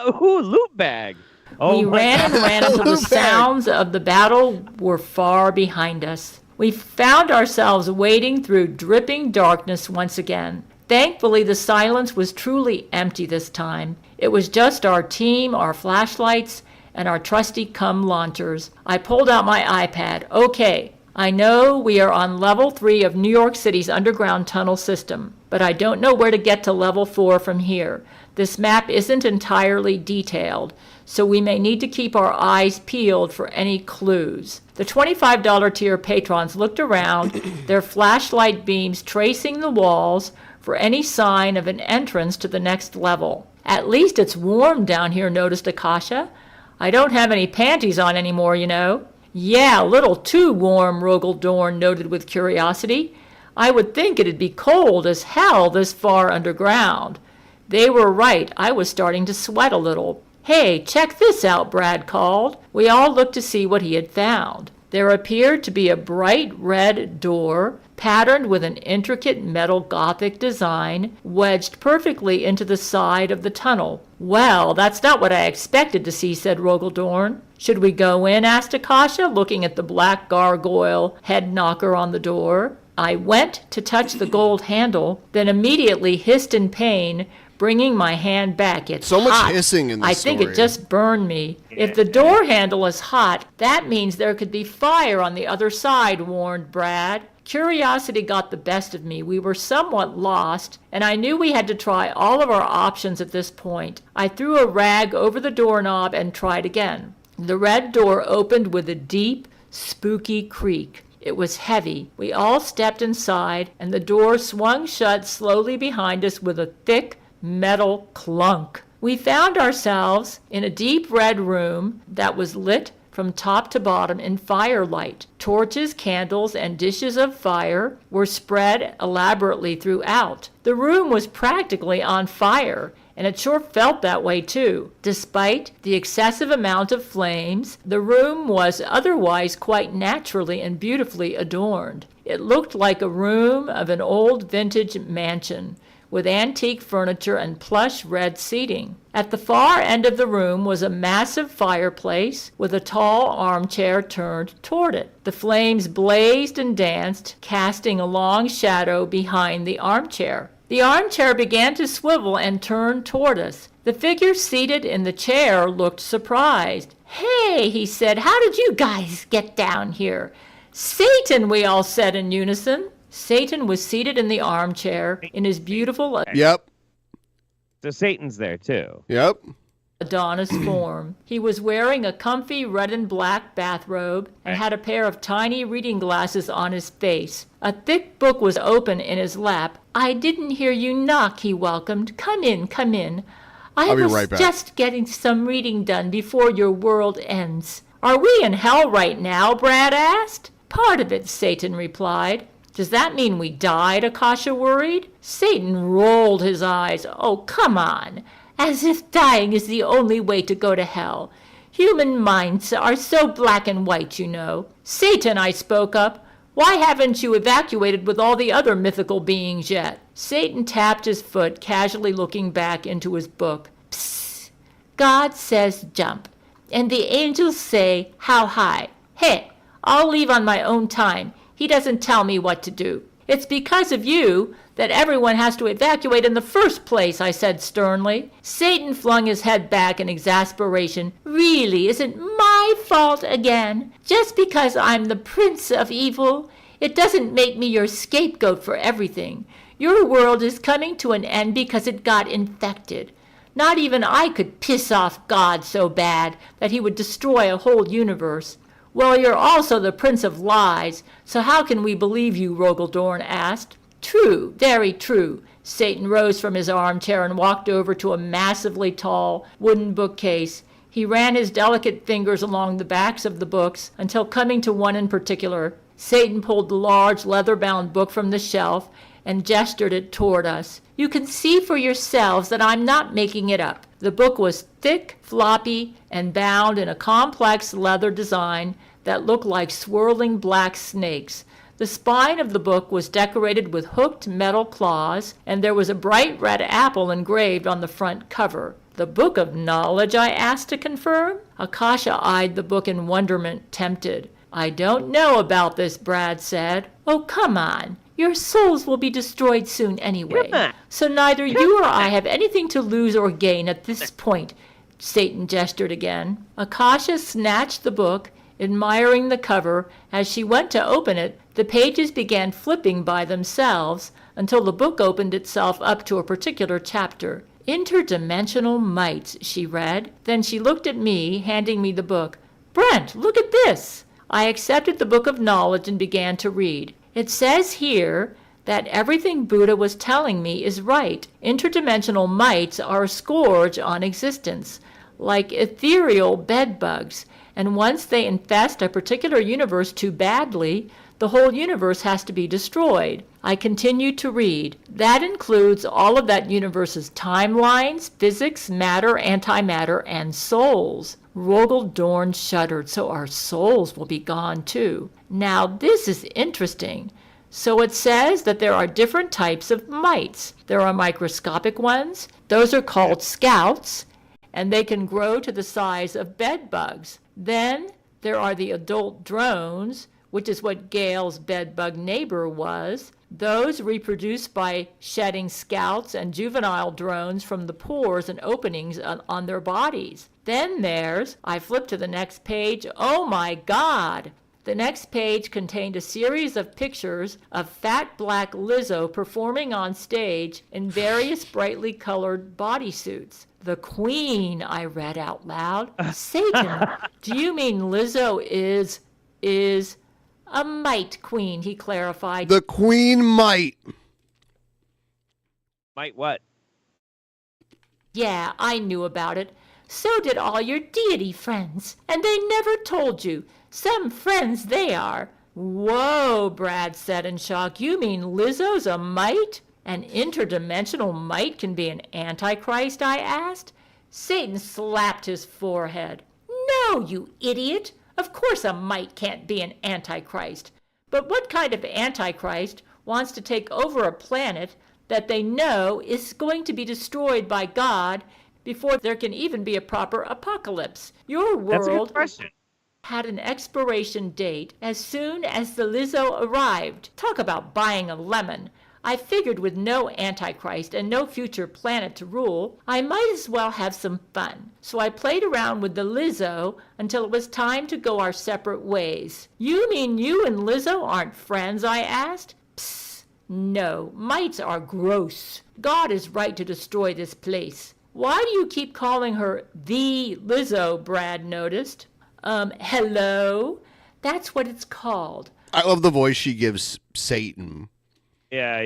Ooh, loot bag. Oh, we ran and ran until the sounds of the battle were far behind us. We found ourselves wading through dripping darkness once again. Thankfully, the silence was truly empty this time. It was just our team, our flashlights, and our trusty cum launchers. I pulled out my iPad. Okay, I know we are on level 3 of New York City's underground tunnel system, but I don't know where to get to level 4 from here. This map isn't entirely detailed, so we may need to keep our eyes peeled for any clues. The $25 tier patrons looked around, their flashlight beams tracing the walls for any sign of an entrance to the next level. At least it's warm down here, noticed Akasha. I don't have any panties on anymore, you know. Yeah, a little too warm, Rogel Dorn noted with curiosity. I would think it'd be cold as hell this far underground. They were right. I was starting to sweat a little. Hey, check this out, Brad called. We all looked to see what he had found. There appeared to be a bright red door, patterned with an intricate metal Gothic design, wedged perfectly into the side of the tunnel. Well, that's not what I expected to see, said Rogel-Dorn. Should we go in? Asked Akasha, looking at the black gargoyle head knocker on the door. I went to touch the gold handle, then immediately hissed in pain, bringing my hand back. It's so much hot. hissing in this I think story. it just burned me. If the door handle is hot, that means there could be fire on the other side, warned Brad. Curiosity got the best of me. We were somewhat lost, and I knew we had to try all of our options at this point. I threw a rag over the doorknob and tried again. The red door opened with a deep, spooky creak. It was heavy. We all stepped inside, and the door swung shut slowly behind us with a thick metal clunk. We found ourselves in a deep red room that was lit from top to bottom in firelight. Torches, candles, and dishes of fire were spread elaborately throughout. The room was practically on fire, and it sure felt that way too. Despite the excessive amount of flames, the room was otherwise quite naturally and beautifully adorned. It looked like a room of an old vintage mansion, with antique furniture and plush red seating. At the far end of the room was a massive fireplace with a tall armchair turned toward it. The flames blazed and danced, casting a long shadow behind the armchair. The armchair began to swivel and turn toward us. The figure seated in the chair looked surprised. "Hey," he said, "how did you guys get down here?" "Satan," we all said in unison. Satan was seated in the armchair in his beautiful... Yep. So Satan's there too. Yep. Adonis form. He was wearing a comfy red and black bathrobe and had a pair of tiny reading glasses on his face. A thick book was open in his lap. "I didn't hear you knock," he welcomed. "Come in, come in. I'll be was right back. just getting some reading done before your world ends." "Are we in hell right now?" Brad asked. "Part of it," Satan replied. "Does that mean we died?" Akasha worried. Satan rolled his eyes. "Oh, come on. As if dying is the only way to go to hell. Human minds are so black and white, you know." "Satan," I spoke up, "why haven't you evacuated with all the other mythical beings yet?" Satan tapped his foot, casually looking back into his book. "Psst. God says jump, and the angels say how high. Hey, I'll leave on my own time. He doesn't tell me what to do." "It's because of you that everyone has to evacuate in the first place," I said sternly. Satan flung his head back in exasperation. "Really, is it my fault again? Just because I'm the prince of evil? It doesn't make me your scapegoat for everything. Your world is coming to an end because it got infected. Not even I could piss off God so bad that he would destroy a whole universe." "Well, you're also the prince of lies, so how can we believe you?" Rogaldorn asked. "True, very true." Satan rose from his armchair and walked over to a massively tall wooden bookcase. He ran his delicate fingers along the backs of the books until coming to one in particular. Satan pulled the large leather-bound book from the shelf and gestured it toward us. "You can see for yourselves that I'm not making it up." The book was thick, floppy, and bound in a complex leather design that looked like swirling black snakes. The spine of the book was decorated with hooked metal claws, and there was a bright red apple engraved on the front cover. "The Book of Knowledge?" I asked to confirm. Akasha eyed the book in wonderment, tempted. "I don't know about this," Brad said. "Oh, come on. Your souls will be destroyed soon anyway. So neither you or I have anything to lose or gain at this point." Satan gestured again. Akasha snatched the book, admiring the cover. As she went to open it, the pages began flipping by themselves until the book opened itself up to a particular chapter. "Interdimensional mites," she read. Then she looked at me, handing me the book. "Brent, look at this." I accepted the Book of Knowledge and began to read. "It says here that everything Buddha was telling me is right. Interdimensional mites are a scourge on existence, like ethereal bedbugs, and once they infest a particular universe too badly, the whole universe has to be destroyed." I continued to read. "That includes all of that universe's timelines, physics, matter, antimatter, and souls." Rogaldorn shuddered. "So our souls will be gone too. Now this is interesting. So it says that there are different types of mites. There are microscopic ones. Those are called scouts, and they can grow to the size of bed bugs. Then there are the adult drones, which is what Gail's bedbug neighbor was. Those reproduce by shedding scouts and juvenile drones from the pores and openings on their bodies. Then there's," I flipped to the next page. Oh my God! The next page contained a series of pictures of fat black Lizzo performing on stage in various brightly colored bodysuits. "The Queen," I read out loud. "Satan, do you mean Lizzo is a mite queen?" he clarified. The Queen might. Might what? "Yeah, I knew about it. So did all your deity friends. And they never told you. Some friends they are." "Whoa," Brad said in shock. "You mean Lizzo's a mite?" "An interdimensional mite can be an antichrist?" I asked. Satan slapped his forehead. "No, you idiot. Of course a mite can't be an antichrist. But what kind of antichrist wants to take over a planet that they know is going to be destroyed by God before there can even be a proper apocalypse? Your That's a good world question. had an expiration date as soon as the Lizzo arrived. Talk about buying a lemon. I figured with no Antichrist and no future planet to rule, I might as well have some fun. So I played around with the Lizzo until it was time to go our separate ways." "You mean you and Lizzo aren't friends?" I asked. "Psst, no, mites are gross. God is right to destroy this place. Why do you keep calling her the Lizzo, Brad noticed. Hello? That's what it's called. I love the voice she gives Satan. Yeah.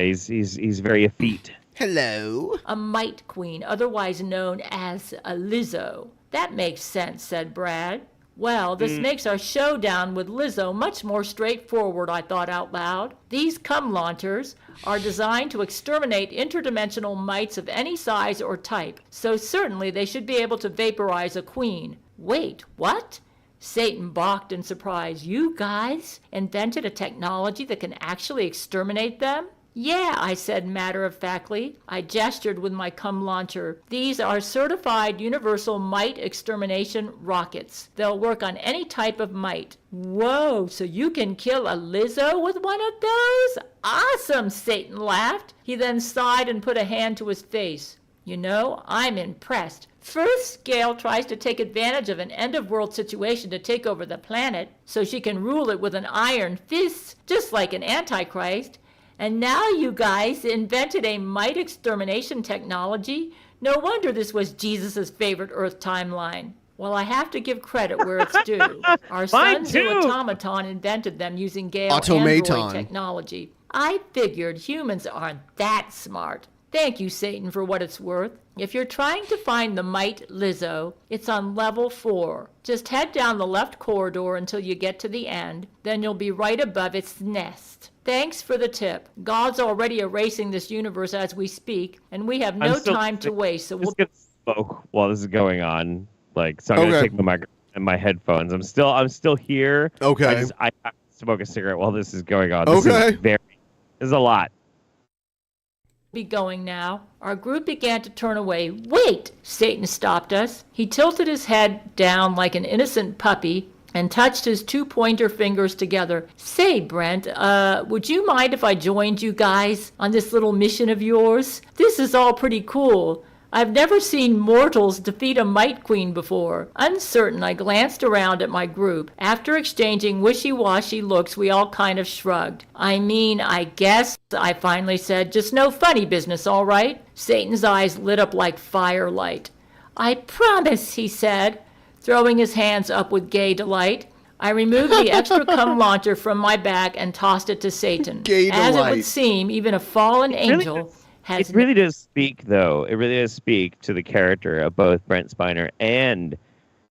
He's very effete. Hello? A mite queen, otherwise known as a Lizzo. That makes sense, said Brad. Well, this makes our showdown with Lizzo much more straightforward, I thought out loud. These cum launchers are designed to exterminate interdimensional mites of any size or type, so certainly they should be able to vaporize a queen. Wait, what? Satan balked in surprise. You guys invented a technology that can actually exterminate them? Yeah, I said matter-of-factly. I gestured with my cum launcher. These are certified universal mite extermination rockets. They'll work on any type of mite. Whoa, so you can kill a Lizzo with one of those? Awesome, Satan laughed. He then sighed and put a hand to his face. You know, I'm impressed. First, Gail tries to take advantage of an end-of-world situation to take over the planet so she can rule it with an iron fist, just like an Antichrist. And now you guys invented a mite extermination technology? No wonder this was Jesus' favorite Earth timeline. Well, I have to give credit where it's due. Our Sun Tzu automaton invented them using Gale Android technology. I figured humans aren't that smart. Thank you, Satan, for what it's worth. If you're trying to find the mite Lizzo, it's on level 4. Just head down the left corridor until you get to the end. Then you'll be right above its nest. Thanks for the tip. God's already erasing this universe as we speak, and we have no time to waste. So we'll get smoke while this is going on. So I'm gonna take the microphone and my headphones. I'm still here. Okay. I have to smoke a cigarette while this is going on. Okay. This is a lot. Be going now. Our group began to turn away. Wait! Satan stopped us. He tilted his head down like an innocent puppy and touched his 2 pointer fingers together. Say, Brent, would you mind if I joined you guys on this little mission of yours? This is all pretty cool. I've never seen mortals defeat a mite queen before. Uncertain, I glanced around at my group. After exchanging wishy-washy looks, we all kind of shrugged. I mean, I guess, I finally said, just no funny business, all right? Satan's eyes lit up like firelight. I promise, he said, throwing his hands up with gay delight. I removed the extra cum launcher from my bag and tossed it to Satan. Gay As delight. it would seem, even a fallen angel has... It really does speak, though. It really does speak to the character of both Brent Spiner and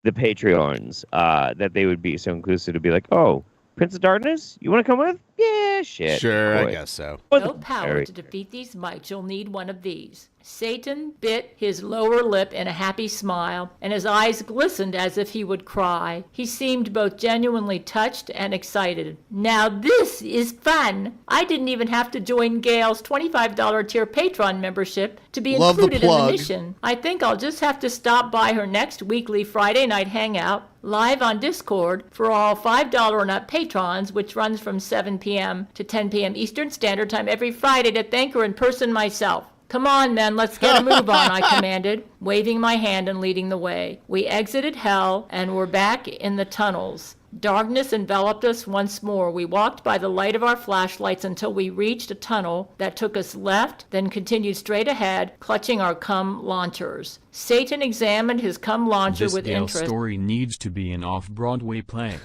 the Patreons, that they would be so inclusive to be like, oh, Prince of Darkness, you want to come with? Yeah, shit. Sure, Boy. I guess so. No power to defeat these mites. You'll need one of these. Satan bit his lower lip in a happy smile, and his eyes glistened as if he would cry. He seemed both genuinely touched and excited. Now this is fun. I didn't even have to join Gail's $25 tier Patreon membership to be Love the included in the plug. mission. I think I'll just have to stop by her next weekly Friday night hangout live on Discord for all $5 and up patrons, which runs from 7 p.m. to 10 p.m. Eastern Standard Time every Friday, to thank her in person myself. Come on, men, let's get a move on, I commanded, waving my hand and leading the way. We exited hell and were back in the tunnels. Darkness enveloped us once more. We walked by the light of our flashlights until we reached a tunnel that took us left, then continued straight ahead, clutching our cum launchers. Satan examined his cum launcher with This interest. story needs to be an off-Broadway play.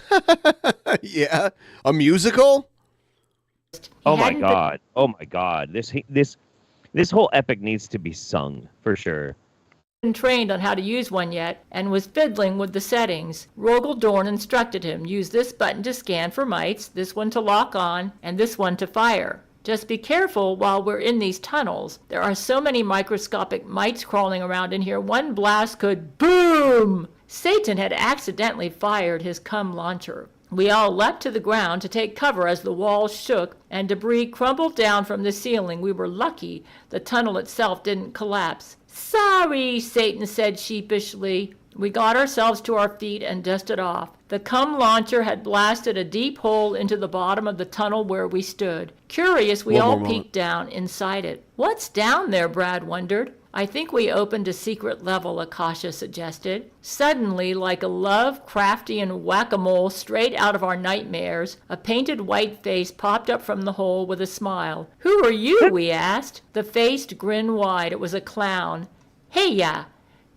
Yeah, a musical? Oh my god. Oh my god. This whole epic needs to be sung, for sure. Been trained on how to use one yet, and was fiddling with the settings. Rogel Dorn instructed him, use this button to scan for mites, this one to lock on, and this one to fire. Just be careful while we're in these tunnels. There are so many microscopic mites crawling around in here, one blast could boom! Satan had accidentally fired his cum launcher. We all leapt to the ground to take cover as the walls shook and debris crumbled down from the ceiling. We were lucky the tunnel itself didn't collapse. Sorry, Satan said sheepishly. We got ourselves to our feet and dusted off. The cum launcher had blasted a deep hole into the bottom of the tunnel where we stood. Curious, we all peeked down inside it. What's down there, Brad wondered. I think we opened a secret level, Akasha suggested. Suddenly, like a Lovecraftian whack-a-mole straight out of our nightmares, a painted white face popped up from the hole with a smile. Who are you? We asked. The face grinned wide. It was a clown. Hey,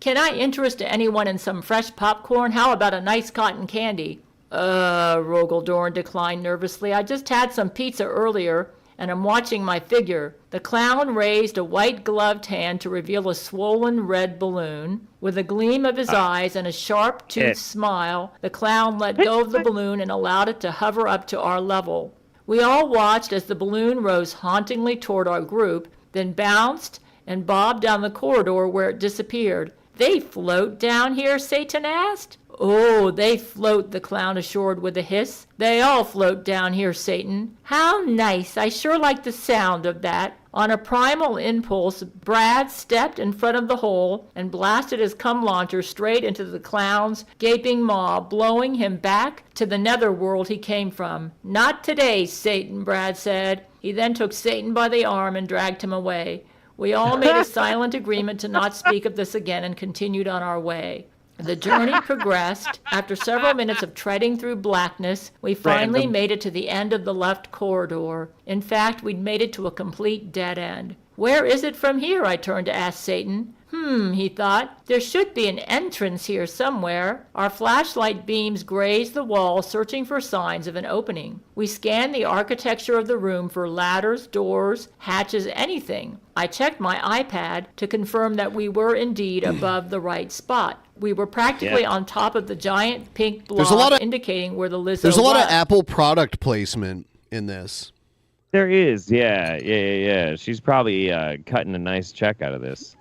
can I interest anyone in some fresh popcorn? How about a nice cotton candy? Rogaldorn declined nervously. I just had some pizza earlier, and I'm watching my figure. The clown raised a white-gloved hand to reveal a swollen red balloon. With a gleam of his eyes and a sharp-toothed smile, the clown let go of the balloon and allowed it to hover up to our level. We all watched as the balloon rose hauntingly toward our group, then bounced and bobbed down the corridor where it disappeared. They float down here? Satan asked. Oh, they float, the clown assured with a hiss. They all float down here, Satan. How nice. I sure like the sound of that. On a primal impulse, Brad stepped in front of the hole and blasted his cum launcher straight into the clown's gaping maw, blowing him back to the netherworld he came from. Not today, Satan, Brad said. He then took Satan by the arm and dragged him away. We all made a silent agreement to not speak of this again and continued on our way. The journey progressed. After several minutes of treading through blackness, we finally made it to the end of the left corridor. In fact, we'd made it to a complete dead end. Where is it from here? I turned to ask Satan. He thought. There should be an entrance here somewhere. Our flashlight beams grazed the wall, searching for signs of an opening. We scanned the architecture of the room for ladders, doors, hatches, anything. I checked my iPad to confirm that we were indeed above the right spot. We were practically on top of the giant pink blob, indicating where the Lizzo There's a lot was. of Apple product placement in this. There is, yeah. She's probably cutting a nice check out of this.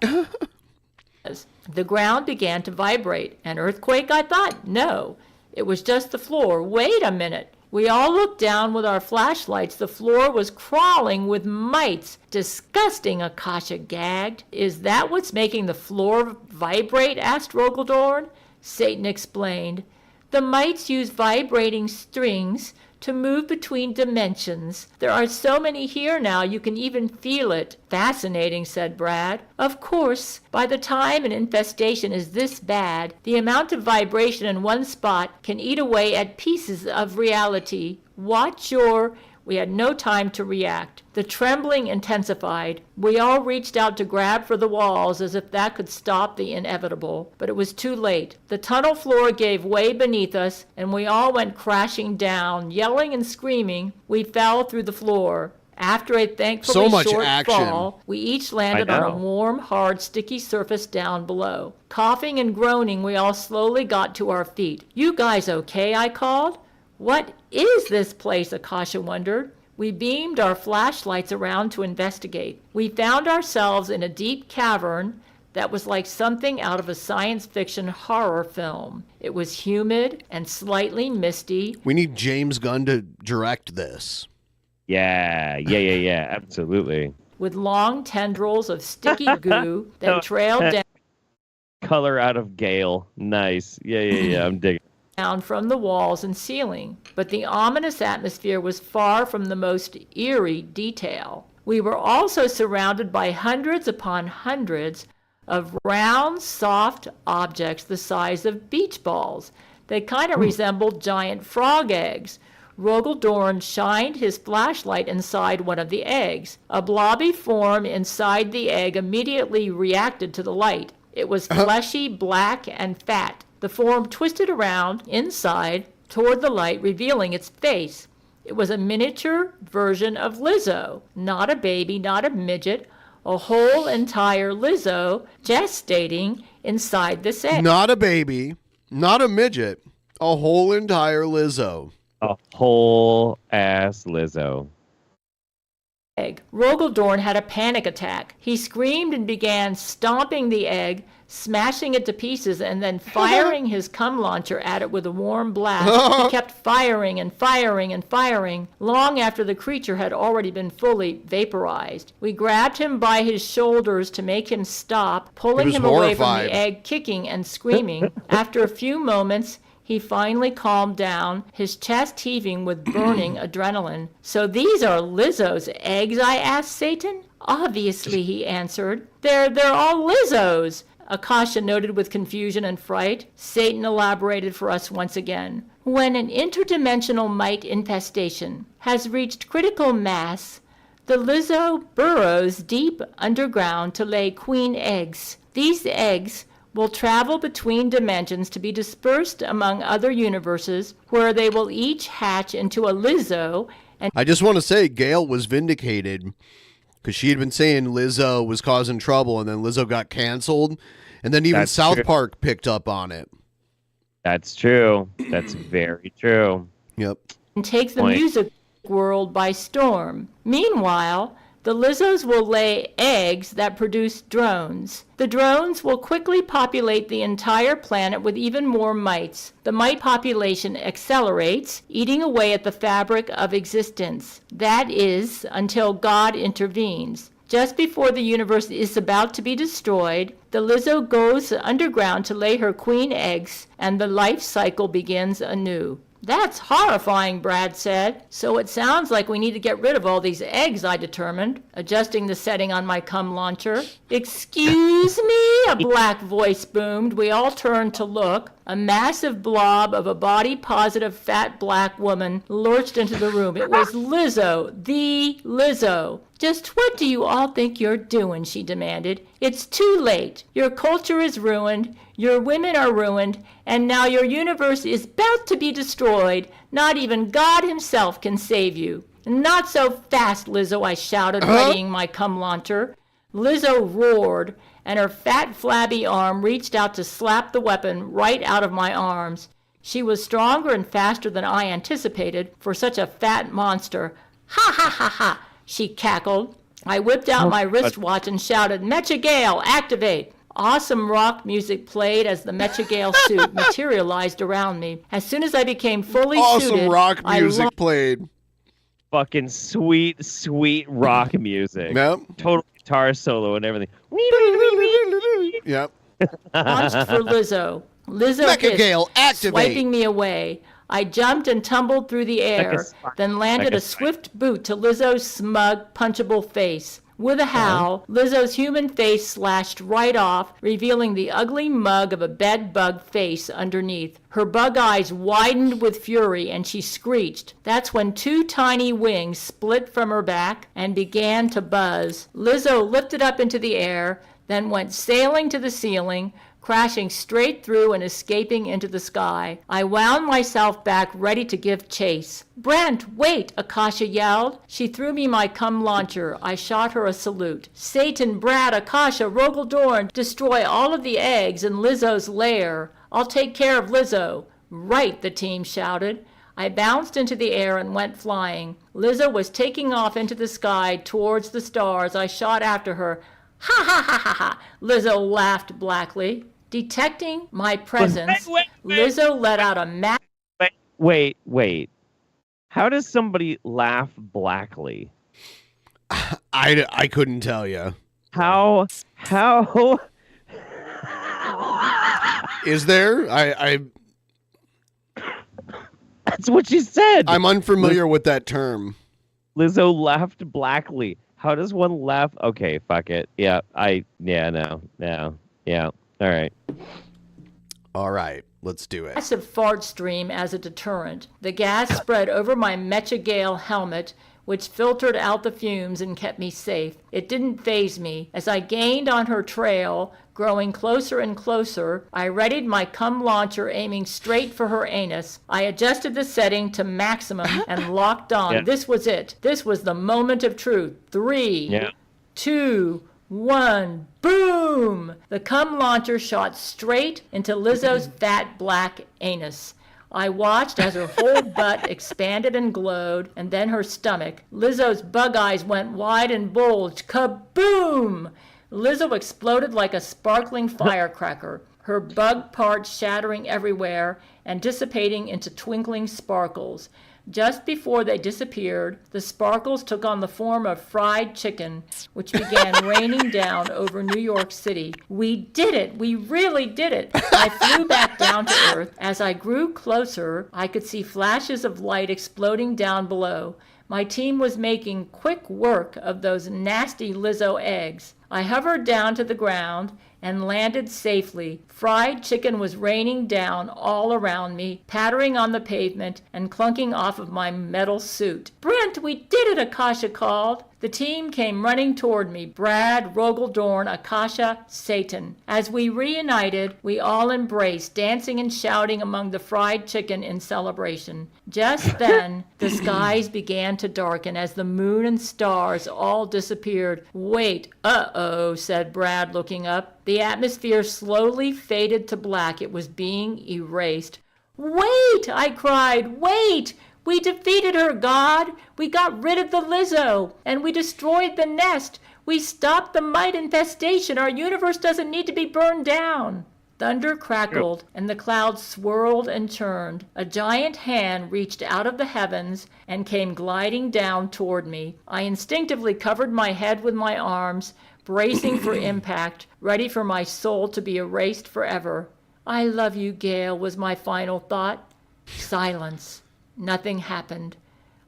The ground began to vibrate. An earthquake, I thought? No, it was just the floor. Wait a minute. We all looked down with our flashlights. The floor was crawling with mites. Disgusting, Akasha gagged. Is that what's making the floor vibrate? Asked Rogaldorn. Satan explained. The mites use vibrating strings to move between dimensions. There are so many here now you can even feel it. Fascinating, said Brad. Of course, by the time an infestation is this bad, the amount of vibration in one spot can eat away at pieces of reality. Watch your... We had no time to react. The trembling intensified. We all reached out to grab for the walls as if that could stop the inevitable. But it was too late. The tunnel floor gave way beneath us, and we all went crashing down. Yelling and screaming, we fell through the floor. After a thankfully short fall, we each landed on a warm, hard, sticky surface down below. Coughing and groaning, we all slowly got to our feet. You guys okay? I called. What is this place? Akasha wondered. We beamed our flashlights around to investigate. We found ourselves in a deep cavern that was like something out of a science fiction horror film. It was humid and slightly misty. We need James Gunn to direct this. Yeah, absolutely. With long tendrils of sticky goo that trailed down. Color out of Gale. Nice. Yeah, I'm digging. Down from the walls and ceiling, but the ominous atmosphere was far from the most eerie detail. We were also surrounded by hundreds upon hundreds of round, soft objects the size of beach balls. They kind of resembled giant frog eggs. Rogaldorn shined his flashlight inside one of the eggs. A blobby form inside the egg immediately reacted to the light. It was fleshy, black, and fat. The form twisted around inside toward the light, revealing its face. It was a miniature version of Lizzo. Not a baby, not a midget, a whole entire Lizzo gestating inside this egg. Not a baby, not a midget, a whole entire Lizzo. A whole ass Lizzo. Egg. Rogaldorn had a panic attack. He screamed and began stomping the egg, smashing it to pieces, and then firing his cum launcher at it with a warm blast. He kept firing and firing and firing, long after the creature had already been fully vaporized. We grabbed him by his shoulders to make him stop, pulling him away from the egg, kicking and screaming. After a few moments, he finally calmed down, his chest heaving with burning adrenaline. So these are Lizzo's eggs, I asked Satan. Obviously, he answered. They're all Lizzo's. Akasha noted with confusion and fright. Satan elaborated for us once again. When an interdimensional mite infestation has reached critical mass, the Lizzo burrows deep underground to lay queen eggs. These eggs will travel between dimensions to be dispersed among other universes where they will each hatch into a Lizzo. And I just want to say Gail was vindicated because she had been saying Lizzo was causing trouble, and then Lizzo got canceled, and then even That's South true. Park picked up on it. That's true. That's very true. Yep. and takes the Point. music world by storm. Meanwhile, the Lizzos will lay eggs that produce drones. The drones will quickly populate the entire planet with even more mites. The mite population accelerates, eating away at the fabric of existence. That is, until God intervenes. Just before the universe is about to be destroyed, the Lizzo goes underground to lay her queen eggs, and the life cycle begins anew. That's horrifying, Brad said. So it sounds like we need to get rid of all these eggs, I determined, adjusting the setting on my cum launcher. Excuse me? A black voice boomed. We all turned to look. A massive blob of a body-positive fat black woman lurched into the room. It was Lizzo, the Lizzo. Just what do you all think you're doing, she demanded. It's too late. Your culture is ruined, your women are ruined, and now your universe is about to be destroyed. Not even God himself can save you. Not so fast, Lizzo, I shouted, readying my cum launcher. Lizzo roared, and her fat, flabby arm reached out to slap the weapon right out of my arms. She was stronger and faster than I anticipated for such a fat monster. Ha ha ha ha, she cackled. I whipped out my wristwatch and shouted, Mecha Gale, activate! Awesome rock music played as the Mecha Gale suit materialized around me. As soon as I became fully suited, Awesome rock music played. Fucking sweet, sweet rock music. Yep. Total guitar solo and everything. Yep. launched for Lizzo. Lizzo Mecha hissed, Gale, activate! swiping me away. I jumped and tumbled through the air, then landed Mecha a swift boot to Lizzo's smug, punchable face. With a howl, Lizzo's human face slashed right off, revealing the ugly mug of a bed bug face underneath. Her bug eyes widened with fury, and she screeched. That's when two tiny wings split from her back and began to buzz. Lizzo lifted up into the air, then went sailing to the ceiling, crashing straight through and escaping into the sky. I wound myself back, ready to give chase. Brent, wait, Akasha yelled. She threw me my cum launcher. I shot her a salute. Satan, Brad, Akasha, Rogel Dorn, destroy all of the eggs in Lizzo's lair. I'll take care of Lizzo. Right, the team shouted. I bounced into the air and went flying. Lizzo was taking off into the sky towards the stars. I shot after her. Ha ha ha ha ha! Lizzo laughed blackly. Detecting my presence, Lizzo let out a Wait. How does somebody laugh blackly? I couldn't tell you. How? Is there? That's what she said. I'm unfamiliar with that term. Lizzo laughed blackly. How does one laugh? Okay, fuck it. Yeah, no. Yeah. All right, let's do it. Massive fart stream as a deterrent. The gas spread over my Mecha Gale helmet, which filtered out the fumes and kept me safe. It didn't faze me. As I gained on her trail, growing closer and closer, I readied my cum launcher, aiming straight for her anus. I adjusted the setting to maximum and locked on. Yeah. This was it. This was the moment of truth. 3, 2, 1, boom! The cum launcher shot straight into Lizzo's fat black anus. I watched as her whole butt expanded and glowed, and then her stomach. Lizzo's bug eyes went wide and bulged. Kaboom! Lizzo exploded like a sparkling firecracker, her bug parts shattering everywhere and dissipating into twinkling sparkles. Just before they disappeared, the sparkles took on the form of fried chicken, which began raining down over New York City. We did it! We really did it! I flew back down to Earth. As I grew closer, I could see flashes of light exploding down below. My team was making quick work of those nasty Lizzo eggs. I hovered down to the ground and landed safely. Fried chicken was raining down all around me, pattering on the pavement and clunking off of my metal suit. Brent, we did it, Akasha called. The team came running toward me, Brad, Rogeldorn, Akasha, Satan. As we reunited, we all embraced, dancing and shouting among the fried chicken in celebration. Just then, the skies began to darken as the moon and stars all disappeared. Wait, uh-oh, said Brad, looking up. The atmosphere slowly faded to black. It was being erased. Wait, I cried, wait! We defeated her, God. We got rid of the Lizzo, and we destroyed the nest. We stopped the mite infestation. Our universe doesn't need to be burned down. Thunder crackled, and the clouds swirled and churned. A giant hand reached out of the heavens and came gliding down toward me. I instinctively covered my head with my arms, bracing for impact, ready for my soul to be erased forever. I love you, Gail, was my final thought. Silence. Nothing happened.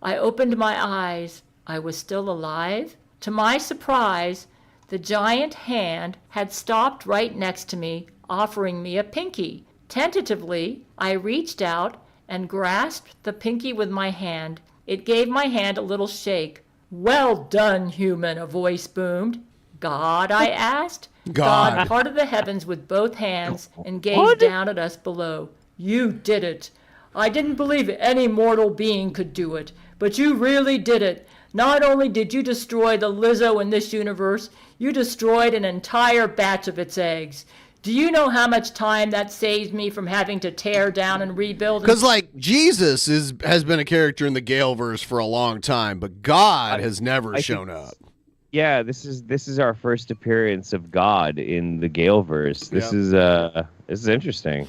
I opened my eyes. I was still alive. To my surprise, the giant hand had stopped right next to me, offering me a pinky. Tentatively, I reached out and grasped the pinky with my hand. It gave my hand a little shake. Well done, human, a voice boomed. God, I asked. God parted the heavens with both hands and gazed down at us below. You did it. I didn't believe any mortal being could do it, but you really did it. Not only did you destroy the Lizzo in this universe, you destroyed an entire batch of its eggs. Do you know how much time that saves me from having to tear down and rebuild? Because, like, Jesus has been a character in the Galeverse for a long time, but God has never shown up. Yeah, this is our first appearance of God in the Galeverse. This is interesting.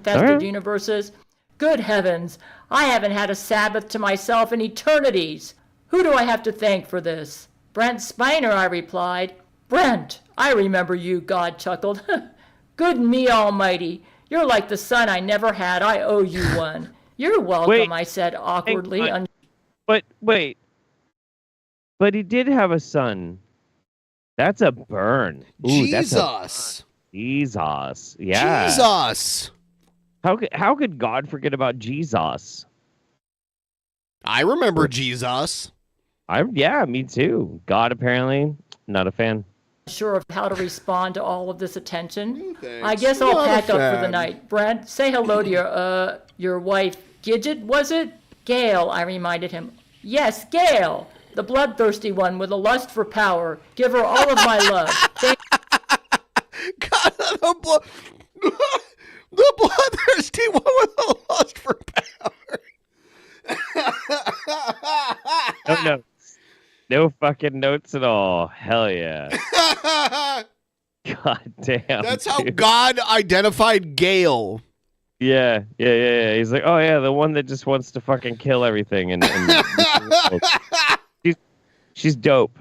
Festive universes. Good heavens, I haven't had a Sabbath to myself in eternities. Who do I have to thank for this? Brent Spiner, I replied. Brent, I remember you, God chuckled. Good me almighty. You're like the son I never had. I owe you one. You're welcome, I said awkwardly. But wait. But he did have a son. That's a burn. Ooh, Jesus. Jesus. Yeah. Jesus. How could God forget about Jesus? I remember Jesus. Yeah, me too. God apparently not a fan. Sure of how to respond to all of this attention. I guess I'll pack up for the night. Brent, say hello to your wife. Gidget, was it? Gail, I reminded him. Yes, Gail, the bloodthirsty one with a lust for power. Give her all of my love. God, the bloodthirsty one with a lust for power. No notes. No fucking notes at all. Hell yeah. God damn. That's how God identified Gail. Yeah. He's like, oh yeah, the one that just wants to fucking kill everything. And she's dope.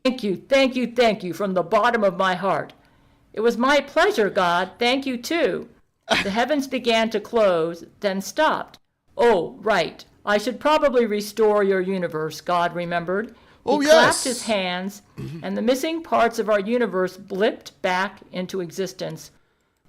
Thank you from the bottom of my heart. It was my pleasure, God. Thank you, too. The heavens began to close, then stopped. Oh, right. I should probably restore your universe, God remembered. He clapped his hands, and the missing parts of our universe blipped back into existence.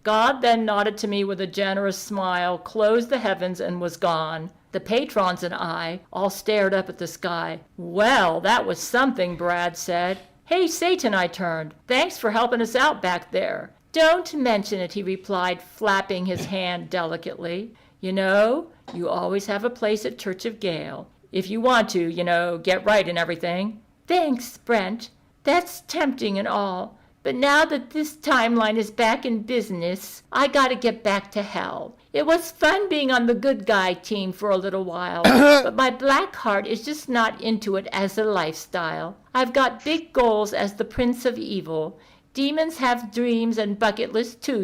God then nodded to me with a generous smile, closed the heavens, and was gone. The patrons and I all stared up at the sky. Well, that was something, Brad said. Hey, Satan, I turned. Thanks for helping us out back there. Don't mention it, he replied, flapping his hand delicately. You know, you always have a place at Church of Gale. If you want to, get right and everything. Thanks, Brent. That's tempting and all. But now that this timeline is back in business, I gotta get back to hell. It was fun being on the good guy team for a little while, but my black heart is just not into it as a lifestyle. I've got big goals as the Prince of Evil. Demons have dreams and bucket lists too,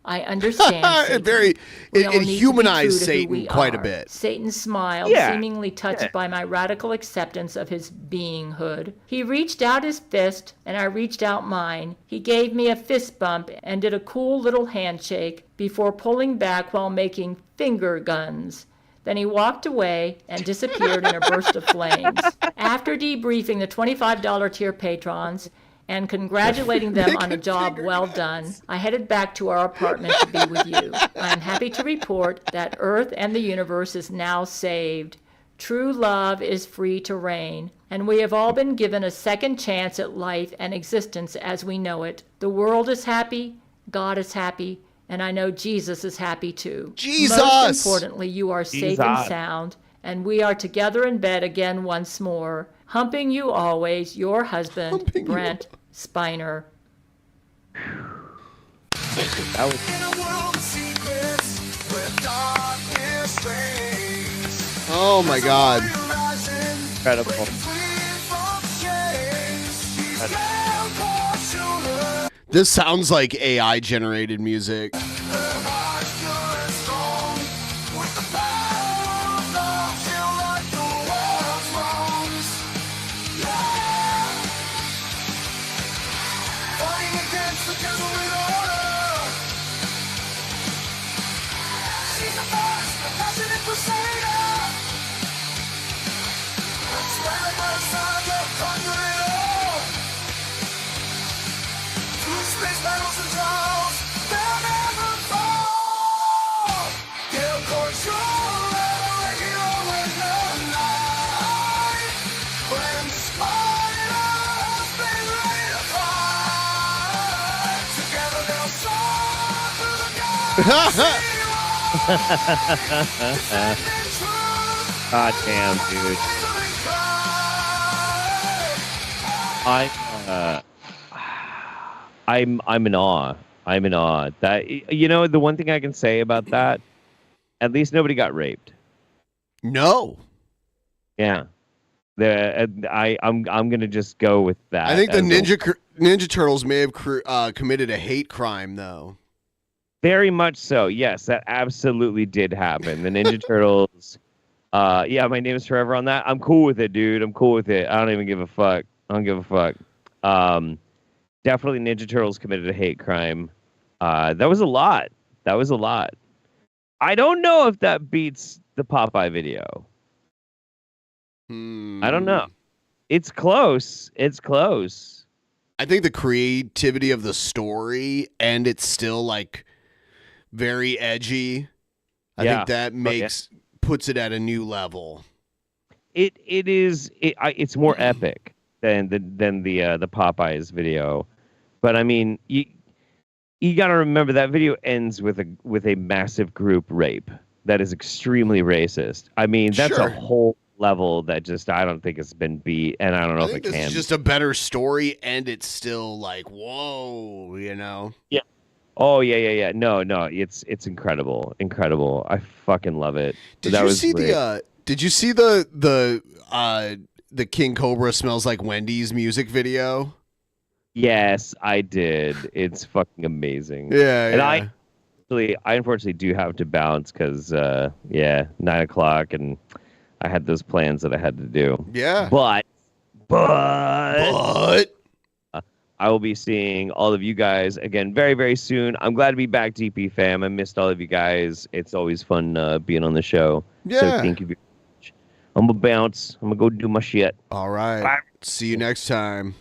I understand. It humanized Satan quite a bit. Satan smiled, seemingly touched by my radical acceptance of his beinghood. He reached out his fist, and I reached out mine. He gave me a fist bump and did a cool little handshake before pulling back while making finger guns. Then he walked away and disappeared in a burst of flames. After debriefing the $25 tier patrons, and congratulating them on a job well done, I headed back to our apartment to be with you. I am happy to report that Earth and the universe is now saved. True love is free to reign, and we have all been given a second chance at life and existence as we know it. The world is happy, God is happy, and I know Jesus is happy too. Jesus! Most importantly, you are safe and Jesus. sound, and we are together in bed again once more. Humping you always, your husband, Brent Spiner. That was Oh my God. incredible. This sounds like AI generated music. God damn, dude. I'm in awe. I'm in awe. That, you know, the one thing I can say about that, at least nobody got raped. No. Yeah. I'm gonna just go with that. I think the Ninja Turtles may have committed a hate crime, though. Very much so. Yes, that absolutely did happen. The Ninja Turtles. Yeah, my name is forever on that. I'm cool with it, dude. I'm cool with it. I don't even give a fuck. I don't give a fuck. Definitely Ninja Turtles committed a hate crime. That was a lot. That was a lot. I don't know if that beats the Popeye video. I don't know. It's close. It's close. I think the creativity of the story, and it's still like very edgy. I think that puts it at a new level. It's more epic than the Popeyes video, but I mean you got to remember that video ends with a massive group rape that is extremely racist. I mean that's a whole level that just I don't think it's been beat, and I don't know if it can. This is just a better story, and it's still like whoa, you know? Yeah. Oh yeah. No, it's incredible, incredible. I fucking love it. Did you see the King Cobra Smells Like Wendy's music video? Yes, I did. It's fucking amazing. Yeah, and yeah. I unfortunately do have to bounce because 9:00 and I had those plans that I had to do. Yeah. But I will be seeing all of you guys again very, very soon. I'm glad to be back, DP fam. I missed all of you guys. It's always fun being on the show. Yeah. So thank you very much. I'm going to bounce. I'm going to go do my shit. All right. Bye. See you next time.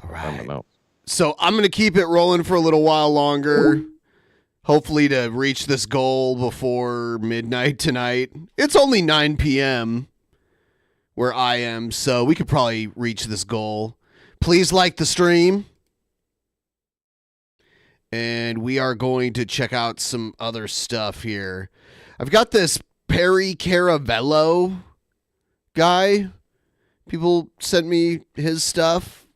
All right. So I'm going to keep it rolling for a little while longer. Hopefully to reach this goal before midnight tonight. It's only 9 p.m. where I am, so we could probably reach this goal. Please like the stream. And we are going to check out some other stuff here. I've got this Perry Caravello guy. People sent me his stuff.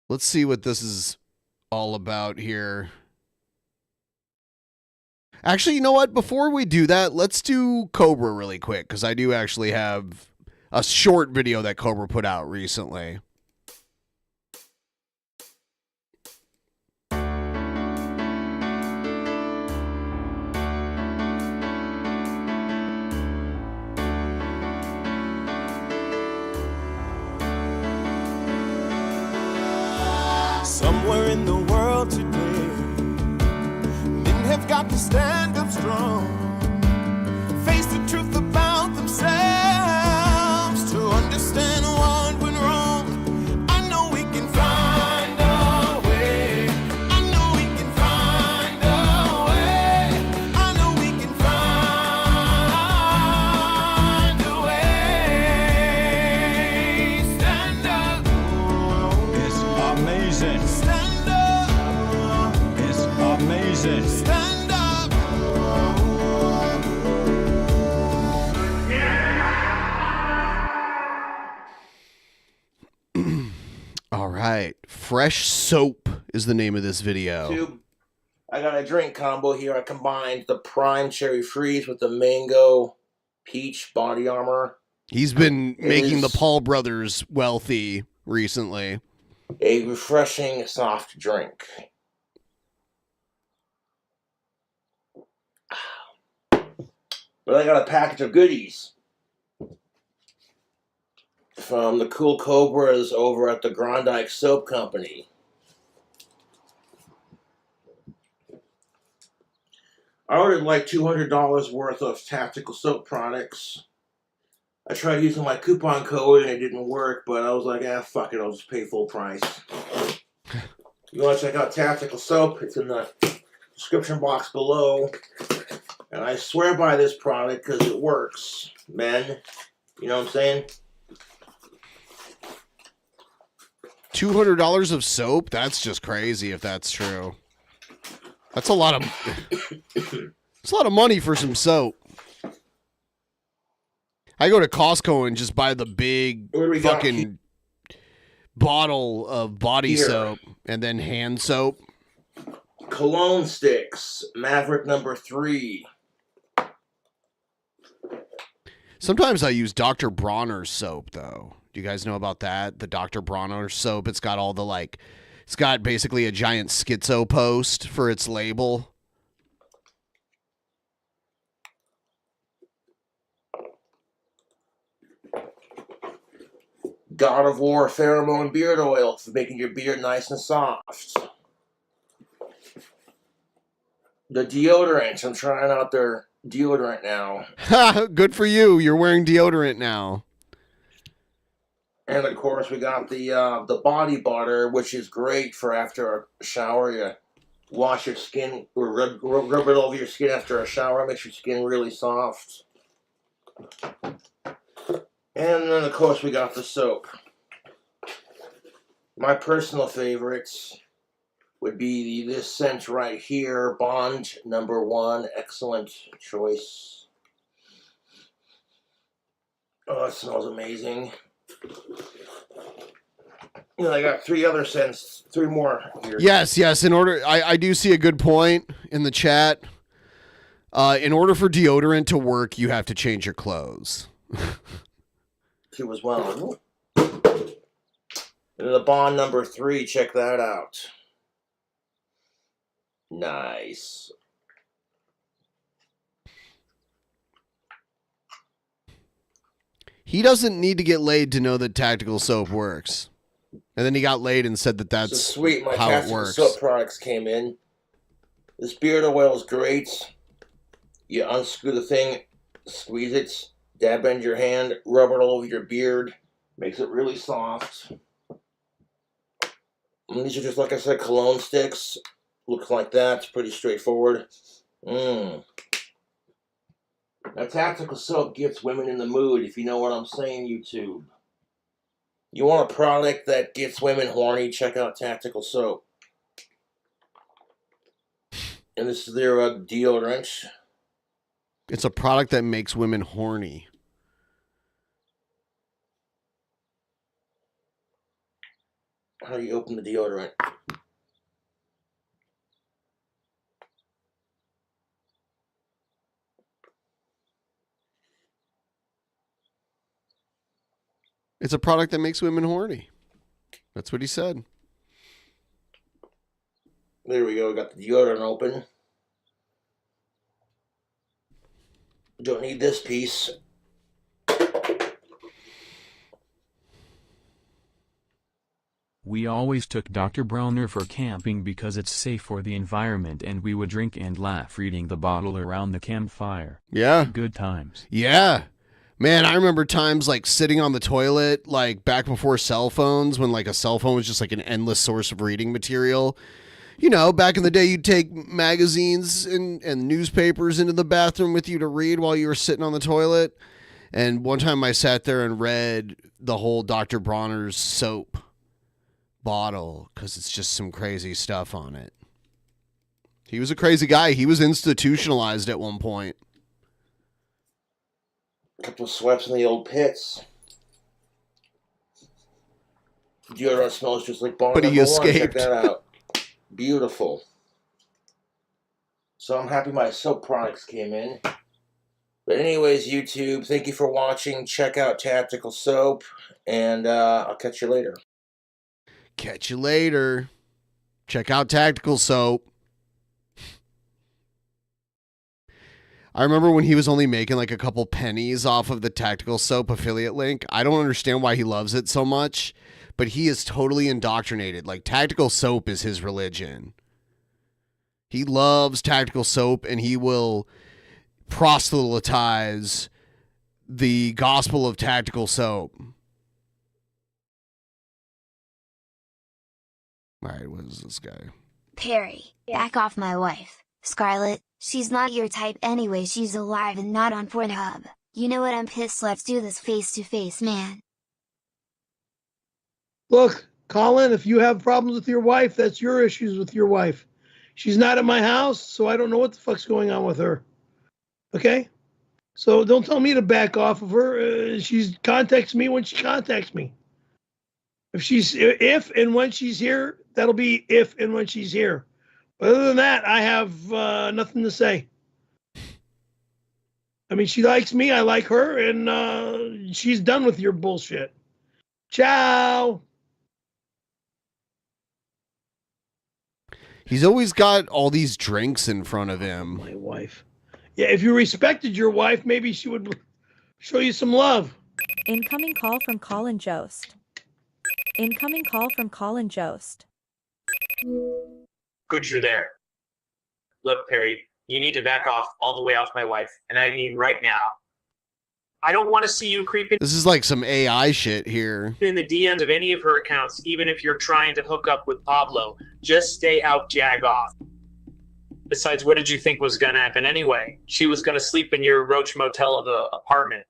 Let's see what this is all about here. Actually, you know what? Before we do that, let's do Cobra really quick, because I do actually have a short video that Cobra put out recently. Somewhere in the world today, men have got to stand up strong, face the truth about themselves, to understand what went wrong. I know we can find a way. I know we can find a way. I know we can find right. Fresh Soap is the name of this video. I got a drink combo here. I combined the Prime Cherry Freeze with the Mango Peach Body Armor. He's been making the Paul brothers wealthy recently. A refreshing, soft drink. But I got a package of goodies from the Cool Cobras over at the Grondike Soap Company. I ordered like $200 worth of tactical soap products. I tried using my coupon code and it didn't work, but I was like, fuck it, I'll just pay full price. You want to check out tactical soap? It's in the description box below. And I swear by this product because it works, men. You know what I'm saying? $200 of soap? That's just crazy if that's true. That's a lot of it's a lot of money for some soap. I go to Costco and just buy the big fucking bottle of body soap and then hand soap. Cologne sticks, Maverick number 3. Sometimes I use Dr. Bronner's soap, though. Do you guys know about that? The Dr. Bronner soap. It's got all the, like, it's got basically a giant schizo post for its label. God of War pheromone beard oil for making your beard nice and soft. The deodorant. I'm trying out their deodorant now. Good for you. You're wearing deodorant now. And of course, we got the body butter, which is great for after a shower. You wash your skin, or rub it over your skin after a shower. Makes your skin really soft. And then, of course, we got the soap. My personal favorites would be this scent right here, Bond number 1. Excellent choice. Oh, it smells amazing. You know, I got 3 other scents, 3 more here. Yes. In order, I do see a good point in the chat. In order for deodorant to work, you have to change your clothes. She was well. And the Bond number 3, check that out. Nice. He doesn't need to get laid to know that tactical soap works. And then he got laid and said that that's So sweet, my how it tactical works. soap products came in. This beard oil is great. You unscrew the thing, squeeze it, dab into your hand, rub it all over your beard. Makes it really soft. And these are just, like I said, cologne sticks. Looks like that. It's pretty straightforward. Now, tactical soap gets women in the mood, if you know what I'm saying, YouTube. You want a product that gets women horny, check out tactical soap. And this is their deodorant. It's a product that makes women horny. How do you open the deodorant? It's a product that makes women horny. That's what he said. There we go. Got the deodorant open. Don't need this piece. We always took Dr. Bronner for camping because it's safe for the environment, and we would drink and laugh reading the bottle around the campfire. Yeah. Good times. Yeah. Man, I remember times like sitting on the toilet, like back before cell phones, when like a cell phone was just like an endless source of reading material. You know, back in the day, you'd take magazines and newspapers into the bathroom with you to read while you were sitting on the toilet. And one time I sat there and read the whole Dr. Bronner's soap bottle because it's just some crazy stuff on it. He was a crazy guy. He was institutionalized at one point. Couple of sweats in the old pits. Deodorant smells just like bone But he number one. Check escaped. that out. Beautiful. So I'm happy my soap products came in. But anyways, YouTube, thank you for watching. Check out Tactical Soap, and I'll catch you later. Catch you later. Check out Tactical Soap. I remember when he was only making like a couple pennies off of the Tactical Soap affiliate link. I don't understand why he loves it so much, but he is totally indoctrinated. Like, Tactical Soap is his religion. He loves Tactical Soap, and he will proselytize the gospel of Tactical Soap. All right, what is this guy? Perry, back off my wife, Scarlett. She's not your type anyway. She's alive and not on Pornhub. You know what? I'm pissed. Let's do this face to face, man. Look, Colin, if you have problems with your wife, that's your issues with your wife. She's not at my house, so I don't know what the fuck's going on with her. Okay? So don't tell me to back off of her. She contacts me when she contacts me. If and when she's here, that'll be if and when she's here. But other than that, I have nothing to say. I mean, she likes me, I like her, and she's done with your bullshit. Ciao. He's always got all these drinks in front of him. My wife. Yeah, if you respected your wife, maybe she would show you some love. Incoming call from Colin Jost. Incoming call from Colin Jost. Good you're there. Look, Perry, you need to back off all the way off my wife, and I mean right now. I don't want to see you creeping This is like some AI shit here. in the DMs of any of her accounts, even if you're trying to hook up with Pablo. Just stay out, jag off. Besides, what did you think was going to happen anyway? She was going to sleep in your Roach Motel of the apartment.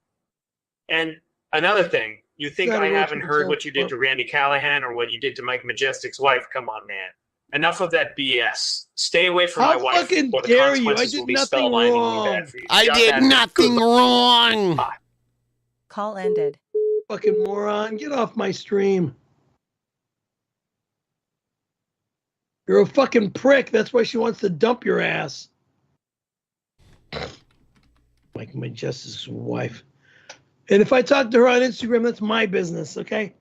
And another thing, you think I haven't heard what you did to Randy Callahan or what you did to Mike Majestic's wife? Come on, man. Enough of that BS. Stay away from my wife, fucking or the dare you? I consequences did will be nothing spellbindingly wrong. bad for you. I Got did that? nothing Good. wrong. Bye. Call ended. Fucking moron. Get off my stream. You're a fucking prick. That's why she wants to dump your ass. Mike Majestic's wife. And if I talk to her on Instagram, that's my business, okay?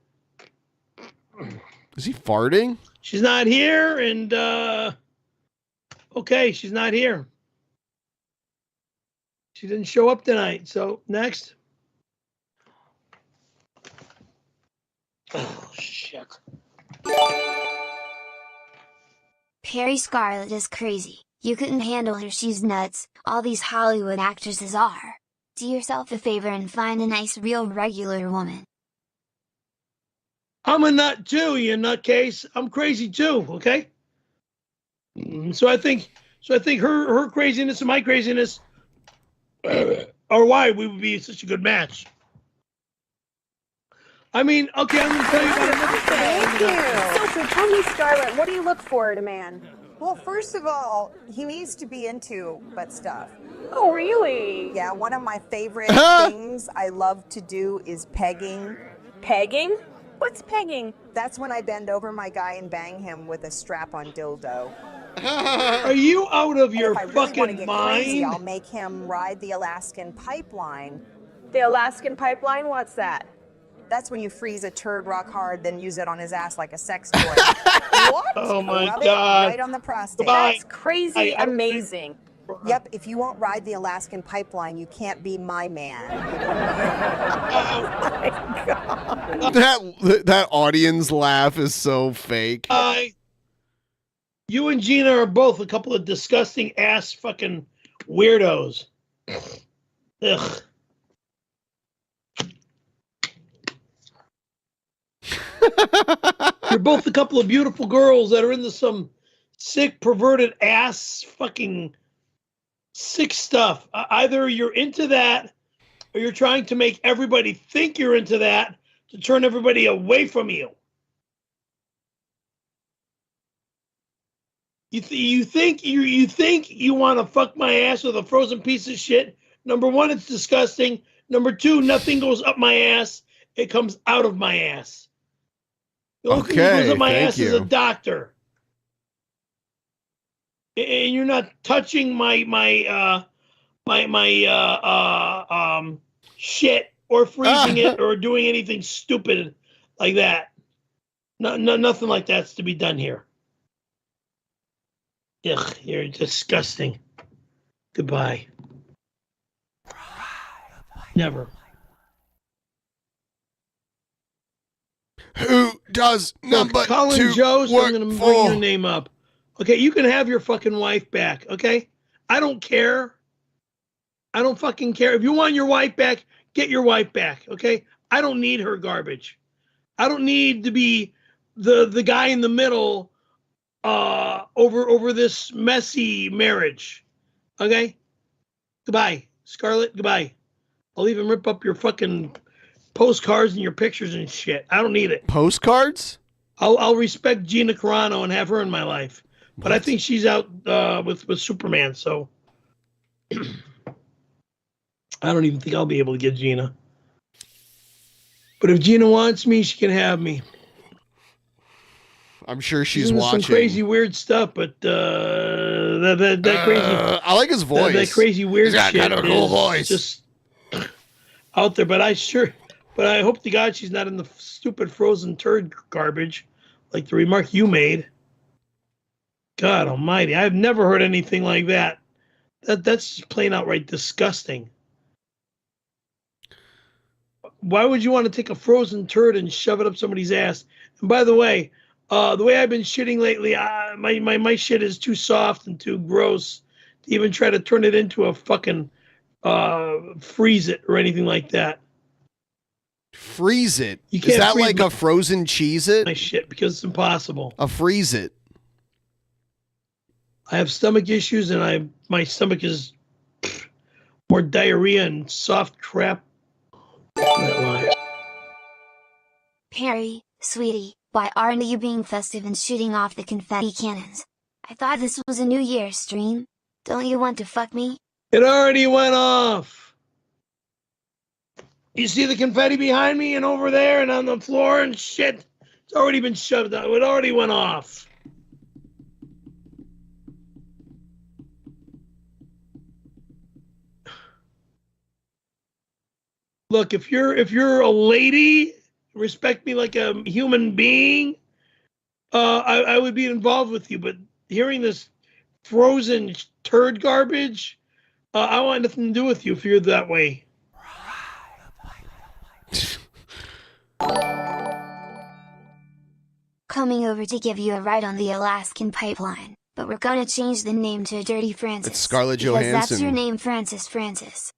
Is he farting? She's not here, and okay, she's not here. She didn't show up tonight, so next. Oh, shit. Perry, Scarlett is crazy. You couldn't handle her. She's nuts. All these Hollywood actresses are. Do yourself a favor and find a nice, real, regular woman. I'm a nut too, you nutcase. I'm crazy too, okay? So I think her craziness and my craziness are why we would be such a good match. I mean, okay, I'm going to tell you about another Thank you. So tell me, Scarlett, what do you look for in a man? Well, first of all, he needs to be into butt stuff. Oh, really? Yeah, one of my favorite things I love to do is pegging. Pegging? What's pegging? That's when I bend over my guy and bang him with a strap-on dildo. Are you out of your if I really want to fucking get mind? crazy, I'll make him ride the Alaskan pipeline. The Alaskan pipeline? What's that? That's when you freeze a turd rock hard, then use it on his ass like a sex toy. What? Oh my Rub it God. right on the prostate. That's crazy amazing. Yep, if you won't ride the Alaskan pipeline, you can't be my man. That audience laugh is so fake. You and Gina are both a couple of disgusting ass fucking weirdos. Ugh. You're both a couple of beautiful girls that are into some sick, perverted ass fucking sick stuff. Either you're into that or you're trying to make everybody think you're into that to turn everybody away from you. You think you want to fuck my ass with a frozen piece of shit? Number one, it's disgusting. Number two, nothing goes up my ass. It comes out of my ass. The only thing that goes Okay, up my thank ass is a you. doctor. And you're not touching my shit or freezing it or doing anything stupid like that. No, nothing like that's to be done here. Ugh, you're disgusting. Goodbye. Never. Who does number Colin two Jost, work I'm going to for? bring your name up. Okay, you can have your fucking wife back, okay? I don't care. I don't fucking care. If you want your wife back, get your wife back, okay? I don't need her garbage. I don't need to be the guy in the middle over this messy marriage. Okay? Goodbye. Scarlett, goodbye. I'll even rip up your fucking postcards and your pictures and shit. I don't need it. Postcards? I'll respect Gina Carano and have her in my life. But I think she's out with Superman, so I don't even think I'll be able to get Gina. But if Gina wants me, she can have me. I'm sure she's into watching. some crazy weird stuff, but that crazy. I like his voice. That crazy weird He's got shit kind of a cool is voice. just out there. But I hope to God she's not in the stupid frozen turd garbage, like the remark you made. God Almighty, I've never heard anything like that. That's just plain outright disgusting. Why would you want to take a frozen turd and shove it up somebody's ass? And by the way I've been shitting lately, my shit is too soft and too gross to even try to turn it into a fucking freeze it or anything like that. Freeze it? You Is can't that freeze like a frozen cheese it? My shit, because it's impossible. A freeze it. I have stomach issues, and my stomach is more diarrhea and soft crap. Perry, sweetie, why aren't you being festive and shooting off the confetti cannons? I thought this was a New Year's stream. Don't you want to fuck me? It already went off. You see the confetti behind me and over there and on the floor and shit? It's already been shoved out. It already went off. Look, if you're a lady, respect me like a human being, I would be involved with you. But hearing this frozen turd garbage, I want nothing to do with you if you're that way. Coming over to give you a ride on the Alaskan pipeline, but we're gonna change the name to Dirty Francis. It's Scarlett because Johansson. that's your name, Francis.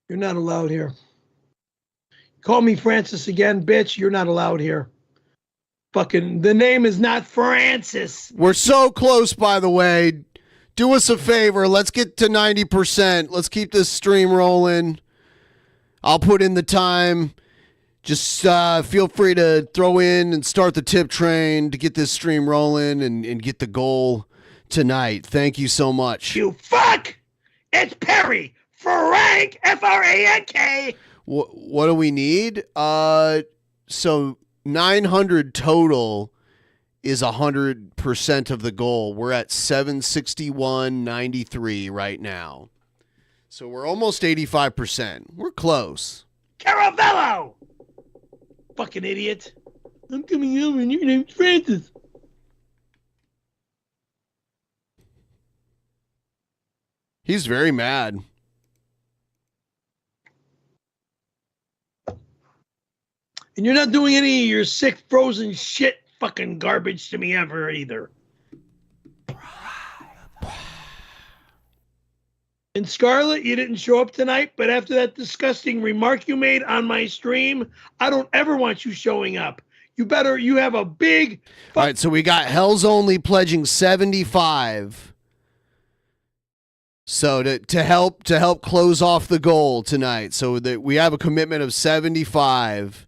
You're not allowed here. Call me Francis again, bitch. You're not allowed here. Fucking, the name is not Francis. We're so close, by the way. Do us a favor. Let's get to 90%. Let's keep this stream rolling. I'll put in the time. Just feel free to throw in and start the tip train to get this stream rolling and get the goal tonight. Thank you so much. You fuck! It's Perry! Frank! F-R-A-N-K! What do we need? So 900 total is 100% of the goal. We're at 761.93 right now. So we're almost 85%. We're close. Caravello! Fucking idiot. I'm coming over and your name's Francis. He's very mad. And you're not doing any of your sick frozen shit fucking garbage to me ever either. And Scarlett, you didn't show up tonight, but after that disgusting remark you made on my stream, I don't ever want you showing up. You have a big... All right, so we got Hell's Only pledging 75. So to help close off the goal tonight. So that we have a commitment of 75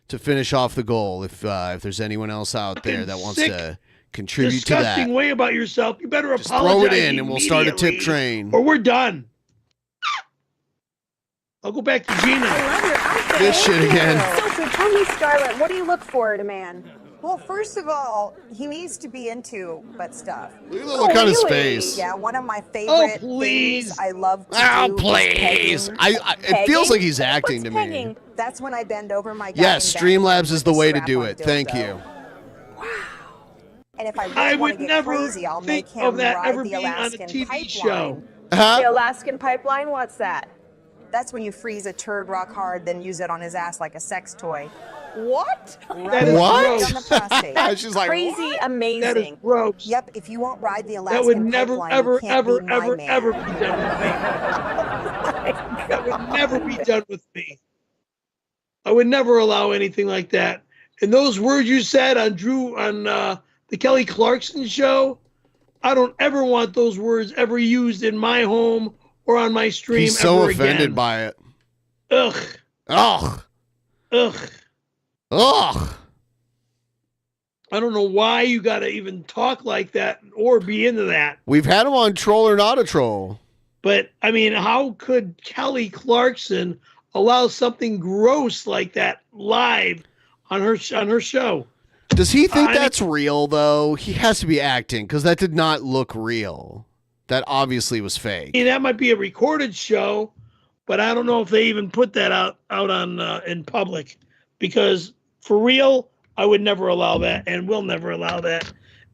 to finish off the goal. If there's anyone else out there that wants to contribute to that. Disgusting way about yourself. You better Just apologize. throw it in and we'll start a tip train. Or we're done. I'll go back to Gina. This shit again. So So tell me, Scarlett, what do you look for in a man? Well, first of all, he needs to be into butt stuff. Look at the look on his face. Yeah, one of my favorite things I love to do Oh, is please. pegging. It feels like he's acting to me. Pegging? That's when I bend over my guy Yes, and bang him Streamlabs with is the a way to do strap-on it. Thank dildo. you. And if I I really want would to get never crazy, I'll make think him of that ride ever the being on a Alaskan TV pipeline. show. The Alaskan pipeline, what's that? That's when you freeze a turd rock hard, then use it on his ass like a sex toy. What? That is gross. On the prostate. That's She's like, crazy amazing. That is gross. Yep, if you won't ride the Alaskan That would never, pipeline, ever, you can't ever, be my ever, man. ever be done with me. That would never be done with me. I would never allow anything like that. And those words you said on the Kelly Clarkson show, I don't ever want those words ever used in my home or on my stream. He's so ever offended again. by it. Ugh. Ugh. Ugh. Ugh. I don't know why you got to even talk like that or be into that. We've had him on Troll or Not a Troll. But I mean, how could Kelly Clarkson allow something gross like that live on her show? Does he think that's real, though? He has to be acting, because that did not look real. That obviously was fake. I mean, that might be a recorded show, but I don't know if they even put that out on in public, because for real, I would never allow that, and will never allow that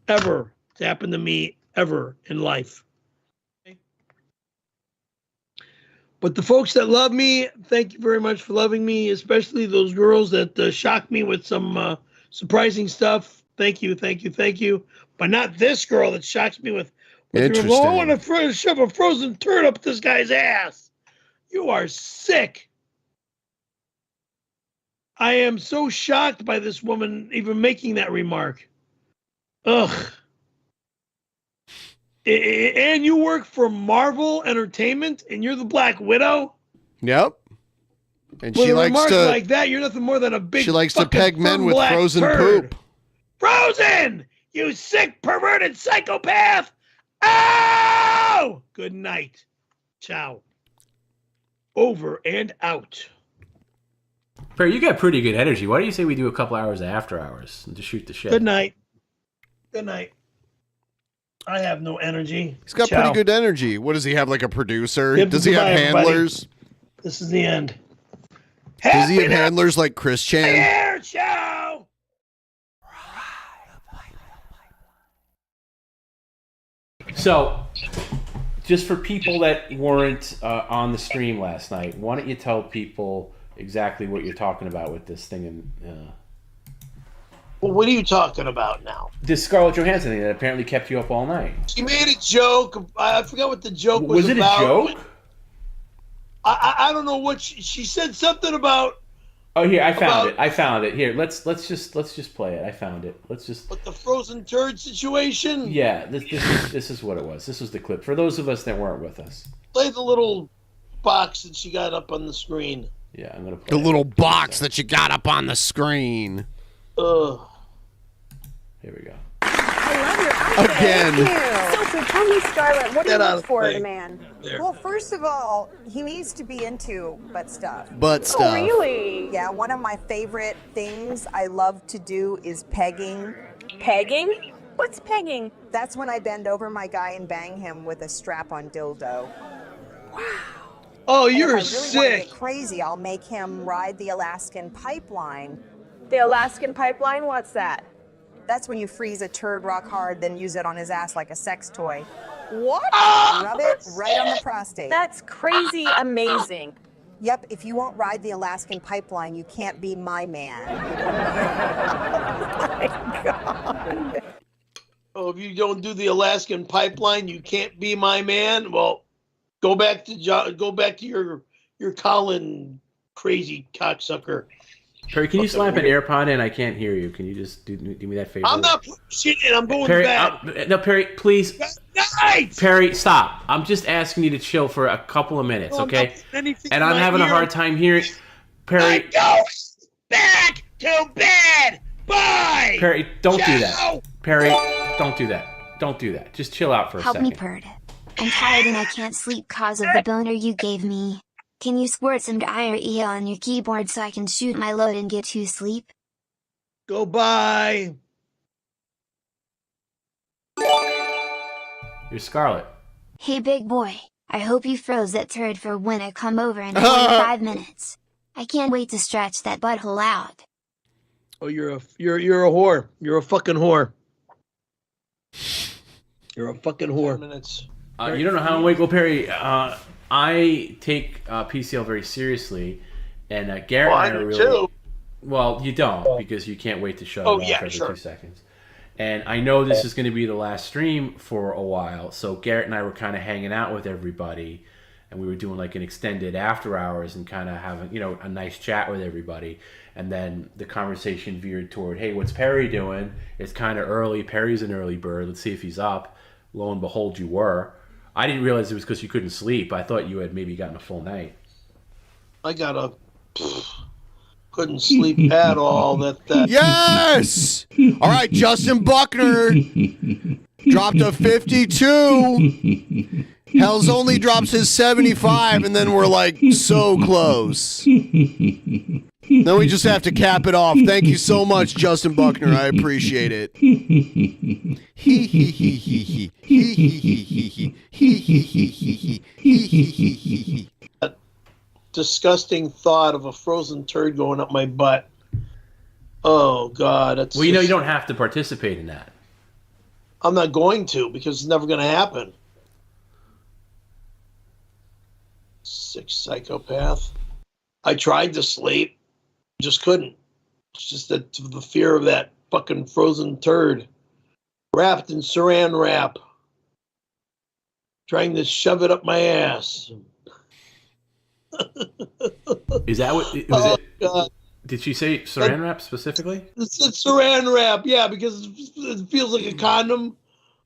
ever to happen to me ever in life. But the folks that love me, thank you very much for loving me, especially those girls that shocked me with some surprising stuff. Thank you, thank you, thank you. But not this girl that shocks me with Interesting. I want to shove a frozen turd up this guy's ass. You are sick. I am so shocked by this woman even making that remark. Ugh. And you work for Marvel Entertainment, and you're the Black Widow? Yep. And With she a likes remark to. like that, you're nothing more than a big. She likes to fucking peg men firm with black frozen turd. poop. Frozen! You sick, perverted psychopath! Oh! Good night. Ciao. Over and out. Perry, you got pretty good energy. Why do you say we do a couple hours after hours and just shoot the shit? Good night. Good night. I have no energy. He's got Ciao. pretty good energy. What does he have, like a producer? Yep, Does he have goodbye, everybody. handlers? This is the end. Does he have handlers like Chris Chan? Here, ciao! So, just for people that weren't on the stream last night, why don't you tell people exactly what you're talking about with this thing? And Well, what are you talking about now? this Scarlett Johansson thing that apparently kept you up all night. She made a joke. I forgot what the joke was Was it about. a joke? I don't know what she said. Something about Oh, here I found it. Here, let's just play it. I found it. Let's just. the frozen turd situation. Yeah, this is what it was. This was the clip for those of us that weren't with us. Play the little box that she got up on the screen. Yeah, I'm gonna play The little box that you got up on the screen. Ugh. Here we go. I love your outfit. Again. Thank you. So tell me, Scarlett, what do you Get out look of for the in a way. man? Well, first of all, he needs to be into butt stuff. Butt stuff. Oh, really? Yeah, one of my favorite things I love to do is pegging. Pegging? What's pegging? That's when I bend over my guy and bang him with a strap-on dildo. Oh, And you're if I really want to sick. get crazy, I'll make him ride the Alaskan pipeline. The Alaskan pipeline, what's that? That's when you freeze a turd rock hard, then use it on his ass like a sex toy. What? Rub it right on the prostate. That's crazy amazing. Yep, if you won't ride the Alaskan pipeline, you can't be my man. Oh, if you don't do the Alaskan pipeline, you can't be my man. Well, go back to your Colin crazy cocksucker. Perry, can you slap an AirPod in? I can't hear you. Can you just do me that favor? I'm not putting shit in. I'm going Perry, to bed. no, Perry, please. Good night. Perry, stop. I'm just asking you to chill for a couple of minutes, Oh, I'm not okay? putting anything And in I'm my having a ear. hard time hearing. Perry, I'm going back to bed. Bye. Perry, don't do Ciao. that. Perry, don't do that. Don't do that. Just chill out for a Help second. me, Perd. I'm tired and I can't sleep cause of the boner you gave me. Can you squirt some diarrhea on your keyboard so I can shoot my load and get to sleep? Go bye. You're Scarlet. Hey big boy, I hope you froze that turd for when I come over in 45 minutes. I can't wait to stretch that butthole out. Oh, you're a whore. You're a fucking whore. You're a fucking whore. Minutes. You don't know how wait, go Perry. I take PCL very seriously, and Garrett Well, and I I are do really. too. Well, you don't because you can't wait to shut it off every 2 seconds. And I know this is going to be the last stream for a while, so Garrett and I were kind of hanging out with everybody, and we were doing like an extended after hours and kind of having a nice chat with everybody. And then the conversation veered toward, hey, what's Perry doing? It's kind of early. Perry's an early bird. Let's see if he's up. Lo and behold, you were. I didn't realize it was because you couldn't sleep. I thought you had maybe gotten a full night. I couldn't sleep at all. That Yes! All right, Justin Buckner dropped a 52. Hell's Only drops his 75, and then we're like so close. Then we just have to cap it off. Thank you so much, Justin Buckner. I appreciate it. That disgusting thought of a frozen turd going up my butt. Oh God, that's. Well, you don't have to participate in that. I'm not going to because it's never going to happen. Sick psychopath. I tried to sleep, just couldn't. It's just that the fear of that fucking frozen turd wrapped in saran wrap, trying to shove it up my ass. Is that what? Oh, God. Did she say saran wrap specifically? It's saran wrap, yeah, because it feels like a condom.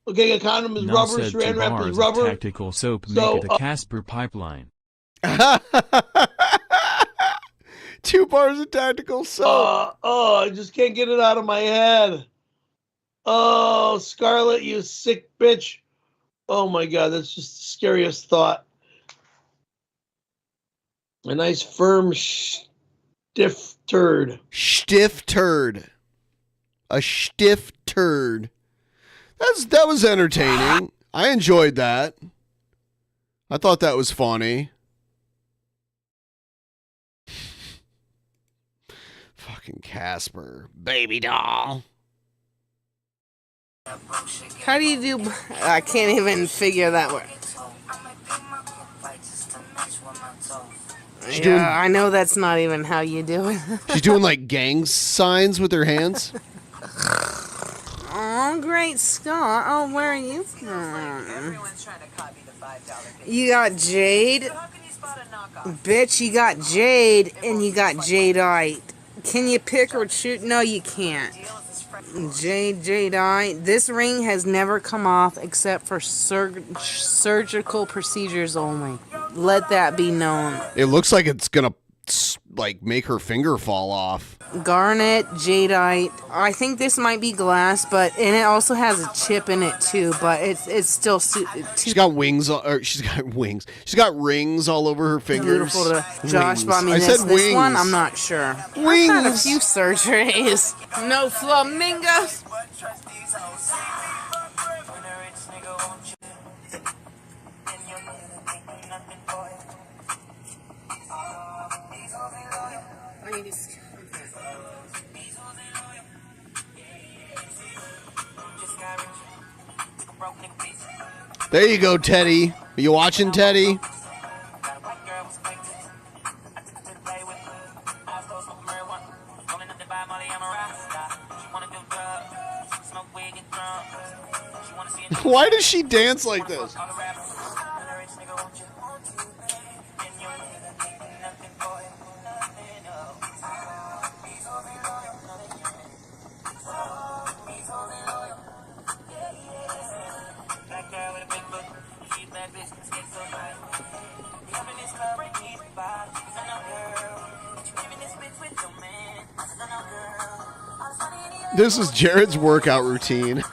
Okay, a condom is Now rubber, said saran 2 wrap bars is of rubber. tactical soap So, make it a Casper pipeline. 2 bars of tactical soap. I just can't get it out of my head. Oh, Scarlet, you sick bitch. Oh my God, that's just the scariest thought. A nice firm, stiff turd. Stiff turd. A stiff turd. That was entertaining. I enjoyed that. I thought that was funny. Fucking Casper. Baby doll. How do you do? I can't even figure that word. She's doing- I know that's not even how you do it. She's doing like gang signs with her hands. Oh, great Scott. Oh, where are you from? You got Jade. Bitch, you got Jade and you got Jadeite. Can you pick or choose? No, you can't. Jadeite. This ring has never come off except for surgical procedures only. Let that be known. It looks like it's gonna like make her finger fall off. Garnet, jadeite. I think this might be glass, and it also has a chip in it too. But it's still. She's got wings. Or she's got wings. She's got rings all over her fingers. Beautiful to Josh, but I mean, said this wings. one, I'm not sure. I've had a few surgeries. No flamingos. There you go, Teddy. Are you watching, Teddy? Why does she dance like this? This is Jared's workout routine.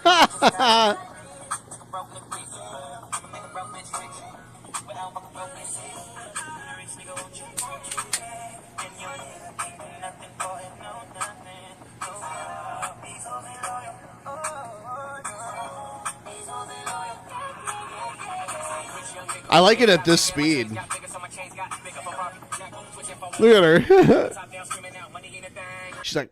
I like it at this speed. Look at her. She's like,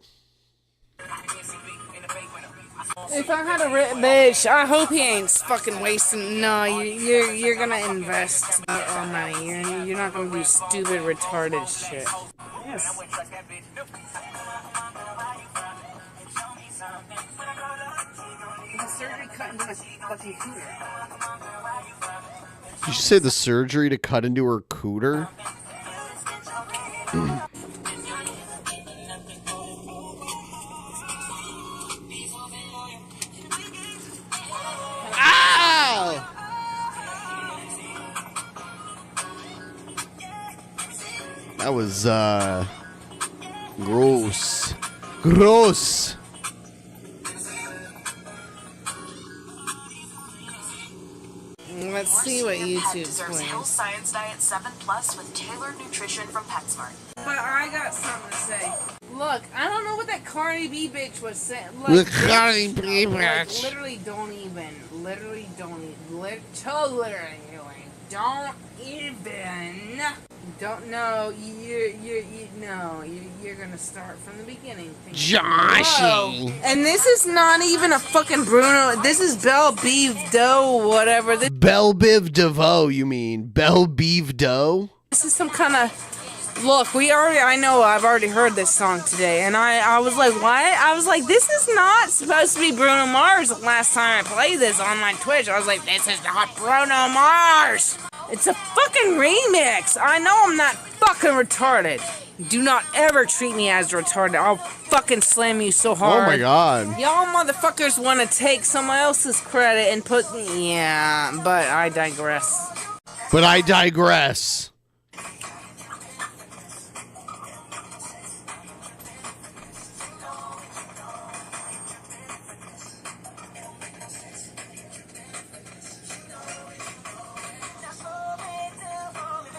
if I had a bitch, I hope he ain't fucking wasting. No, you're gonna invest money. You're not gonna do stupid, retarded shit. Yes. The surgery cut into my fucking cooter. did you say the surgery to cut into her cooter? Ow! That was, gross. Gross! Let's see what YouTube's Health playing. Science Diet 7+ with tailored nutrition from PetSmart. But I got something to say. Look, I don't know what that Cardi B bitch was saying. The Cardi B like, bitch. Literally don't even. Literally don't even. Don't know. You're gonna start from the beginning. Joshy. And this is not even a fucking Bruno. This is Bellevue Doe, whatever. Bellevue DeVoe, you mean? Bellevue Doe? This is some kind of. Look, I know I've already heard this song today, and I was like, what? I was like, this is not supposed to be Bruno Mars. The last time I played this on my Twitch, I was like, this is not Bruno Mars. It's a fucking remix. I know I'm not fucking retarded. Do not ever treat me as retarded. I'll fucking slam you so hard. Oh my god. Y'all motherfuckers want to take someone else's credit and put. Yeah, but I digress. But I digress.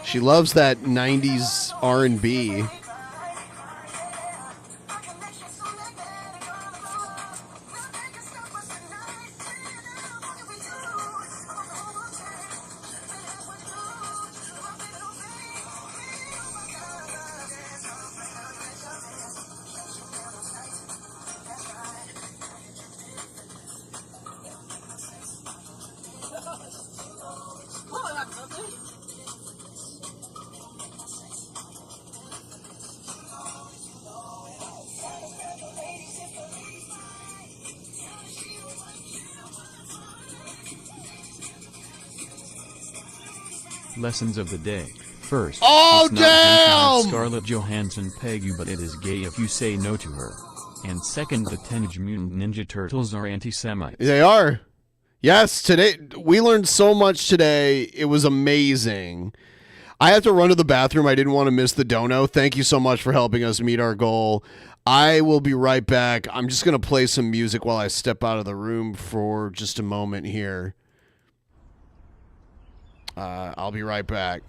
She loves that 90s R&B. Lessons of the day. First, oh, it's not gay to have damn! Scarlett Johansson peg you, but it is gay if you say no to her. And second, the Teenage Mutant Ninja Turtles are anti-Semites. They are. Yes, today we learned so much today. It was amazing. I have to run to the bathroom. I didn't want to miss the dono. Thank you so much for helping us meet our goal. I will be right back. I'm just going to play some music while I step out of the room for just a moment here. I'll be right back.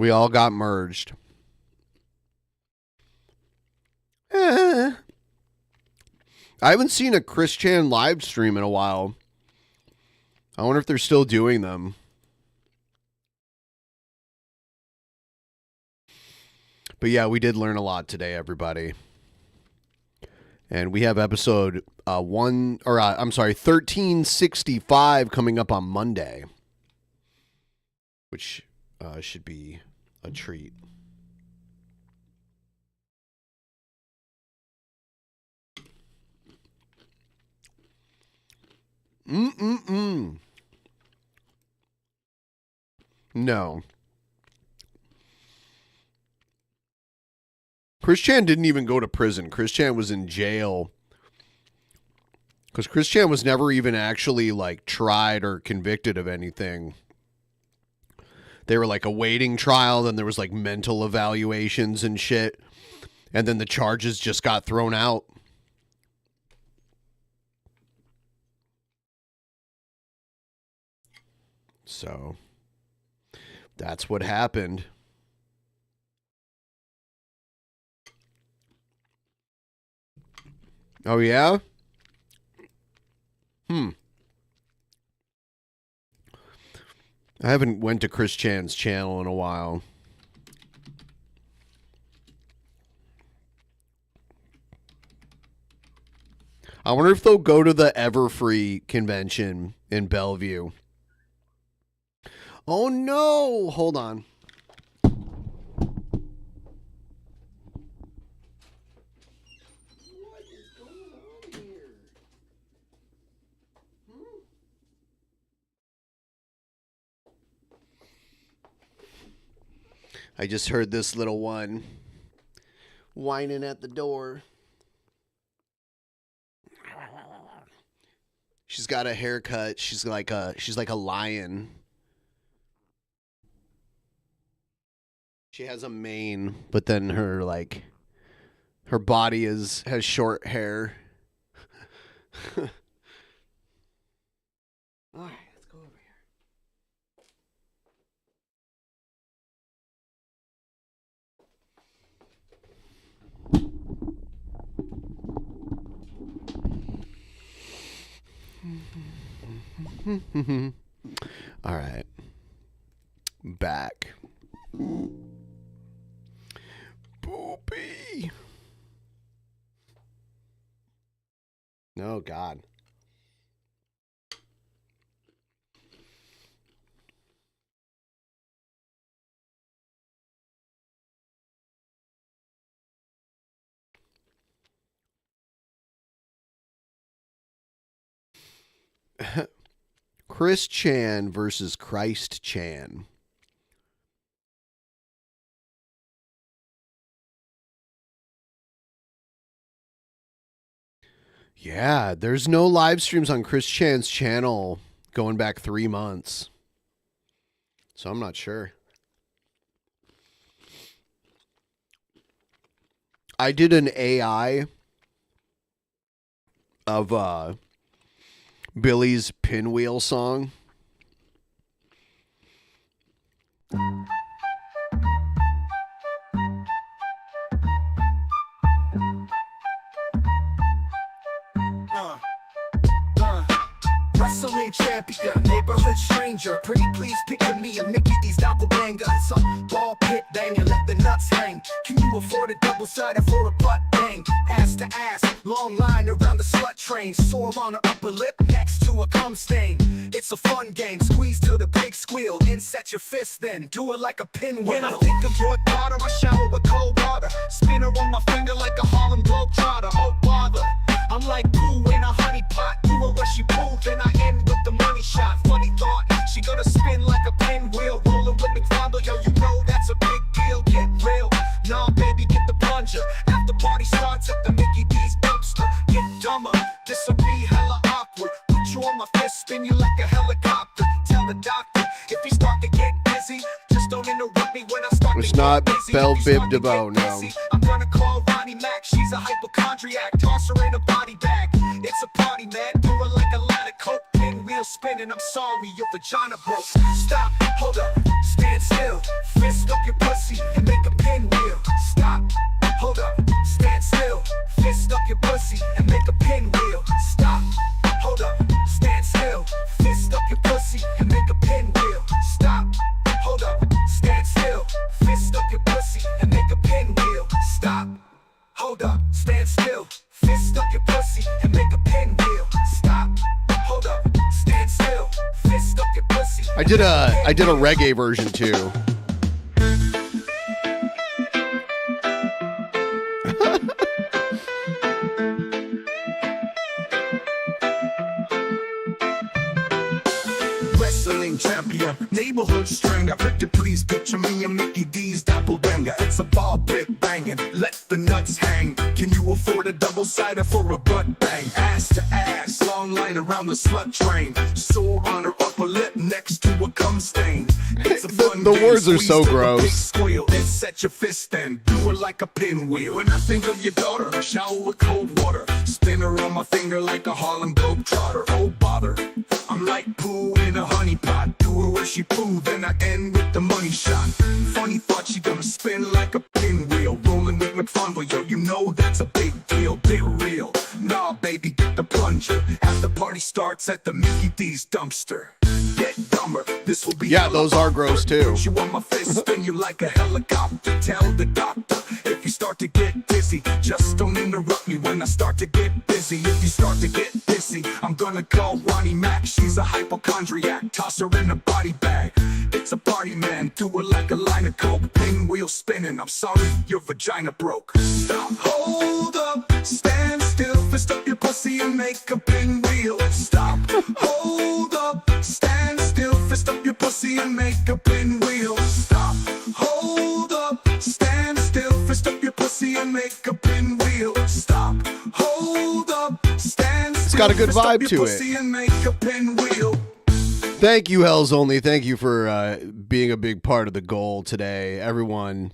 We all got merged. I haven't seen a Chris Chan live stream in a while. I wonder if they're still doing them. But yeah, we did learn a lot today, everybody. And we have episode 1365 coming up on Monday, which should be a treat. No. Chris Chan didn't even go to prison. Chris Chan was in jail. Because Chris Chan was never even actually, like, tried or convicted of anything. They were, like, awaiting trial, then there was, like, mental evaluations and shit. And then the charges just got thrown out. So, that's what happened. Oh, yeah? I haven't went to Chris Chan's channel in a while. I wonder if they'll go to the Everfree convention in Bellevue. Oh, no! Hold on. I just heard this little one whining at the door. She's got a haircut. She's like a lion. She has a mane, but then her body has short hair. All right, let's go over here. All right. Back. Poopy. Oh, God. Chris Chan versus Christ Chan. Yeah, there's no live streams on Chris Chan's channel going back 3 months. So I'm not sure. I did an AI of Billy's Pinwheel song. Wrestling champion, neighborhood stranger. Pretty please picture me and Mickey D's doppelganger. Some ball pit banger, let the nuts hang. Can you afford a double-sided for a butt bang? Ass to ass, long line around the slut train. Sore on her upper lip next to a cum stain. It's a fun game, squeeze till the big squeal. Inset your fist then, do it like a pinwheel. When I think of broad water, I shower with cold water. Spin her on my finger like a Harlem Globetrotter. Oh bother, I'm like poo in a honey pot. Do her where she move, then I end with the money shot. Funny thought, she gonna spin like a pinwheel. Rolling with McFarland, yo, you know that's a big deal. Get real, nah baby, get the plunger. After party starts at the Mickey D's dumpster. Get dumber, this'll be hella awkward. Put you on my fist, spin you like a helicopter. Tell the doctor, if you start to get busy, just don't interrupt me when I start It's to not get busy. Bell If you Bib start to DeVoe, get no. busy, I'm gonna call Ronnie Mac, she's a hypochondriac. Toss her in a body bag, it's a party man. Do her like a lot of coke, pinwheel spinning. I'm sorry, your vagina broke. Stop, hold up, stand still. Fist up your did a reggae version too. Wrestling champion, neighborhood stranger. Pretty please picture me and Mickey D's doppelganger. It's a ball bit banging, let the nuts hang. Can you afford a double-sider for a butt bang? Ass to ass, long line around the slut train. Sore on her upper lip next to a cum stain. It's a fun The game, words are squeeze so till the gross. pig squeal. Then set your fist and do her like a pinwheel. When I think of your daughter, shower with cold water. Spin her on my finger like a Harlem Globetrotter. Oh bother, I'm like poo in a honey pot. Do her where she poo, then I end with the money shot. Funny thought, she gonna spin like a pinwheel. Rolling with McFunville, yo, you know that's a big deal. Big real, nah baby, get the plunger. Half the party starts at the Mickey D's dumpster. Get dumber, this will be Yeah, those are gross too. you want my fist, spin you like a helicopter. Tell the doctor, if you start to get dizzy, just don't interrupt me when I start to get busy. If you start to get dizzy, I'm gonna call Ronnie Mac. She's a hypochondriac, toss her in a body bag. It's a party, man, do it like a line of coke. Pinwheel spinning, I'm sorry, your vagina broke. Stop, hold up, stand still, fist up your pussy and make a pinwheel. Stop, hold up, stand still, fist up your pussy and make a pinwheel. Stop, hold up, stand still, fist up your pussy and make a pinwheel. Stop, hold up, stand still. It's got a good fist up vibe your to pussy it. and make a pinwheel. Thank you, Hells Only. Thank you for being a big part of the goal today. Everyone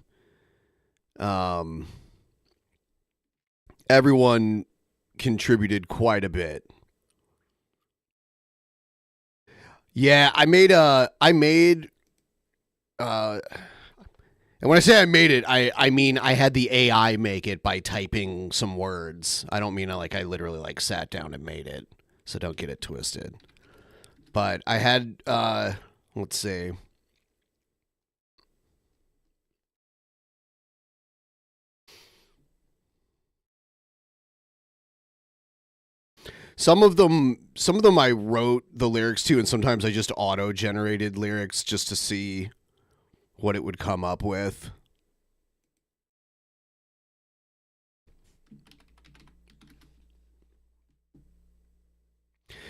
contributed quite a bit. Yeah, and when I say I made it, I mean I had the AI make it by typing some words. I don't mean I literally sat down and made it. So don't get it twisted. But I had let's see. Some of them I wrote the lyrics to, and sometimes I just auto-generated lyrics just to see what it would come up with.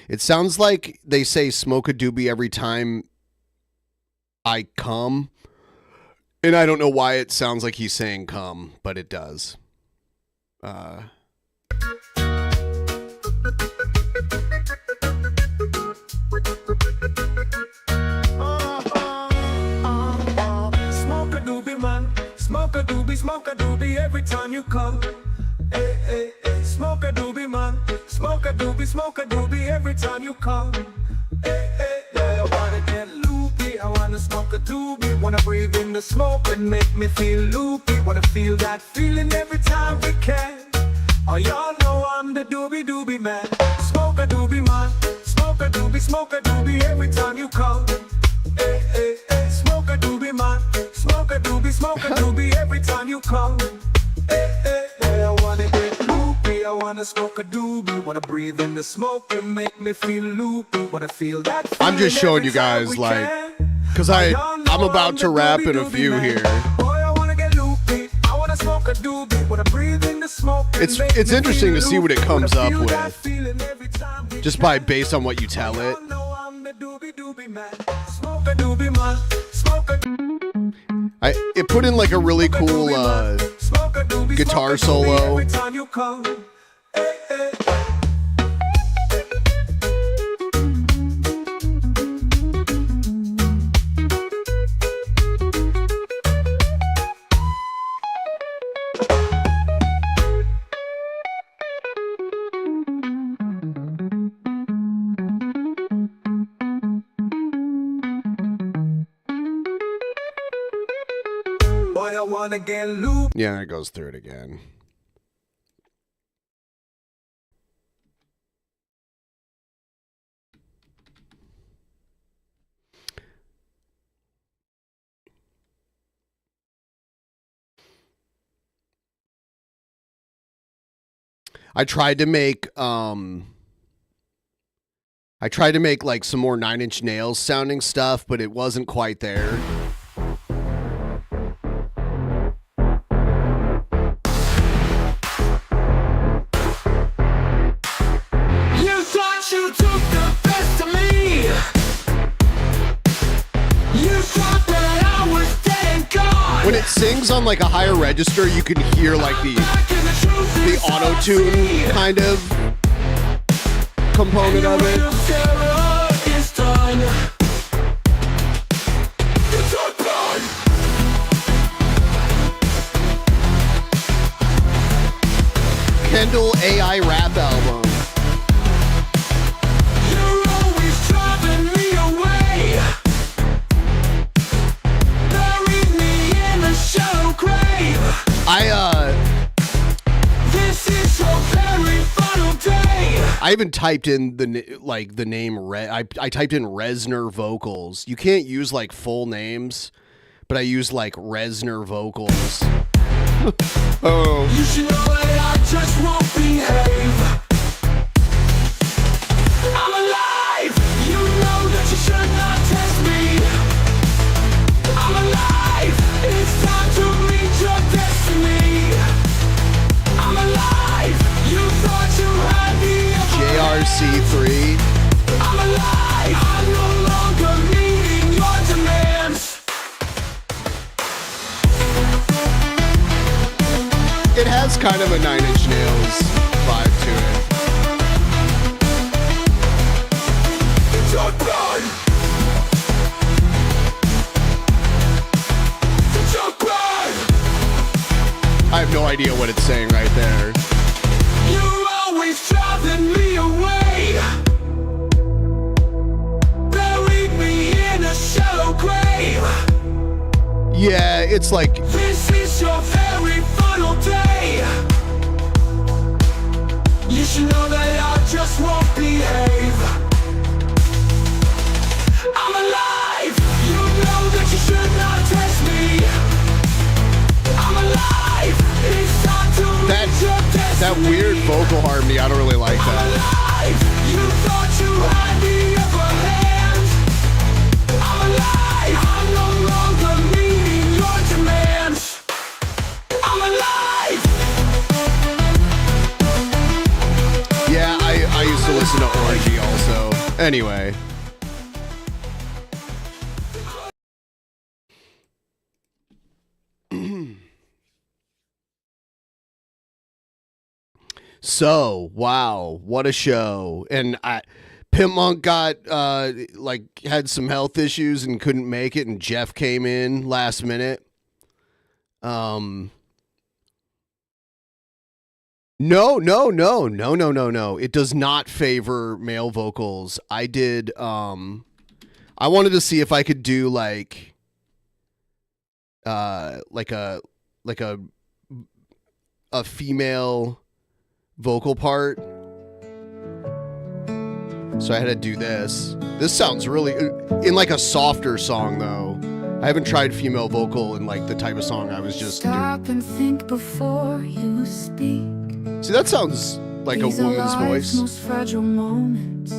It sounds like they say smoke a doobie every time I come. And I don't know why it sounds like he's saying come, but it does. Smoke a doobie every time you come. Hey, hey, hey. Smoke a doobie, man. Smoke a doobie every time you come. Hey, hey, hey. I wanna get loopy, I wanna smoke a doobie. Wanna breathe in the smoke and make me feel loopy. Wanna feel that feeling every time we can. Oh, y'all know I'm the doobie man. Smoke a doobie, man. Smoke a doobie every time you come. Hey, hey, hey. Smoke a doobie, man. Smoke a doobie every time you come. Hey, hey, hey. I wanna get loopy, I wanna smoke a doobie. Wanna breathe in the smoke and make me feel loopy. Wanna feel that feeling. I'm just showing you guys because I'm about to rap in a few here. It's interesting to see what it comes up with, just based on what you tell it. It put in a really cool guitar solo. Yeah, it goes through it again. I tried to make I tried to make like some more Nine Inch Nails sounding stuff, but it wasn't quite there. You thought you took the best of me. You thought that I was dead and gone. When it sings on like a higher register, you can hear like the auto-tune kind of component of it. Kendell AI rap album. You're always driving me away. Bury me in a shallow grave. This is your very final day. I even typed in the name I typed in Reznor vocals. You can't use like full names, but I use like Reznor vocals. Oh. You should know that I just won't behave. I'm alive. You know that you should not test me. I'm alive. It's time to meet your destiny. I'm alive. You thought you had the upper JRC3. I'm alive. I'm no longer meeting your demands. It has kind of a Nine Inch Nails vibe to it. It's your blood. It's your blood. I have no idea what it's saying right there. You're always driving me away. Bury me in a shallow grave. Yeah, it's like This is your very final day. You should know that I just won't behave. I'm alive. You know that you should not test me. I'm alive. It's time to reach your destiny. that weird vocal harmony. I don't really like I'm that. alive. You thought you had the upper hand. I'm alive. I'm no longer meeting your demands. I'm alive. Yeah, I used to listen to Orgy also. Anyway. So, wow, what a show. And Pimp Monk got had some health issues and couldn't make it, and Jeff came in last minute. No. It does not favor male vocals. I did I wanted to see if I could do like a female vocal part. So I had to do this. This sounds really in like a softer song though. I haven't tried female vocal in like the type of song I was just Stop and think before you speak. See, that sounds like These a are woman's life's voice. most fragile moments.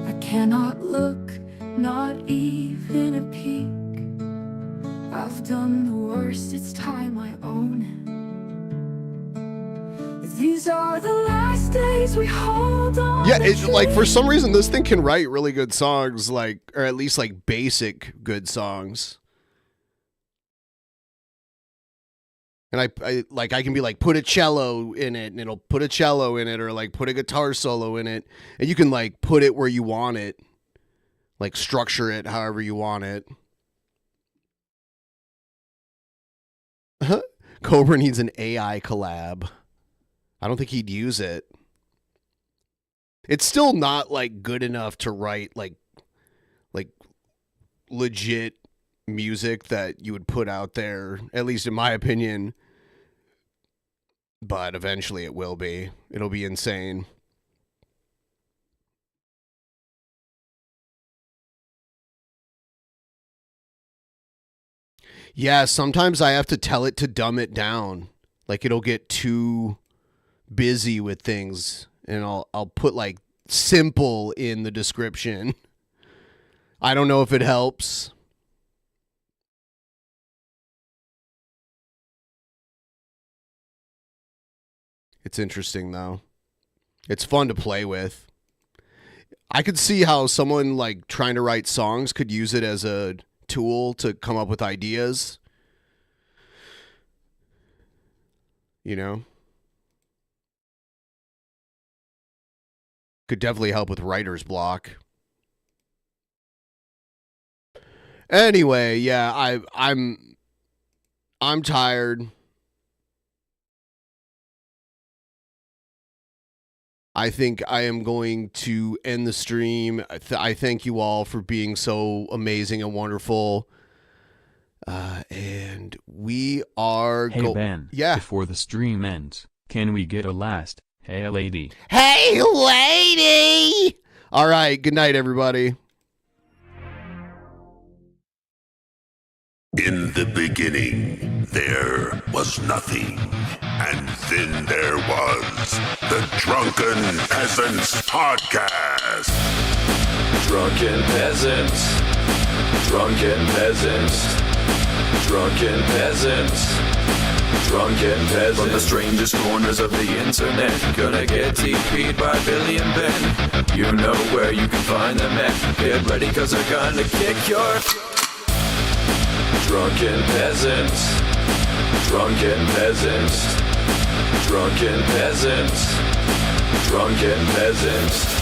I cannot look, not even a peek. I've done the worst, it's time I own it. These are the last days we hold on. Yeah, it's like for some reason this thing can write really good songs, like, or at least like basic good songs. And I can be like, put a cello in it, and it'll put a cello in it, or like put a guitar solo in it, and you can like put it where you want it, like structure it however you want it. Cobra needs an AI collab. I don't think he'd use it. It's still not like good enough to write like legit music that you would put out there, at least in my opinion. But eventually it will be. It'll be insane. Yeah, sometimes I have to tell it to dumb it down. Like it'll get too busy with things, and I'll put like simple in the description. I don't know if it helps. It's interesting, though. It's fun to play with. I could see how someone like trying to write songs could use it as a tool to come up with ideas. You know? Could definitely help with writer's block. Anyway, yeah, I'm tired. I think I am going to end the stream. I thank you all for being so amazing and wonderful. And we are... Hey, Ben. Yeah? Before the stream ends, can we get a last, hey, lady? Hey, lady! All right, good night, everybody. In the beginning, there was nothing. And then there was the Drunken Peasants Podcast. Drunken Peasants. Drunken Peasants. Drunken Peasants. Drunken Peasants. From the strangest corners of the internet, gonna get TP'd by Billy and Ben. You know where you can find them at. Get ready, cause they're gonna kick your... Drunken Peasants. Drunken Peasants. Drunken Peasants. Drunken Peasants.